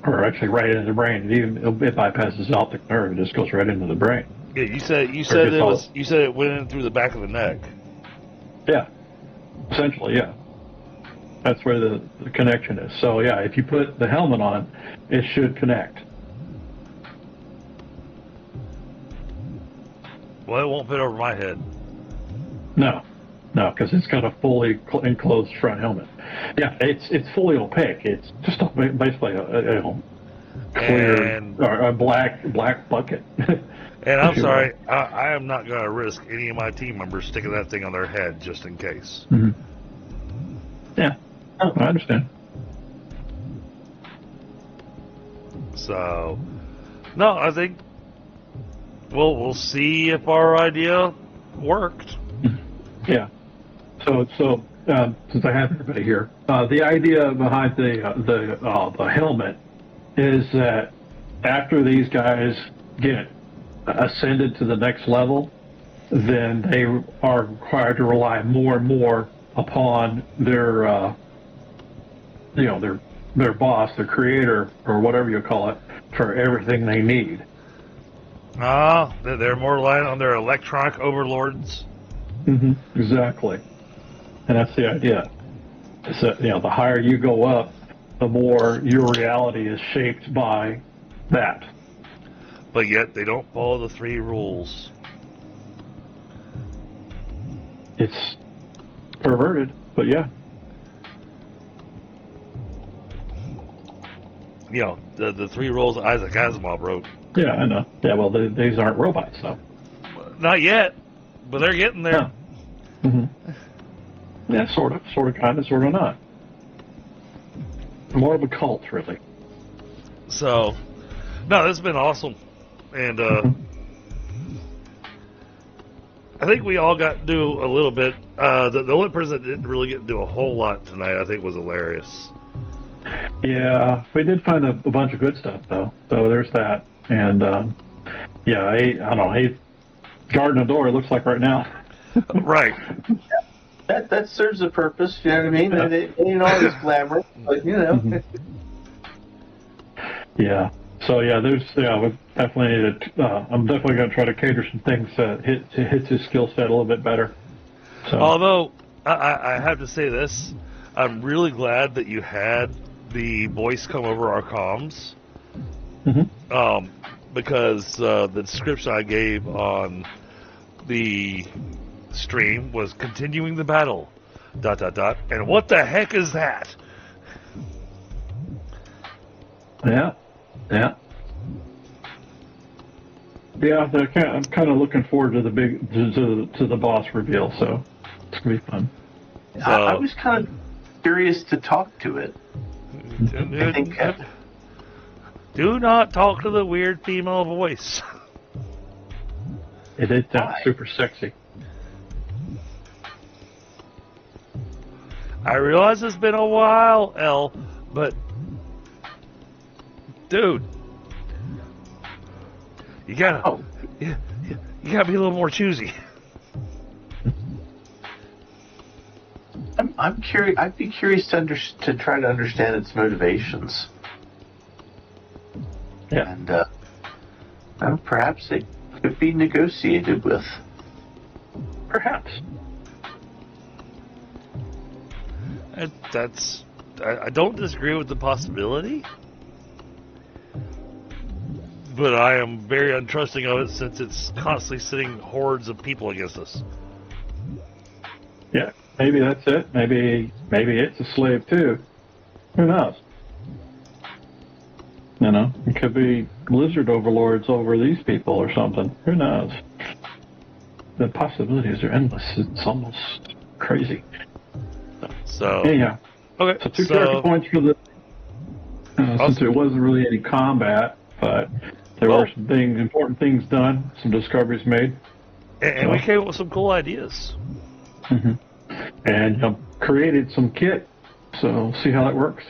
or actually right into the brain. It bypasses the optic nerve; it just goes right into the brain. Yeah, you said it went in through the back of the neck. Yeah, essentially, yeah. That's where the connection is. So yeah, if you put the helmet on, it should connect. Well, it won't fit over my head. No, because it's got a fully enclosed front helmet. Yeah, it's fully opaque. It's just basically a clear or a black bucket. And I'm sorry, I am not going to risk any of my team members sticking that thing on their head just in case. Mm-hmm. Yeah, I understand. So, no, I think we'll see if our idea worked. Yeah. So since I have everybody here, the idea behind the helmet is that after these guys get ascended to the next level, then they are required to rely more and more upon their boss, their creator, or whatever you call it, for everything they need. They're more reliant on their electronic overlords. Mm-hmm. Exactly. And that's the idea. Is that, the higher you go up, the more your reality is shaped by that. But yet they don't follow the 3 rules. It's perverted, but yeah. The 3 rules Isaac Asimov wrote. Yeah, I know. Yeah, well, these aren't robots, though. Not yet, but they're getting there. Yeah. Mm-hmm. Yeah, sort of, kind of, sort of not. More of a cult, really. So, no, this has been awesome. And I think we all got to do a little bit. The only person that didn't really get to do a whole lot tonight, I think, was Ehlayreus. Yeah, we did find a bunch of good stuff, though. So there's that. And, I don't know, he's guarding the door, it looks like right now. Right. That serves a purpose, you know what I mean? Yeah. It ain't always glamorous, but, Mm-hmm. Yeah. So, we definitely need to, I'm definitely going to try to cater some things to hit his skill set a little bit better. So. Although, I have to say this, I'm really glad that you had the voice come over our comms. Mm-hmm. because the description I gave on the stream was continuing the battle, ... And what the heck is that? Yeah. I'm kind of looking forward to the to the boss reveal. So it's gonna be fun. So, I was kind of curious to talk to it. I think do not talk to the weird female voice. It is super sexy. I realize it's been a while, Elle, but dude, you gotta you gotta be a little more choosy. I'm curious. I'd be curious to try to understand its motivations. Yeah. And well, perhaps it could be negotiated with. Perhaps. I don't disagree with the possibility, but I am very untrusting of it since it's constantly sending hordes of people against us. Yeah. Maybe that's it. Maybe it's a slave too. Who knows? You know, it could be lizard overlords over these people or something. Who knows? The possibilities are endless. It's almost crazy. So anyhow, okay. So 2 character points for the. Since there wasn't really any combat, but there were some important things done, some discoveries made, and we came up with some cool ideas. Mm-hmm. And created some kit. So see how that works.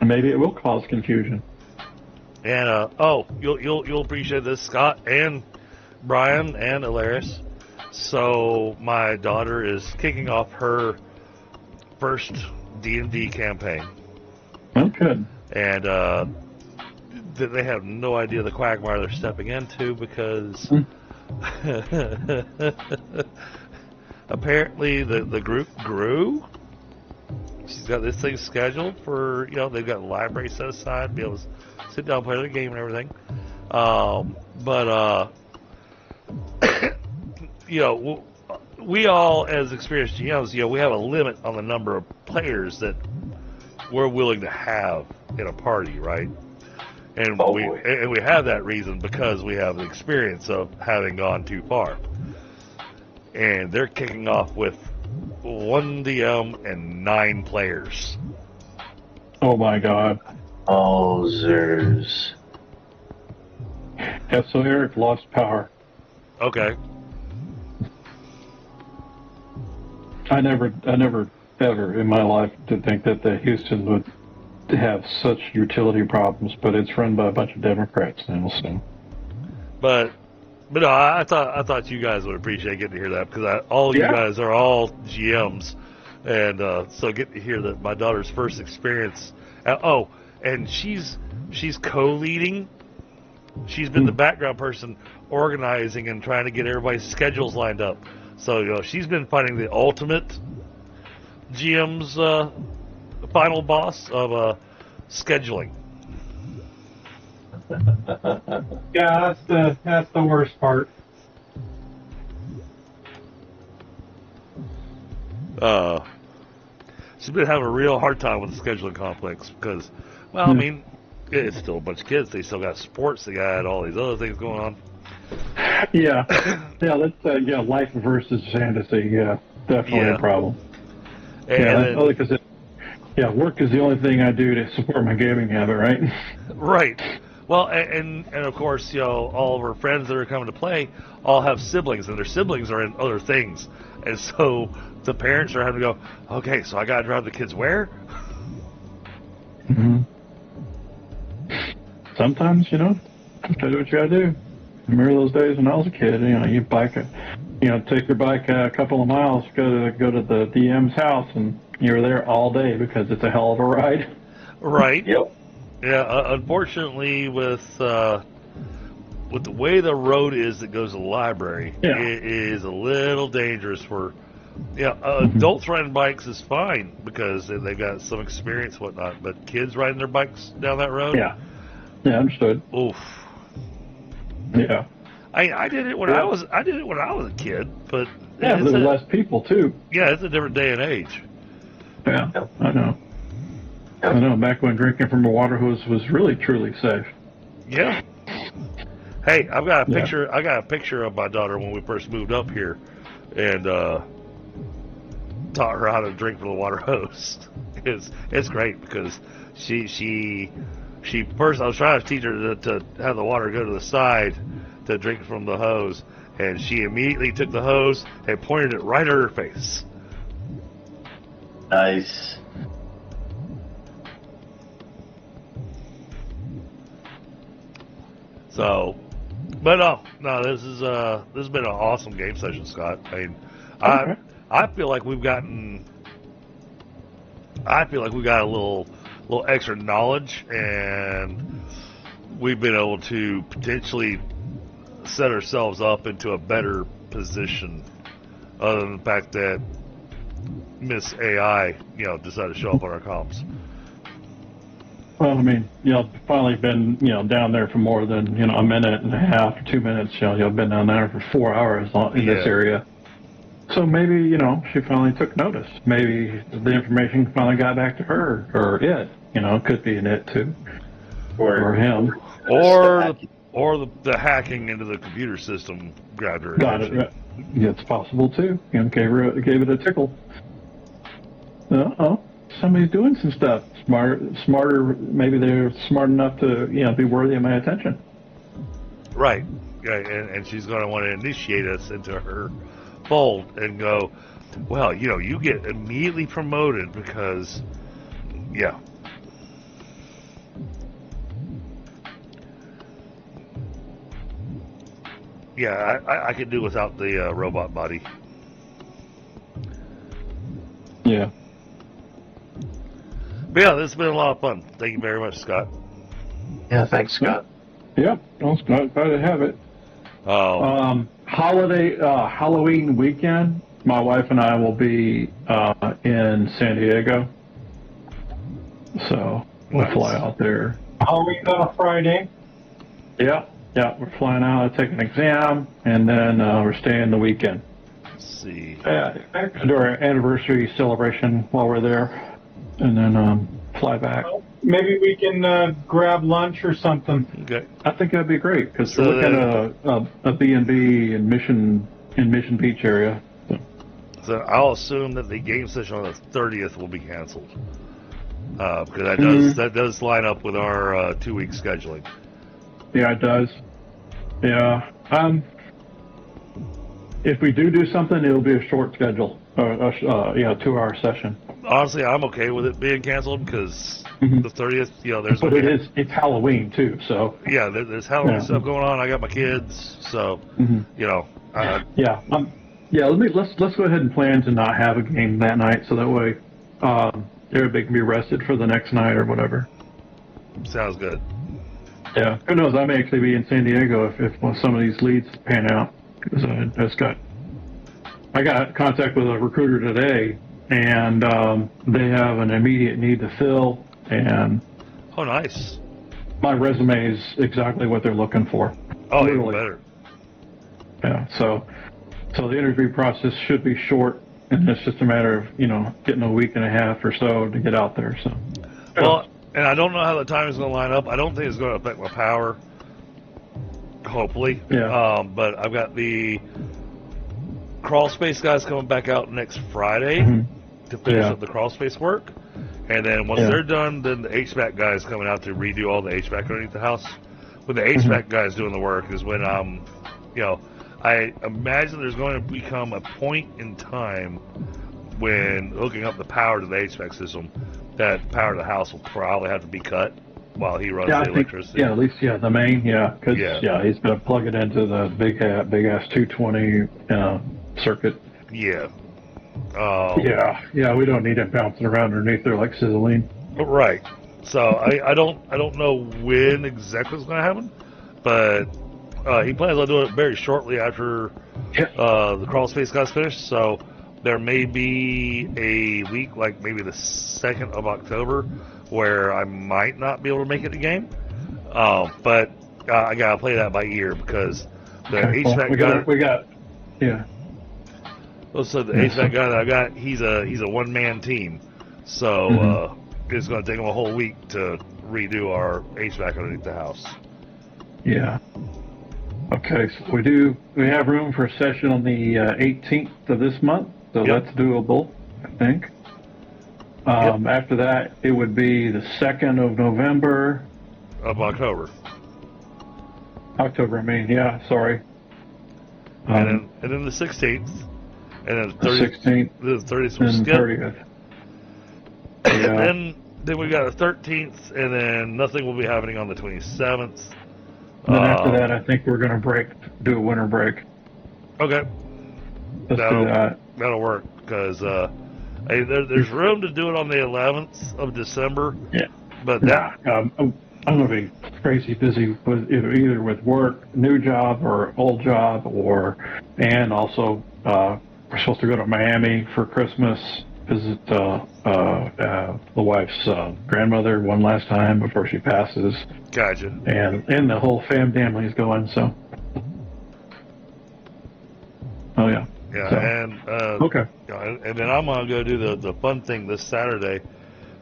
And maybe it will cause confusion. And you'll appreciate this, Scott and Brian and Ehlayreus. So my daughter is kicking off her first D&D campaign. Oh, good. And they have no idea the quagmire they're stepping into because apparently the group grew. She's got this thing scheduled for, they've got a library set aside to be able to sit down, play their game and everything. We all, as experienced GMs, we have a limit on the number of players that we're willing to have in a party, right? And we have that reason because we have the experience of having gone too far. And they're kicking off with 1 DM and 9 players. Oh my God. Ozers. Yeah, so Eric lost power. Okay. I never ever in my life did think that the Houston would have such utility problems, but it's run by a bunch of Democrats now, so. But no, I thought you guys would appreciate getting to hear that because you guys are all GMs, and so get to hear that my daughter's first experience. And she's co-leading. She's been the background person, organizing and trying to get everybody's schedules lined up. So she's been fighting the ultimate GM's final boss of scheduling. Yeah, that's the worst part. She's been having a real hard time with the scheduling complex because, I mean, it's still a bunch of kids. They still got sports. They got all these other things going on. Yeah, that's life versus fantasy. Yeah, definitely a problem. Because work is the only thing I do to support my gaming habit, right? Right. Well, and of course, all of our friends that are coming to play all have siblings, and their siblings are in other things, and so the parents are having to go, okay, so I got to drive the kids where? Mm-hmm. Sometimes, you gotta do what you gotta do. Remember those days when I was a kid? You take your bike a couple of miles, go to the DM's house, and you're there all day because it's a hell of a ride. Right. Yep. Yeah. Unfortunately, with the way the road is that goes to the library, it is a little dangerous for. Adults riding bikes is fine because they've got some experience and whatnot, but kids riding their bikes down that road, Yeah, understood. Oof. Yeah. I did it when I was a kid, but Yeah, it's but there a, were less people too. yeah, it's a different day and age. Yeah, I know. I know. Back when drinking from a water hose was really truly safe. Yeah. Hey, I've got a Yeah. picture. I got a picture of my daughter when we first moved up here, and taught her how to drink from the water hose. It's great because she first I was trying to teach her to have the water go to the side to drink from the hose, and she immediately took the hose and pointed it right at her face. Nice. So, but no, this has been an awesome game session, Scott. I mean, Okay. I feel like we've got a little extra knowledge, and we've been able to potentially set ourselves up into a better position, other than the fact that Miss AI, decided to show up on our comms. Well, I mean, finally been, down there for more than, a minute and a half, 2 minutes. You've been down there for 4 hours in this Yeah. area. So maybe, she finally took notice. Maybe the information finally got back to her, or it. Could be an it too, or him. Or the hacking into the computer system grabbed her Got attention. it. Yeah, it's possible too. Gave it a tickle. Somebody's doing some stuff. Smarter. Maybe they're smart enough to, be worthy of my attention. Right. Yeah, and she's going to want to initiate us into her fold and go, well, you get immediately promoted because, yeah. Yeah, I could do without the robot body. Yeah. But yeah, this has been a lot of fun. Thank you very much, Scott. Yeah, thanks, Scott. Yep. Glad to have it. Halloween weekend, my wife and I will be in San Diego. So we'll fly out there. Halloween's on a Friday. Yeah, we're flying out to take an exam, and then we're staying the weekend. Let's see. Do our anniversary celebration while we're there, and then fly back. Well, maybe we can grab lunch or something. Okay. I think that'd be great, because So we're looking at a B&B in Mission Beach area. So I'll assume that the game session on the 30th will be canceled. Because that does line up with our 2-week scheduling. Yeah, it does. Yeah. If we do something, it'll be a short schedule. 2-hour session. Honestly, I'm okay with it being canceled because Mhm. the 30th, there's But it's Halloween too, so. Yeah, there's Halloween Yeah. stuff going on. I got my kids, so Mhm. Let's go ahead and plan to not have a game that night, so that way everybody can be rested for the next night or whatever. sounds good. Yeah, who knows? I may actually be in San Diego if some of these leads pan out. Because I got contact with a recruiter today, and they have an immediate need to fill, and Oh, nice. my resume is exactly what they're looking for. Oh, even Literally. better. Yeah, so the interview process should be short, and it's just a matter of getting a week and a half or so to get out there. So. Well, and I don't know how the time is going to line up. I don't think it's going to affect my power. Hopefully. Yeah. But I've got the crawl space guys coming back out next Friday Mhm. to finish Yeah. up the crawl space work. And then once they're done, then the HVAC guys coming out to redo all the HVAC underneath the house. When the HVAC guys doing the work is when I imagine there's going to become a point in time when hooking up the power to the HVAC system, that power to the house will probably have to be cut while he runs Yeah, I the think, electricity. at least, the main, because, Yeah. he's going to plug it into the big ass 220 circuit. Yeah. Yeah, we don't need it bouncing around underneath there like sizzling. Right. So I don't know when exactly it's going to happen, but he plans on doing it very shortly after the crawl space guys finished. So there may be a week, like maybe the 2nd of October, where I might not be able to make it to game. But I gotta play that by ear because the Okay, well, HVAC guy. we got, yeah. So the HVAC guy that I got, he's a one-man team. So it's gonna take him a whole week to redo our HVAC underneath the house. Yeah. Okay, so we have room for a session on the 18th of this month, so Yep. that's doable, I think. After that, it would be the 2nd of November. Of October. October, I mean, yeah, sorry. And then the 16th. And then the 16th the 30th was and skip. 30th. And Yeah. then we got the 13th, and then nothing will be happening on the 27th. Then after that, I think we're going to do a winter break. Okay. Let's do that. That'll work, because hey, there's room to do it on the 11th of December. Yeah. But I'm going to be crazy busy with either with work, new job, or old job, and also we're supposed to go to Miami for Christmas, visit the wife's grandmother one last time before she passes. Gotcha. And the whole family is going, so. Oh, yeah. Yeah, So, and okay. and then I'm gonna go do the fun thing this Saturday.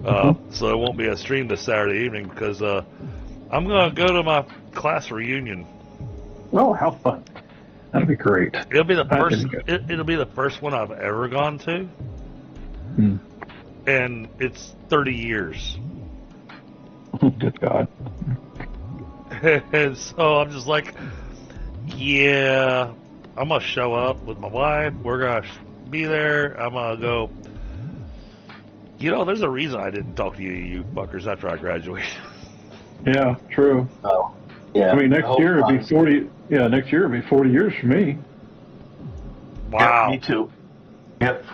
So it won't be a stream this Saturday evening because I'm gonna go to my class reunion. Oh, how fun! That'll be great. It'll be the That'd first. be good. It'll be the first one I've ever gone to, Hmm. and it's 30 years. Good God. And so I'm just like, yeah, I'm gonna show up with my wife. We're gonna be there. I'm gonna go. You know, there's a reason I didn't talk to you fuckers after I graduated. Yeah, true. Oh, yeah. I mean, next year it'll be 40. Yeah, next year it'll be 40 years for me. Wow. Yeah, me too. Yep,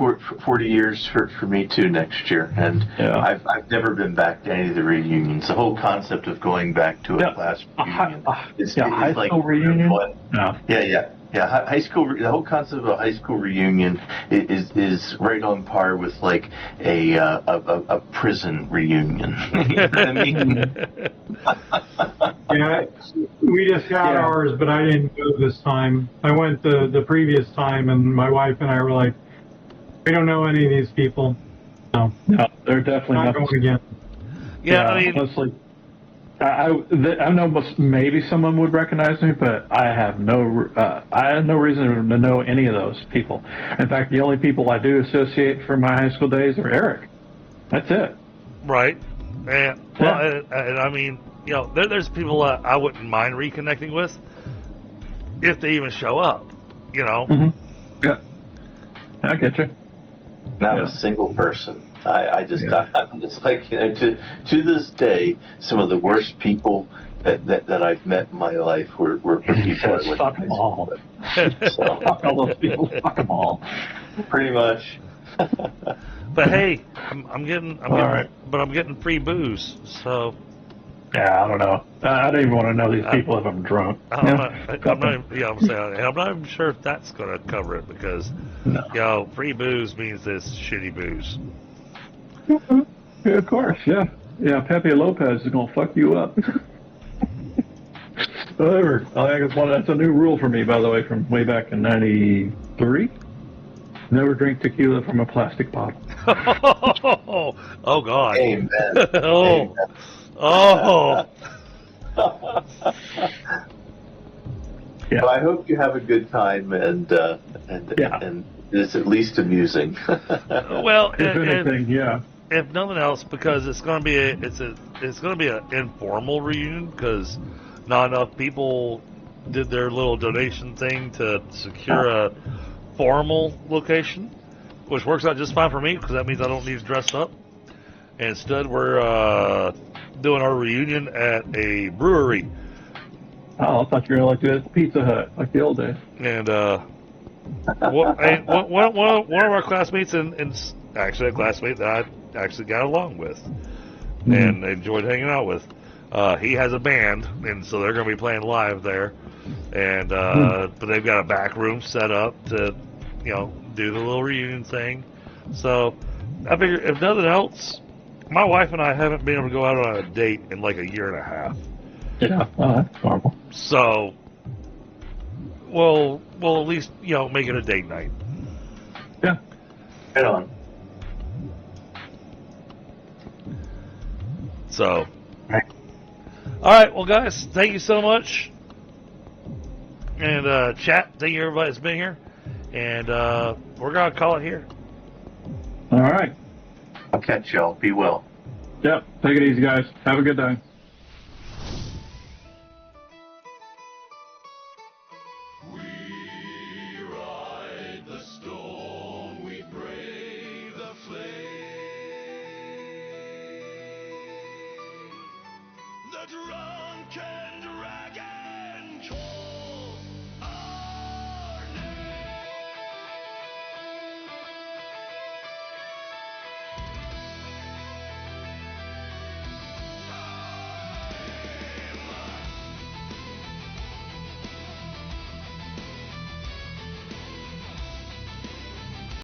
40 years for me too next year, and Yeah. I've never been back to any of the reunions. The whole concept of going back to a class reunion is high like school reunion. fun. No. Yeah. High school. The whole concept of a high school reunion is right on par with like a prison reunion. You know what I mean? Yeah, we just had ours, but I didn't go this time. I went the previous time, and my wife and I were like, we don't know any of these people. No, They're definitely not not. going again. Yeah, I mean, honestly, I know maybe someone would recognize me, but I have no reason to know any of those people. In fact, the only people I do associate from my high school days are Eric. That's it. right. And, well, and I mean, you know, there's people I wouldn't mind reconnecting with if they even show up, you know. Mm-hmm. Yeah, I get you. Not a single person. I'm just like, you know, to this day, some of the worst people that I've met in my life were people I went Fuck to them high all. school with. So, Fuck all those people. Fuck them all. pretty much. But hey, I'm getting right. but I'm getting free booze, so Yeah, I don't know. I don't even want to know these people if I'm drunk. I'm not even sure if that's going to cover it because, you know, free booze means this shitty booze. Yeah, of course, yeah. Yeah, Pepe Lopez is going to fuck you up. Whatever. I think that's a new rule for me, by the way, from way back in '93. Never drink tequila from a plastic bottle. Oh God. Amen. Oh. Oh. Yeah. Well, I hope you have a good time and it's at least amusing. Well, If anything, yeah. if nothing else, because it's going to be an informal reunion because not enough people did their little donation thing to secure a formal location, which works out just fine for me because that means I don't need to dress up. And instead, we're doing our reunion at a brewery. Oh, I thought you were going to do it at Pizza Hut, like the old days. And one of our classmates, and actually a classmate that I actually got along with and enjoyed hanging out with, he has a band, and so they're going to be playing live there. And but they've got a back room set up to, you know, do the little reunion thing. So I figure, if nothing else, my wife and I haven't been able to go out on a date in like a year and a half. Yeah, well, that's horrible. So we'll at least make it a date night. Yeah. Head on. So, all right, well, guys, thank you so much, and chat, thank you everybody that's been here, and we're gonna call it here. All right. I'll catch y'all. Be well. Yep. Take it easy, guys. Have a good day. We ride the storm, we brave the flame. The drunken dragon call.